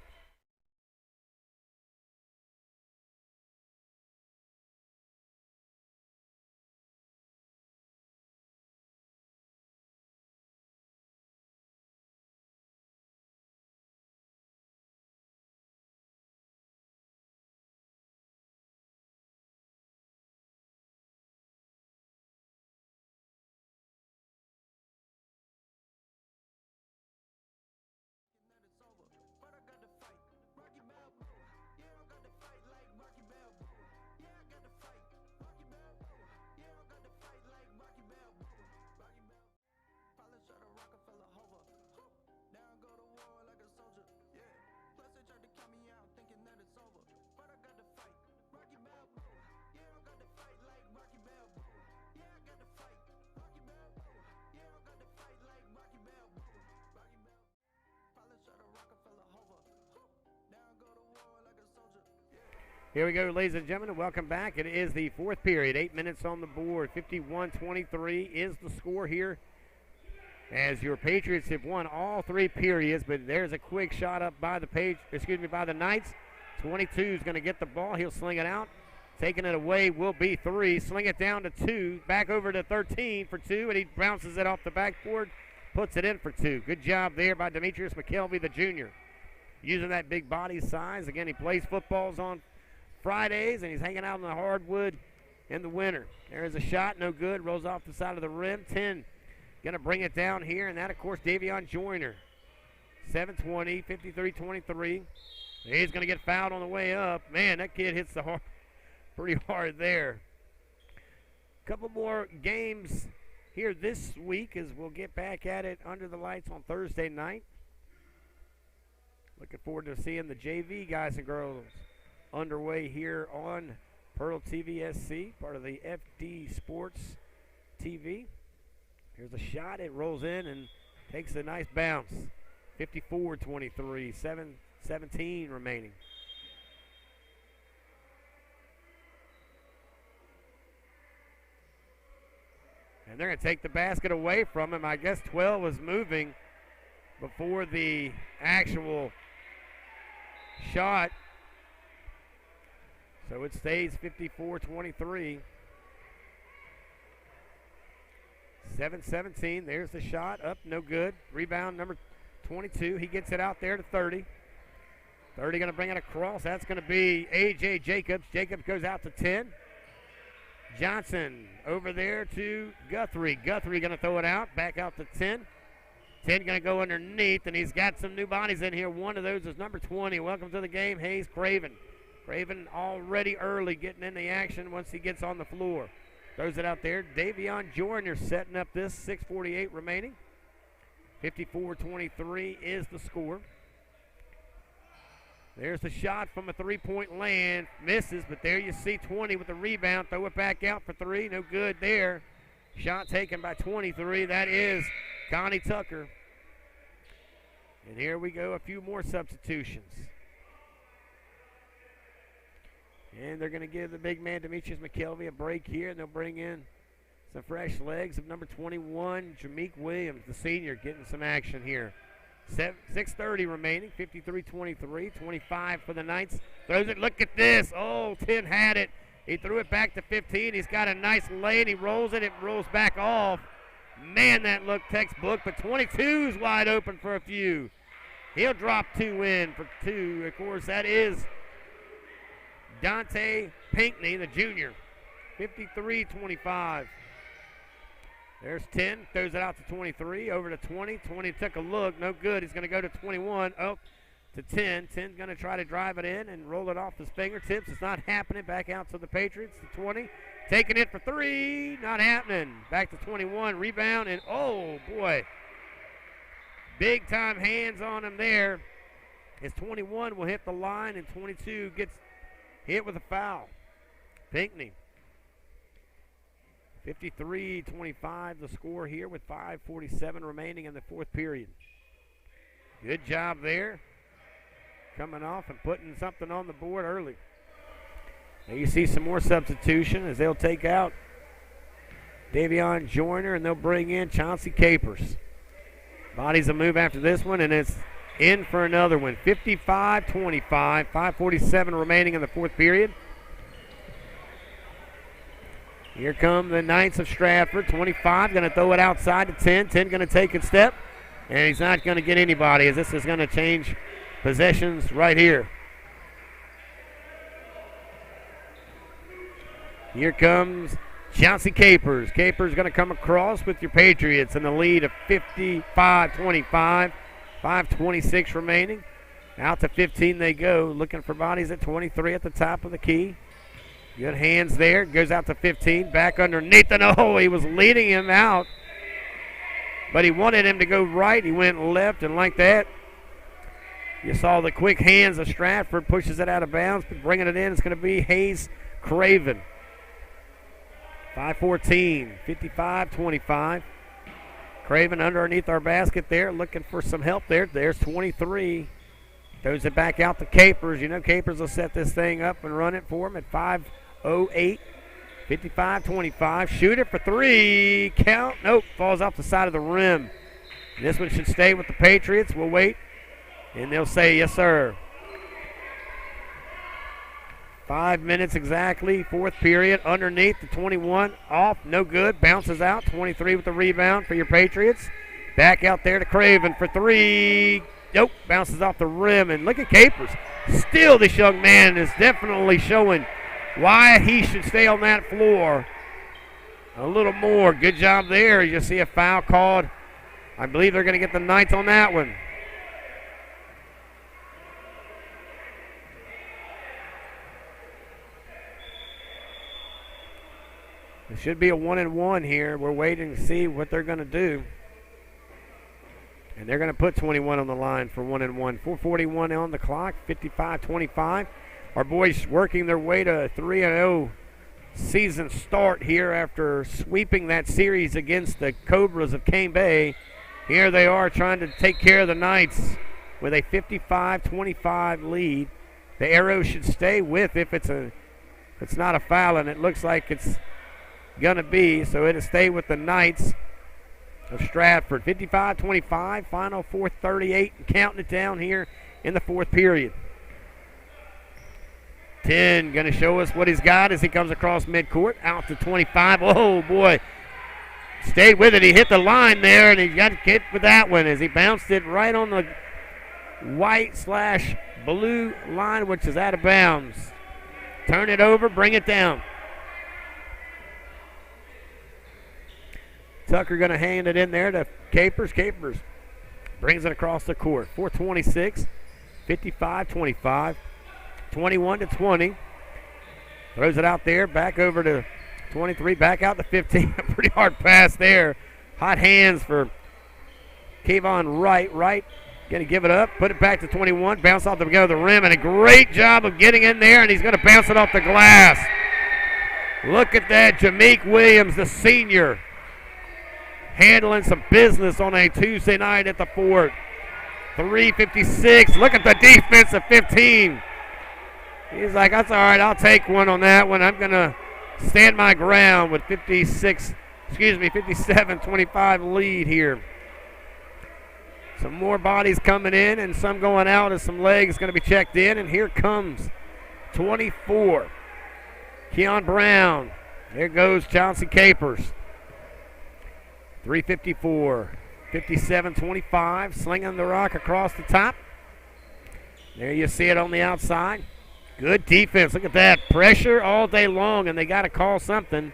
Here we go, ladies and gentlemen, and welcome back. It is the fourth period, 8 minutes on the board. 51-23 is the score here, as your Patriots have won all three periods. But there's a quick shot up by the Knights. 22 is going to get the ball. He'll sling it out. Taking it away will be 3. Sling it down to 2. Back over to 13 for 2, and he bounces it off the backboard, puts it in for 2. Good job there by Demetrius McKelvey, the junior, using that big body size. Again, he plays footballs on Fridays, and he's hanging out in the hardwood in the winter. There's a shot, no good, rolls off the side of the rim. 10 going to bring it down here, and that, of course, Davion Joyner. 7:20, 53-23. He's going to get fouled on the way up. Man, that kid hits the pretty hard there. A couple more games here this week as we'll get back at it under the lights on Thursday night. Looking forward to seeing the JV guys and girls underway here on PEARLtvsc, part of the FD Sports TV. Here's a shot. It rolls in and takes a nice bounce. 54-23, 7:17 remaining. And they're going to take the basket away from him. I guess 12 was moving before the actual shot. So it stays 54-23. 7-17. There's the shot. Up, no good. Rebound number 22. He gets it out there to 30. 30 going to bring it across. That's going to be A.J. Jacobs. Jacobs goes out to 10. Johnson over there to Guthrie. Guthrie going to throw it out. Back out to 10. 10 going to go underneath, and he's got some new bodies in here. One of those is number 20. Welcome to the game, Hayes Craven. Craven already early getting in the action once he gets on the floor. Throws it out there. Davion Joyner setting up this. 6:48 remaining. 54-23 is the score. There's the shot from a three-point land. Misses, but there you see 20 with the rebound. Throw it back out for three. No good there. Shot taken by 23. That is Connie Tucker. And here we go, a few more substitutions. And they're going to give the big man, Demetrius McKelvey, a break here, and they'll bring in some fresh legs of number 21, Jameek Williams, the senior, getting some action here. 6:30 remaining, 53-23, 25 for the Knights. Throws it, look at this. Oh, 10 had it. He threw it back to 15. He's got a nice lane. He rolls it. It rolls back off. Man, that looked textbook, but 22's wide open for a few. He'll drop two in for two. Of course, that is Dante Pinckney, the junior. 53-25. There's 10, throws it out to 23, over to 20. 20 took a look, no good. He's going to go to 21, up to 10. 10's going to try to drive it in and roll it off his fingertips. It's not happening. Back out to the Patriots, to 20. Taking it for three, not happening. Back to 21, rebound, and oh boy. Big time hands on him there. As 21 will hit the line, and 22 gets hit with a foul. Pinckney. 53-25 the score here with 5:47 remaining in the fourth period. Good job there. Coming off and putting something on the board early. Now you see some more substitution as they'll take out Davion Joyner and they'll bring in Chauncey Capers. Bodies will move after this one, and it's in for another one. 55-25, 5:47 remaining in the fourth period. Here come the Knights of Stratford. 25 going to throw it outside to 10. 10 going to take a step, and he's not going to get anybody as this is going to change possessions right here. Here comes Chauncey Capers. Capers going to come across with your Patriots in the lead of 55-25. 5:26 remaining. Out to 15 they go. Looking for bodies at 23 at the top of the key. Good hands there. Goes out to 15. Back underneath. And oh, he was leading him out. But he wanted him to go right. He went left, and like that, you saw the quick hands of Stratford. Pushes it out of bounds. But bringing it in, it's going to be Hayes Craven. 5:14. 55-25. Craven underneath our basket there. Looking for some help there. There's 23. Throws it back out to Capers. You know Capers will set this thing up and run it for him at 5:08. 55-25. Shoot it for three. Count. Nope. Falls off the side of the rim. This one should stay with the Patriots. We'll wait. And they'll say, yes, sir. 5 minutes exactly. Fourth period. Underneath the 21. Off. No good. Bounces out. 23 with the rebound for your Patriots. Back out there to Craven for three. Nope. Bounces off the rim. And look at Capers. Still, this young man is definitely showing why he should stay on that floor a little more. Good job there. You see a foul called. I believe they're going to get the Knights on that one. It should be a 1-and-1 here. We're waiting to see what they're going to do. And they're going to put 21 on the line for 1-and-1. 4:41 on the clock, 55-25. Our boys working their way to a 3-0 season start here after sweeping that series against the Cobras of Cane Bay. Here they are trying to take care of the Knights with a 55-25 lead. The arrow should stay with if it's not a foul, and it looks like it's going to be, so it'll stay with the Knights of Stratford. 55-25, final 4:38, and counting it down here in the fourth period. 10 going to show us what he's got as he comes across midcourt, out to 25. Oh, boy. stayed with it. He hit the line there, and he got hit with that one as he bounced it right on the white/blue line, which is out of bounds. Turn it over, bring it down. Tucker going to hand it in there to Capers. Capers brings it across the court. 4:26, 55-25, 21-20. Throws it out there, back over to 23, back out to 15. A pretty hard pass there. Hot hands for Kayvon Wright. Wright going to give it up, put it back to 21, bounce off the go of the rim, and a great job of getting in there, and he's going to bounce it off the glass. Look at that, Jameek Williams, the senior, handling some business on a Tuesday night at the Fort. 3:56. Look at the defense of 15. He's like, that's all right, I'll take one on that one. I'm going to stand my ground with 57-25 lead here. Some more bodies coming in and some going out as some legs going to be checked in. And here comes 24. Keon Brown. There goes Chauncey Capers. 3:54. 57-25. Slinging the rock across the top. There you see it on the outside. Good defense. Look at that. Pressure all day long, and they got to call something.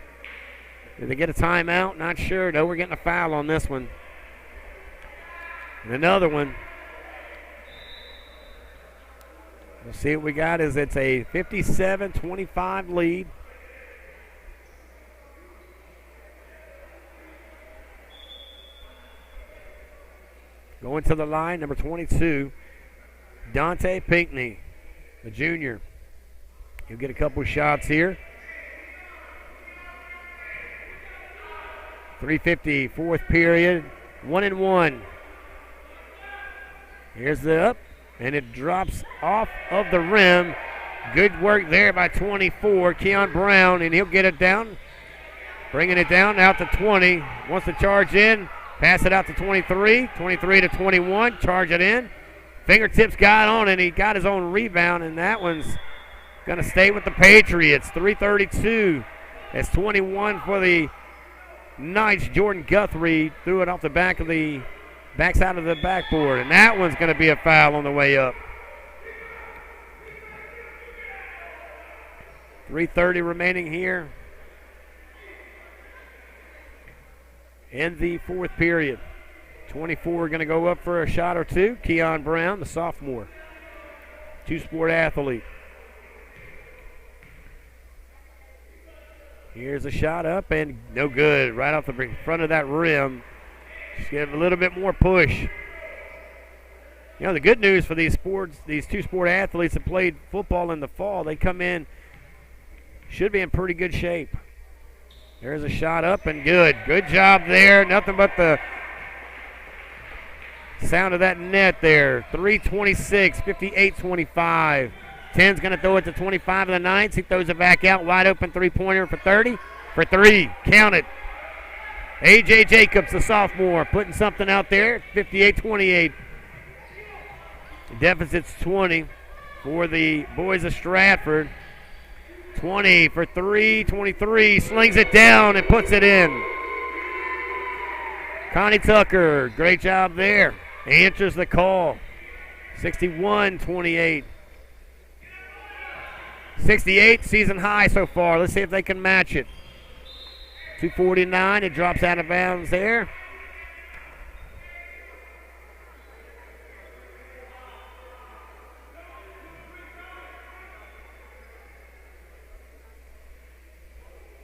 Did they get a timeout? Not sure. No, we're getting a foul on this one. And another one. We'll see what we got is it's a 57-25 lead. Going to the line, number 22, Dante Pinckney, the junior. He'll get a couple shots here. 3:50, fourth period, 1-1. Here's the up, and it drops off of the rim. Good work there by 24, Keon Brown, and he'll get it down. Bringing it down out to 20. Wants to charge in, pass it out to 23, 23 to 21, charge it in. Fingertips got on, and he got his own rebound, and that one's going to stay with the Patriots. 3:32. That's 21 for the Knights. Jordan Guthrie threw it off the backside of the backboard, and that one's going to be a foul on the way up. 3:30 remaining here in the fourth period. 24 going to go up for a shot or two. Keon Brown, the sophomore, two-sport athlete. Here's a shot up and no good. Right off the front of that rim. Just give a little bit more push. You know, the good news for these two-sport athletes that played football in the fall, they come in, should be in pretty good shape. There's a shot up and good. Good job there. Nothing but the sound of that net there. 3:26, 58-25. 10's going to throw it to 25 of the Knights. He throws it back out. Wide open three-pointer for 30. For three. Count it. A.J. Jacobs, the sophomore, putting something out there. 58-28. The deficit's 20 for the boys of Stratford. 20 for three. 23. Slings it down and puts it in. Connie Tucker, great job there. Answers the call. 61-28. 68, season high so far. Let's see if they can match it. 2:49, it drops out of bounds there.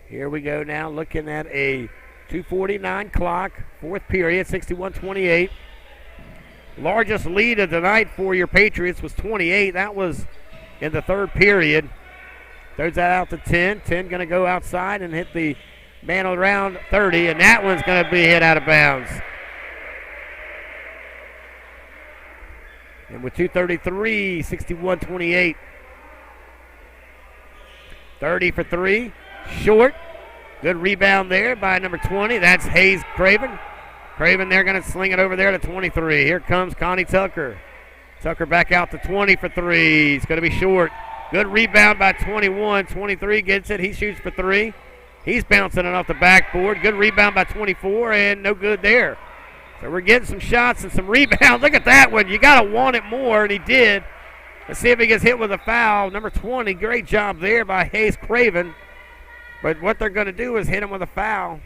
Here we go now, looking at a 2:49 clock, fourth period, 61-28. Largest lead of the night for your Patriots was 28. That was in the third period. Throws that out to 10. 10 going to go outside and hit the man around 30, and that one's going to be hit out of bounds. And with 2:33, 61-28. 30 for three. Short. Good rebound there by number 20. That's Hayes Craven. Craven, they're going to sling it over there to 23. Here comes Connie Tucker. Tucker back out to 20 for three. He's going to be short. Good rebound by 21. 23 gets it. He shoots for three. He's bouncing it off the backboard. Good rebound by 24, and no good there. So we're getting some shots and some rebounds. Look at that one. You got to want it more, and he did. Let's see if he gets hit with a foul. Number 20, great job there by Hayes Craven. But what they're going to do is hit him with a foul.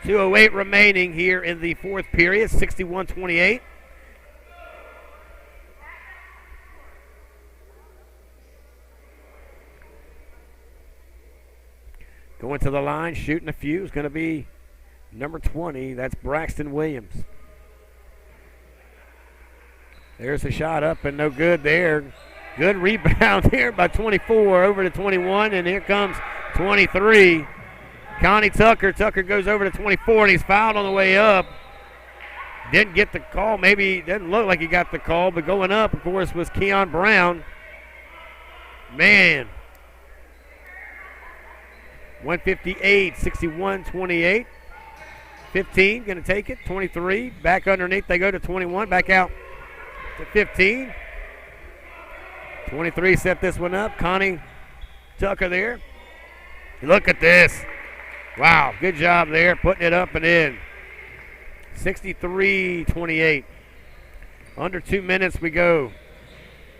2:08 remaining here in the fourth period, 61-28. Going to the line, shooting a few is going to be number 20. That's Braxton Williams. There's a shot up and no good there. Good rebound here by 24 over to 21, and here comes 23. Connie Tucker. Tucker goes over to 24, and he's fouled on the way up. Didn't get the call. Maybe didn't look like he got the call, but going up, of course, was Keon Brown. Man. 158, 61-28. 15 going to take it. 23 back underneath. They go to 21. Back out to 15. 23 set this one up. Connie Tucker there. Look at this. Wow, good job there, putting it up and in. 63-28. Under 2 minutes we go.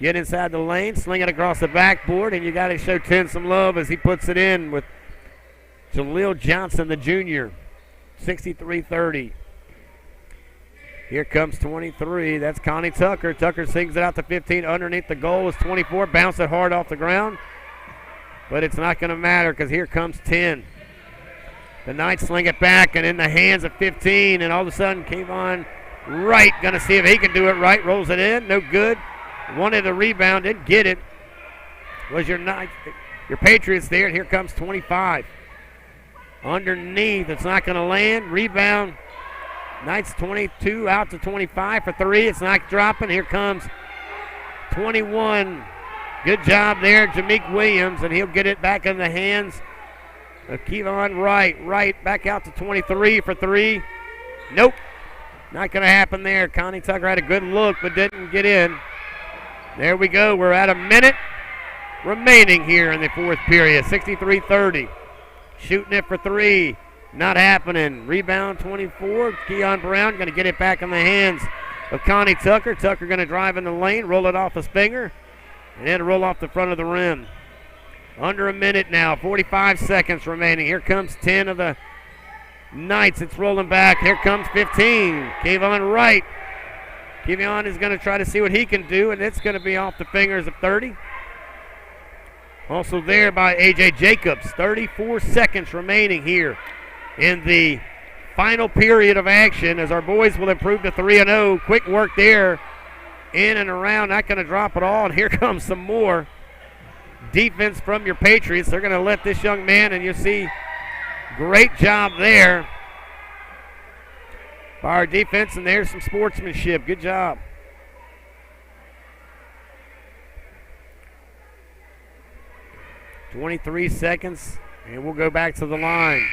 Get inside the lane, sling it across the backboard, and you got to show 10 some love as he puts it in with Jaleel Johnson, the junior. 63-30. Here comes 23. That's Connie Tucker. Tucker sings it out to 15. Underneath the goal is 24. Bounce it hard off the ground. But it's not going to matter because here comes 10. The Knights sling it back and in the hands of 15. And all of a sudden, Kayvon Wright going to see if he can do it right. Rolls it in. No good. Wanted a rebound. Didn't get it. Was your Knights, your Patriots there. And here comes 25. Underneath. It's not going to land. Rebound. Knights 22 out to 25 for three. It's not dropping. Here comes 21. Good job there, Jameek Williams, and he'll get it back in the hands of Kevon Wright. Wright back out to 23 for three. Nope. Not going to happen there. Connie Tucker had a good look but didn't get in. There we go. We're at a minute remaining here in the fourth period. 63-30. Shooting it for three. Not happening. Rebound 24. Keon Brown going to get it back in the hands of Connie Tucker. Tucker going to drive in the lane, roll it off his finger, and then roll off the front of the rim. Under a minute now. 45 seconds remaining. Here comes 10 of the Knights. It's rolling back. Here comes 15. Kayvon Wright. Kayvon is going to try to see what he can do, and it's going to be off the fingers of 30. Also there by A.J. Jacobs. 34 seconds remaining here in the final period of action as our boys will improve to 3-0. Quick work there. In and around. Not going to drop it all. And here comes some more defense from your Patriots. They're going to let this young man, and you see great job there by our defense, and there's some sportsmanship. Good job. .23 seconds, and we'll go back to the line.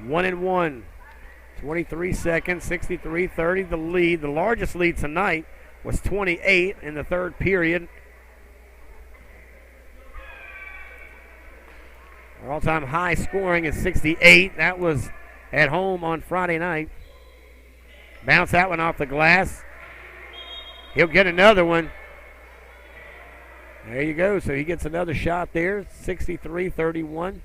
1-1. 23 seconds, 63-30 the lead. The largest lead tonight was 28 in the third period. Our all-time high scoring is 68. That was at home on Friday night. Bounce that one off the glass. He'll get another one. There you go. So he gets another shot there. 63-31.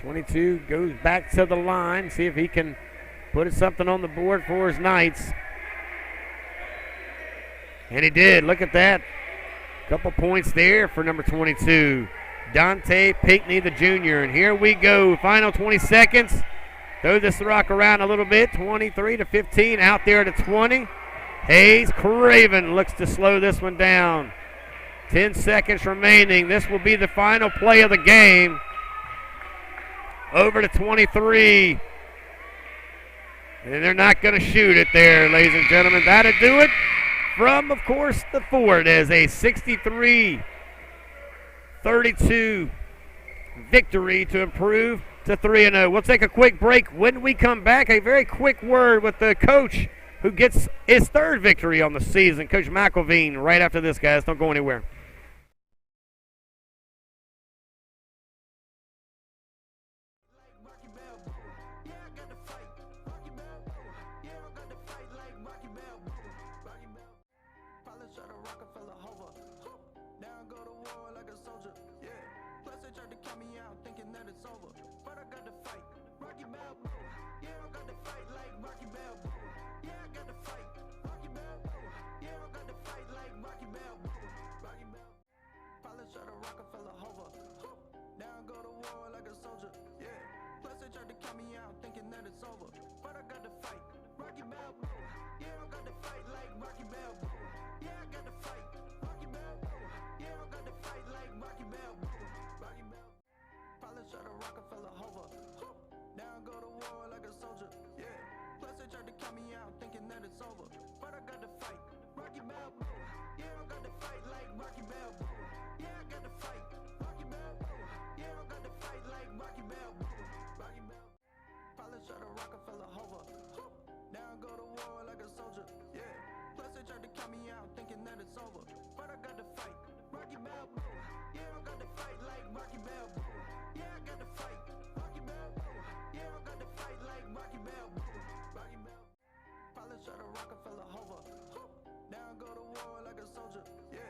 22 goes back to the line. See if he can put something on the board for his Knights. And he did. Look at that. Couple points there for number 22, Dante Pinckney, the junior. And here we go. Final 20 seconds. Throw this rock around a little bit. 23-15 out there to 20. Hayes Craven looks to slow this one down. 10 seconds remaining. This will be the final play of the game. Over to 23. And they're not going to shoot it there, ladies and gentlemen. That'll do it from, of course, the Ford as a 63-32 victory to improve to 3-0. We'll take a quick break. When we come back, a very quick word with the coach who gets his third victory on the season. Coach McElveen right after this, guys. Don't go anywhere. Rocky Balboa. Yeah, I got to fight. Rocky Balboa. Yeah, I got to fight like Rocky Balboa. Rocky Balboa. Pilot shot a Rockefeller hover. Now I go to war like a soldier. Yeah. Plus they tried to count me out thinking that it's over. But I got to fight. Rocky Balboa. Yeah, I got to fight like Rocky Balboa. Yeah, I got to fight. Rocky Balboa. Yeah, I got to fight like Rocky Balboa. Rocky Balboa. Pilot shot a Rockefeller hover. Now I go to war like a soldier. Yeah. Plus they tried to count me out thinking that it's over. But I got to fight. Rocky Balboa. Yeah, I got to fight like Rocky Balboa. Yeah, I got to fight. Rocky Balboa. Yeah, I got to fight like Rocky Balboa. Rocky Balboa. Pilot shot a Rockefeller hover. Now I go to war like a soldier. Yeah. Plus they tried to count me out thinking that it's over. But I got to fight. Rocky Balboa. Yeah, I got to fight like Rocky Balboa. Yeah, I got to fight. Rocky Balboa. Yeah, I got to fight like Rocky Balboa. Rocky Balboa. Pilot shot a Rockefeller hover. Now I go to war like a soldier. Yeah. Plus they tried to count me out thinking that it's over. But I got to fight. Rocky Balboa. Yeah, I got to fight like Rocky Balboa. Yeah, I got to fight. Rocky Balboa. Yeah, I got to fight like Rocky Balboa. Rocky Balboa. Pilot shot a Rockefeller hover. Now I go to war like a soldier. Yeah.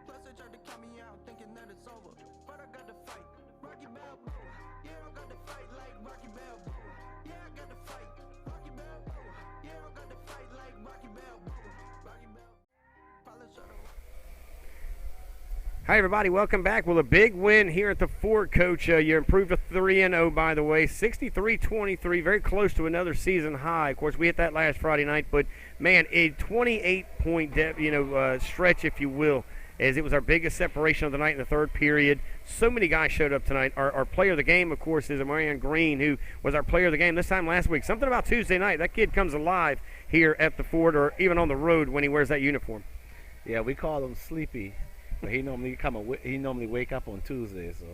Plus they tried to count me out thinking that it's over. But I got to fight. Rocky Balboa. Yeah, I got to fight like Rocky Balboa. Yeah, I got to fight. Rocky Balboa. Yeah, I got to fight like Rocky Balboa. Rocky Balboa. Pilot shot a Hi, everybody. Welcome back. Well, a big win here at the Fort, Coach. You improved to 3-0, by the way, 63-23, very close to another season high. Of course, we hit that last Friday night, but man, a 28-point, stretch, if you will, as it was our biggest separation of the night in the third period. So many guys showed up tonight. Our player of the game, of course, is Marion Green, who was our player of the game this time last week. Something about Tuesday night. That kid comes alive here at the Fort or even on the road when he wears that uniform. Yeah, we call him Sleepy, but he normally wake up on Tuesday. So.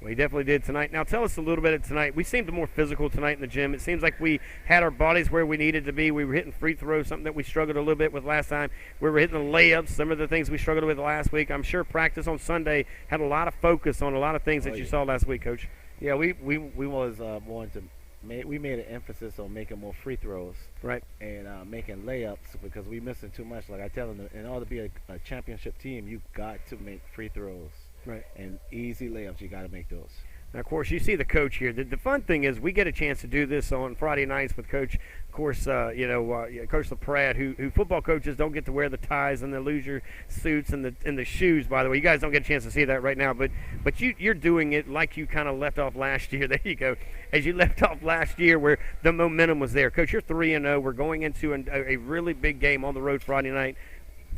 Well, he definitely did tonight. Now, tell us a little bit of tonight. We seemed more physical tonight in the gym. It seems like we had our bodies where we needed to be. We were hitting free throws, something that we struggled a little bit with last time. We were hitting the layups, some of the things we struggled with last week. I'm sure practice on Sunday had a lot of focus on a lot of things that you saw last week, Coach. Yeah, we was wanting to. We made an emphasis on making more free throws, right, and making layups because we missing too much. Like I tell them, in order to be a championship team, you got to make free throws, right, and easy layups. You got to make those. Now, of course, you see the coach here. The fun thing is we get a chance to do this on Friday nights with Coach. Of course, Coach LaPratt, who football coaches don't get to wear the ties and the loser suits and the shoes. By the way, you guys don't get a chance to see that right now, but you're doing it like you kind of left off last year. There you go, as you left off last year, where the momentum was there. Coach, you're 3-0. We're going into a really big game on the road Friday night.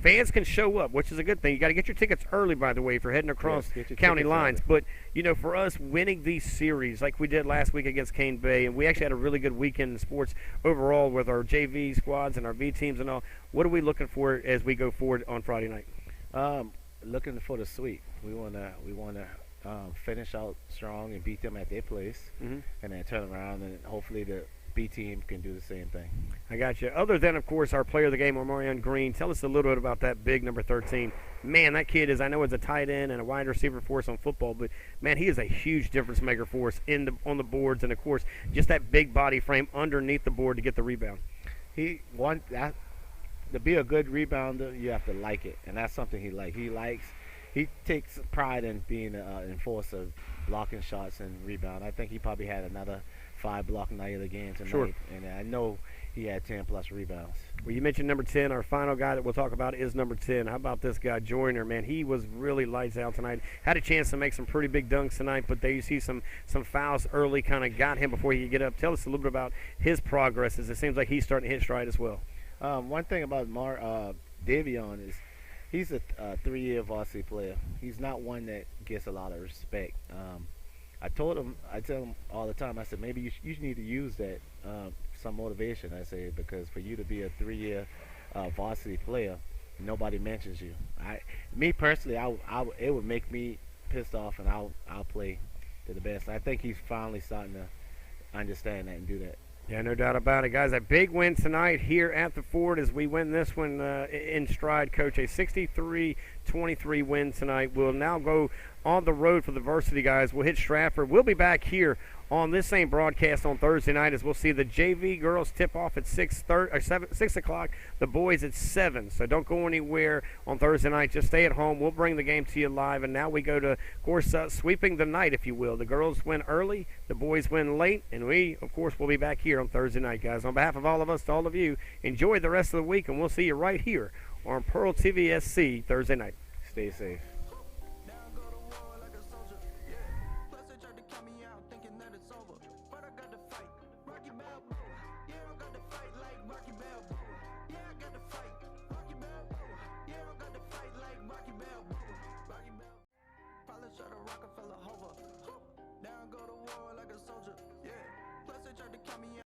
Fans can show up, which is a good thing. You got to get your tickets early, by the way, if you're heading across county lines. Early. But, for us, winning these series like we did last week against Cane Bay, and we actually had a really good weekend in sports overall with our JV squads and our V teams and all. What are we looking for as we go forward on Friday night? Looking for the sweep. We want to finish out strong and beat them at their place, and then turn around and hopefully the B team can do the same thing. I got you. Other than, of course, our player of the game, Marion Green, tell us a little bit about that big number 13. Man, that kid is, I know, it's a tight end and a wide receiver for us on football, but, man, he is a huge difference maker for us on the boards and, of course, just that big body frame underneath the board to get the rebound. To be a good rebounder, you have to like it, and that's something he likes. He takes pride in being an enforcer, blocking shots and rebound. I think he probably had another 5 block night of the game tonight, sure. And I know he had 10-plus rebounds. Well, you mentioned number 10. Our final guy that we'll talk about is number 10. How about this guy, Joyner? Man, he was really lights out tonight. Had a chance to make some pretty big dunks tonight, but there you see some fouls early kind of got him before he could get up. Tell us a little bit about his progress, as it seems like he's starting to hit stride as well. One thing about Davion is he's a 3-year varsity player. He's not one that gets a lot of respect. I tell him all the time, I said, maybe you need to use that, some motivation, I say, because for you to be a 3-year varsity player, nobody mentions you. Me personally, it would make me pissed off, and I'll play to the best. I think he's finally starting to understand that and do that. Yeah, no doubt about it, guys. A big win tonight here at the Fort as we win this one in stride, Coach. A 63-23 win tonight. We'll now go on the road for the varsity guys. We'll hit Stratford. We'll be back here on this same broadcast on Thursday night as we'll see the JV girls tip off at 6 o'clock, the boys at 7. So don't go anywhere on Thursday night. Just stay at home. We'll bring the game to you live. And now we go to, of course, sweeping the night, if you will. The girls win early, the boys win late, and we, of course, will be back here on Thursday night, guys. On behalf of all of us, to all of you, enjoy the rest of the week, and we'll see you right here on PEARLtvsc Thursday night. Stay safe. Now go to war like a soldier. Yeah. Plus they tried to count me out thinking that it's over. But I got to fight. Rocky Balboa. Yeah, I got to fight like Rocky Balboa. Yeah, I got to fight. Rocky Balboa. Yeah, I got to fight like Rocky Balboa. Rocky Balboa. Probably shot a Rockefeller hover. Now go to war like a soldier.